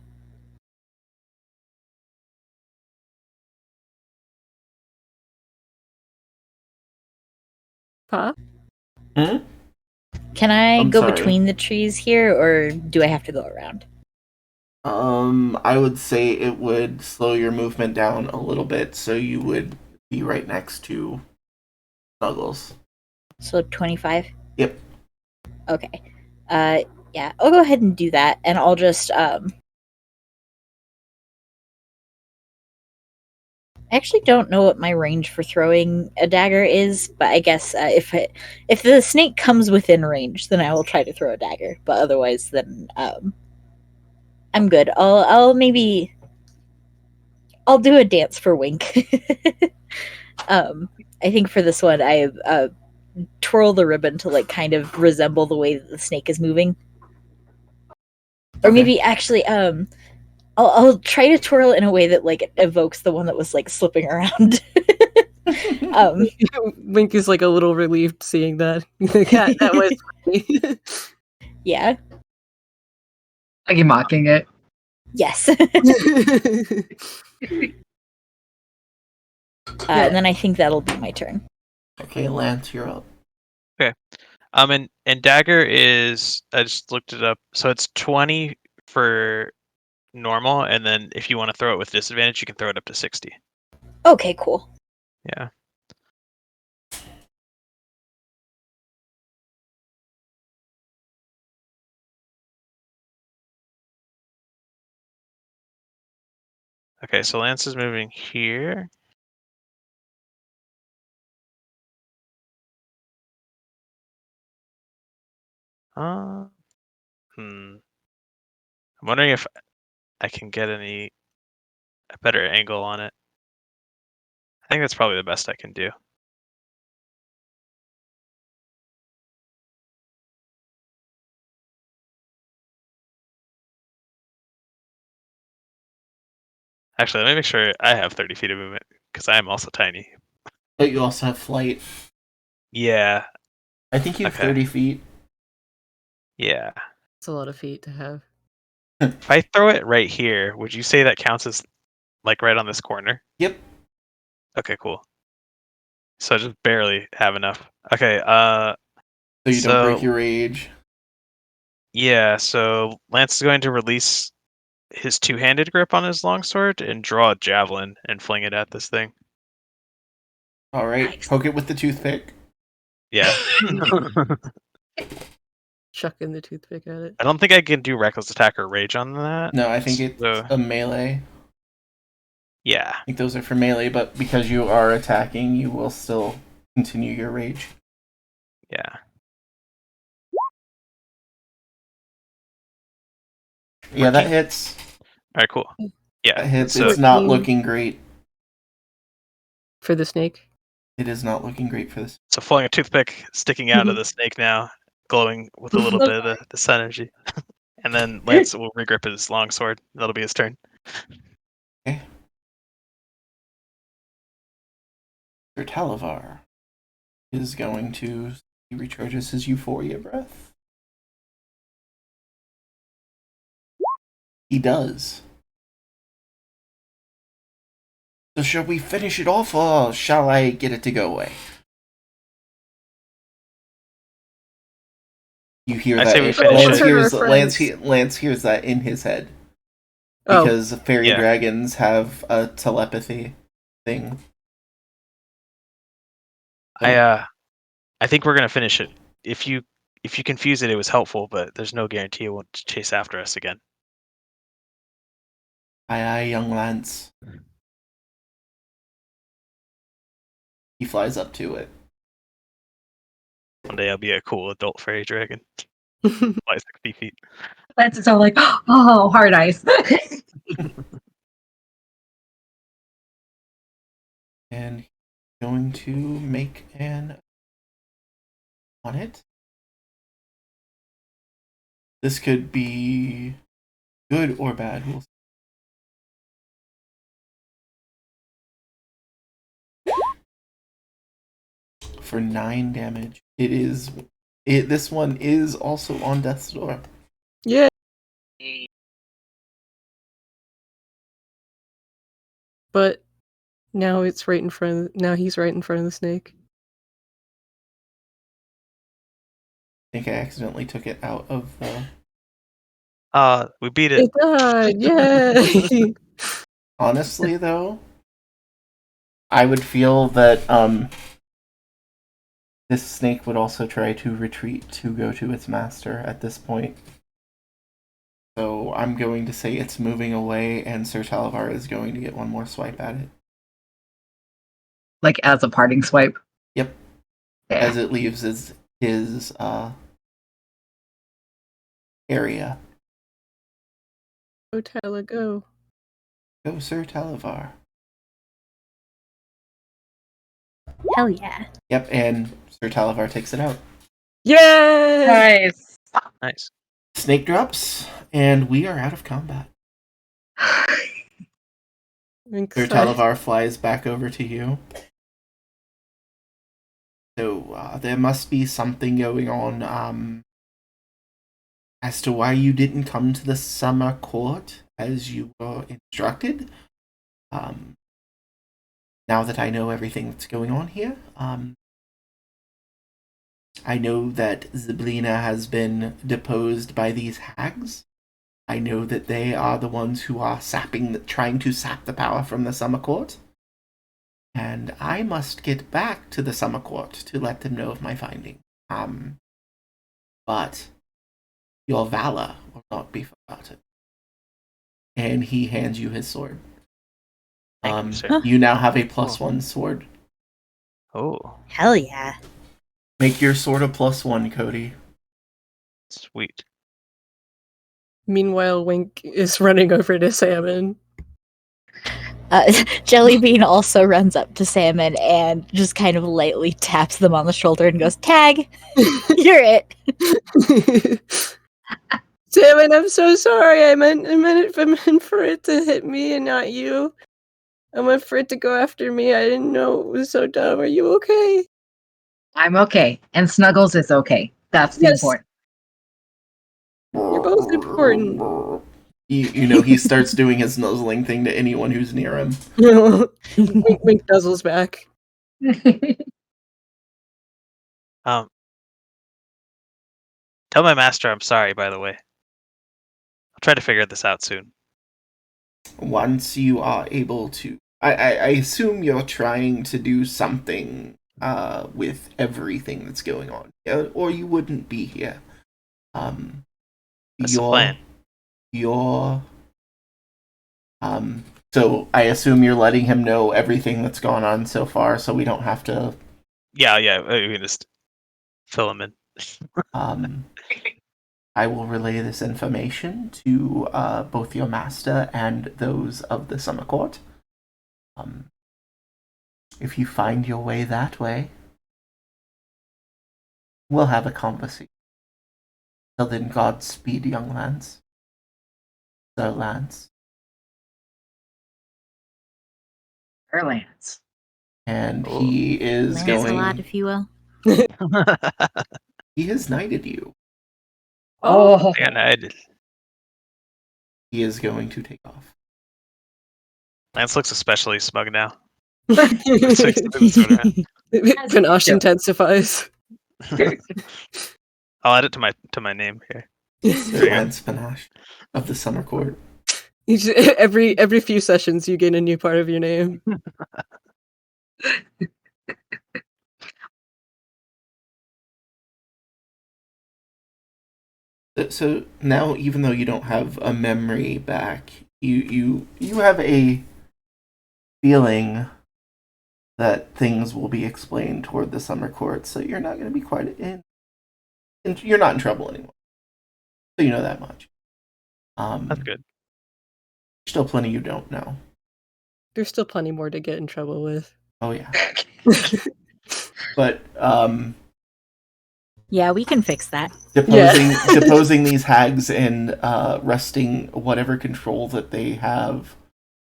Huh? Hmm? Can I I'm go sorry. between the trees here, or do I have to go around? I would say it would slow your movement down a little bit, so you would be right next to Snuggles. So 25? Yep. Okay. Yeah, I'll go ahead and do that, and I'll just, I actually don't know what my range for throwing a dagger is, but I guess if the snake comes within range, then I will try to throw a dagger. But otherwise, then I'm good. I'll do a dance for Wink. I think for this one, I twirl the ribbon to like kind of resemble the way that the snake is moving, or maybe actually I'll try to twirl it in a way that like evokes the one that was like slipping around. Wink is like a little relieved seeing that. That was funny. Yeah. Are you mocking it? Yes. And then I think that'll be my turn. Okay, Lance, you're up. And dagger is, I just looked it up. So it's 20 for normal, and then if you want to throw it with disadvantage, you can throw it up to 60. Okay, cool. Yeah. Okay, so Lance is moving here. I'm wondering if I can get a better angle on it. I think that's probably the best I can do. Actually, let me make sure I have 30 feet of movement, because I am also tiny. But you also have flight. Yeah. I think you have Okay. 30 feet. Yeah. It's a lot of feet to have. If I throw it right here, would you say that counts as like right on this corner? Yep. Okay, cool. So I just barely have enough. Okay, So you don't break so your rage. yeah, so Lance is going to release his two-handed grip on his longsword and draw a javelin and fling it at this thing. All right, Nice. poke it with the toothpick. Yeah. Chucking the toothpick at it. I don't think I can do reckless attack or rage on that. No, I think it's So, a melee. yeah. I think those are for melee, but because you are attacking, you will still continue your rage. Yeah. Yeah, that hits. All right, cool. Yeah. That hits. So It's not looking great. For the snake? It is not looking great for this. So pulling a toothpick, sticking out of the snake now, glowing with a little bit of the sun energy. And then Lance will regrip his longsword. That'll be his turn. Okay. Sir Talavar is going to He recharges his euphoria breath. He does. So shall we finish it off, or shall I get it to go away? You hear I that? say we finish it. Lance hears that in his head Oh, because fairy Yeah. dragons have a telepathy thing. I think we're gonna finish it. If you confuse it, it was helpful, but there's no guarantee it won't chase after us again. Aye, young Lance. He flies up to it. One day I'll be a cool adult fairy dragon. Fly 60 feet. Lance is all like, oh, hard ice. And he's going to make an on it. This could be good or bad. We'll see. For 9 damage. This one is also on death's door. yeah. But now it's right in front. Now he's right in front of the snake. I think I accidentally took it out of the. We beat it. It died! Yay! Honestly, though, I would feel that this snake would also try to retreat to go to its master at this point. So I'm going to say it's moving away, and Sir Talavar is going to get one more swipe at it. Like as a parting swipe. Yep. Yeah. As it leaves his area. Go, Tyler, go. Go, Sir Talavar. Hell yeah. Yep, and Sir Talavar takes it out. Yay! Nice. Nice. Snake drops, and we are out of combat. Sir Talavar flies back over to you. So, there must be something going on, as to why you didn't come to the summer court as you were instructed. Now that I know everything that's going on here, I know that Zyblina has been deposed by these hags. I know that they are the ones who are trying to sap the power from the summer court. And I must get back to the summer court to let them know of my finding. But your valor will not be forgotten. And he hands you his sword. Thank you, sir. You now have a +1 sword. Oh, Hell yeah. Make your sword a +1, Cody. sweet. Meanwhile, Wink is running over to Salmon. Jellybean also runs up to Salmon and just kind of lightly taps them on the shoulder and goes, "Tag! You're it!" Salmon, I'm so sorry. I meant for it to hit me and not you. I meant for it to go after me. I didn't know it was so dumb. Are you okay? I'm okay. And Snuggles is okay. That's the Yes. important. You're both important. You know, he starts doing his nuzzling thing to anyone who's near him. Wink nuzzles back. Tell my master I'm sorry, by the way. I'll try to figure this out soon. Once you are able to... I assume you're trying to do something with everything that's going on, or you wouldn't be here. That's the plan. So I assume you're letting him know everything that's gone on so far, so we don't have to... Yeah, we can just fill him in. I will relay this information to both your master and those of the summer court. If you find your way that way, we'll have a conversation. Till then, Godspeed, young Lance. Sir Lance. Her Lance. And he is Lancelot, going... if you will. He has knighted you. Oh, I got knighted. He is going to take off. Lance looks especially smug now. Panache intensifies. I'll add it to my name here. Sir Lance Panache of the Summer Court. Every few sessions, you gain a new part of your name. So now, even though you don't have a memory back, you have a feeling that things will be explained toward the Summer Court, so you're not going to be quite you're not in trouble anymore. So you know that much. That's good. Still plenty you don't know. There's still plenty more to get in trouble with. Oh yeah. But Yeah, we can fix that. deposing these hags and wresting whatever control that they have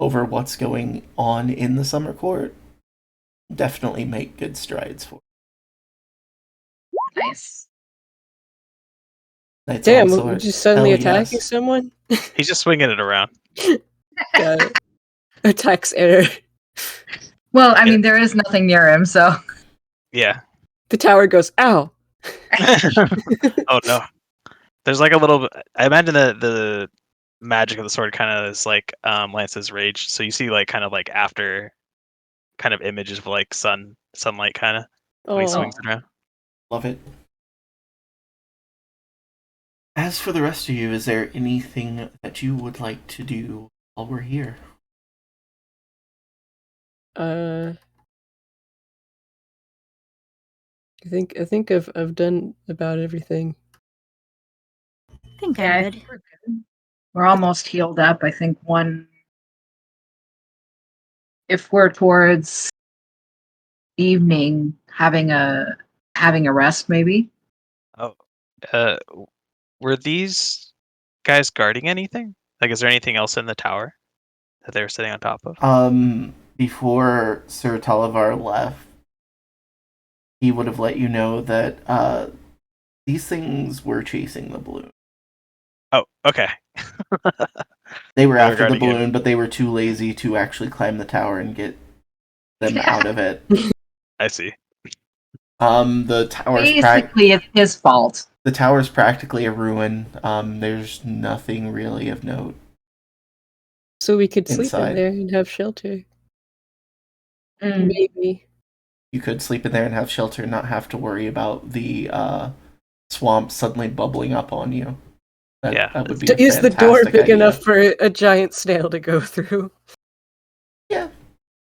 over what's going on in the Summer Court definitely make good strides for. nice. Knight's Damn, Onslaught. we're just suddenly Hell attacking yes. someone? He's just swinging it around. Got it. Attacks error. Well, I mean, there is nothing near him, so. Yeah. The tower goes, ow! Oh no. There's like a little. I imagine the magic of the sword kind of is like Lance's rage. So you see like kind of like after kind of images of like sunlight kind of when he swings it around. Love it. As for the rest of you, is there anything that you would like to do while we're here? I think I've done about everything. I think Yeah, I'm I good. think we're good. We're almost healed up. I think if we're towards evening, having a rest, maybe. Oh, were these guys guarding anything? Like, is there anything else in the tower that they were sitting on top of? Before Sir Talivar left, he would have let you know that these things were chasing the balloon. Oh, okay. They were They were after the guarding it. balloon, but they were too lazy to actually climb the tower and get them out of it. I see. The tower's Basically, it's his fault. the tower's practically a ruin. There's nothing really of note. So we could sleep Inside. in there and have shelter. Mm. Maybe. You could sleep in there and have shelter and not have to worry about the swamp suddenly bubbling up on you. That would be Is the door fantastic big idea. enough for a giant snail to go through? Yeah.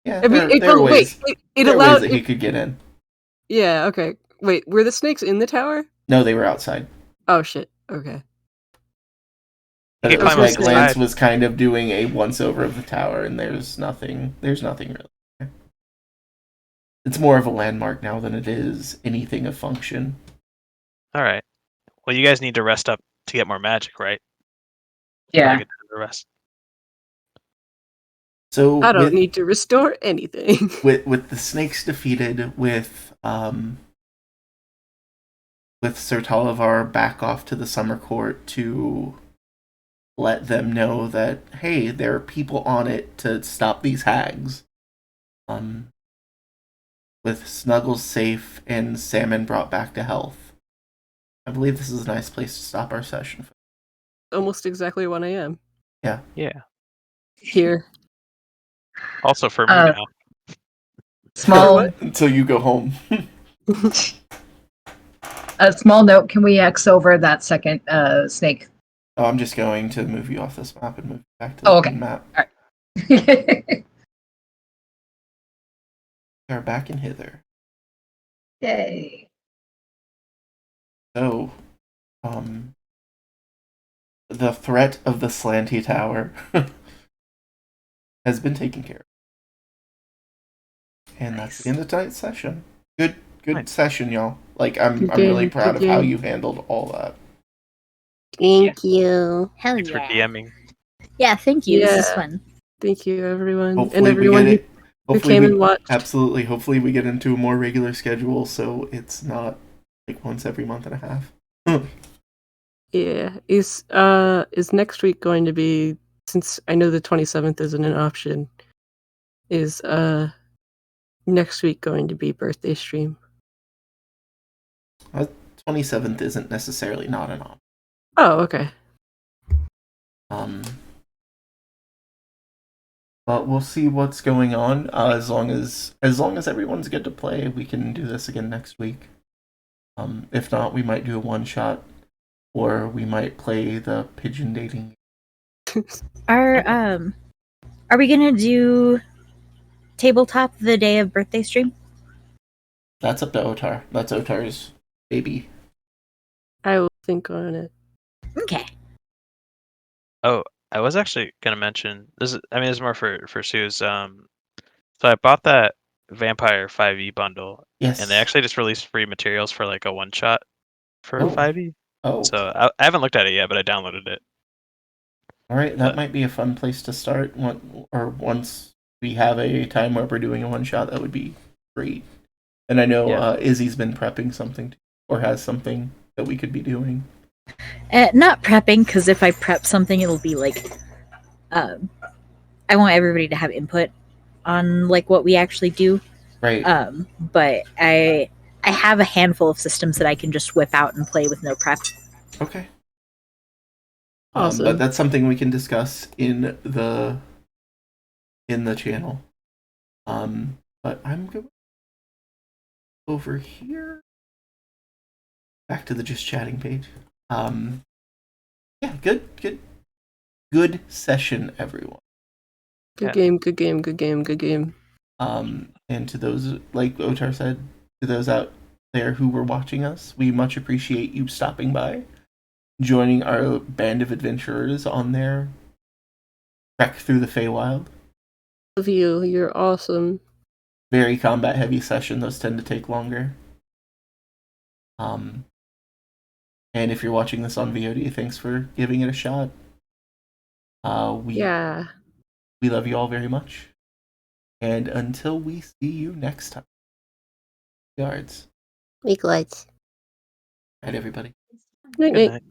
I mean, there are ways, it there are allowed. ways that he could get in. Yeah. Okay. Wait. Were the snakes in the tower? No, they were outside. Oh shit. Okay. But He it could was climb like up the Lance side. was kind of doing a once over of the tower, and there's nothing really. It's more of a landmark now than it is anything of function. All right. Well, you guys need to rest up to get more magic, right? Yeah. Get to the rest. So I don't need to restore anything. with the snakes defeated, with Sir Talivar back off to the Summer Court to let them know that, hey, there are people on it to stop these hags. With Snuggles safe and Salmon brought back to health, I believe this is a nice place to stop our session. Almost exactly 1 a.m. Yeah. Here. Also for me now. Small Until you go home. a small note. Can we X over that second snake? Oh, I'm just going to move you off this map and move you back to Oh, the okay. map. All right. We are back in hither. Yay. So, the threat of the slanty tower has been taken care of. And that's the end of tonight's session. Good Nice. session, y'all. Like, I'm Good really game, proud good of how game. you handled all that. Thank you. Hell Thanks for yeah. DMing. Yeah, thank you. This is Yeah. fun. Thank you, everyone. Hopefully and everyone we get it. Hopefully came and watched. Absolutely. Hopefully we get into a more regular schedule so it's not like once every month and a half. Yeah. Is next week going to be, since I know the 27th isn't an option, is next week going to be birthday stream? 27th isn't necessarily not an option. Oh, okay. But we'll see what's going on. As long as everyone's good to play, we can do this again next week. If not, we might do a one shot, or we might play the pigeon dating. Are we gonna do tabletop the day of birthday stream? That's up to Otar. That's Otar's baby. I will think on it. Okay. Oh, I was actually gonna mention this. This is more for Sue's. So I bought that Vampire 5e bundle, Yes. and they actually just released free materials for like a one shot for 5e. Oh. So I haven't looked at it yet, but I downloaded it. All right, that might be a fun place to start. Once we have a time where we're doing a one shot, that would be great. And I know Izzy's been prepping something, or has something that we could be doing. Not prepping, because if I prep something, it'll be like, I want everybody to have input on like what we actually do. Right. But I have a handful of systems that I can just whip out and play with no prep. Okay. Awesome. But that's something we can discuss in the channel. But I'm going over here. Back to the just chatting page. Yeah, good session, everyone. Good game. And to those, like Otar said, to those out there who were watching us, we much appreciate you stopping by, joining our band of adventurers on their trek through the Feywild. Love you. You're awesome. Very combat heavy session. Those tend to take longer. And if you're watching this on VOD, thanks for giving it a shot. We love you all very much. And until we see you next time, yards. Make lights. All right, everybody. Night.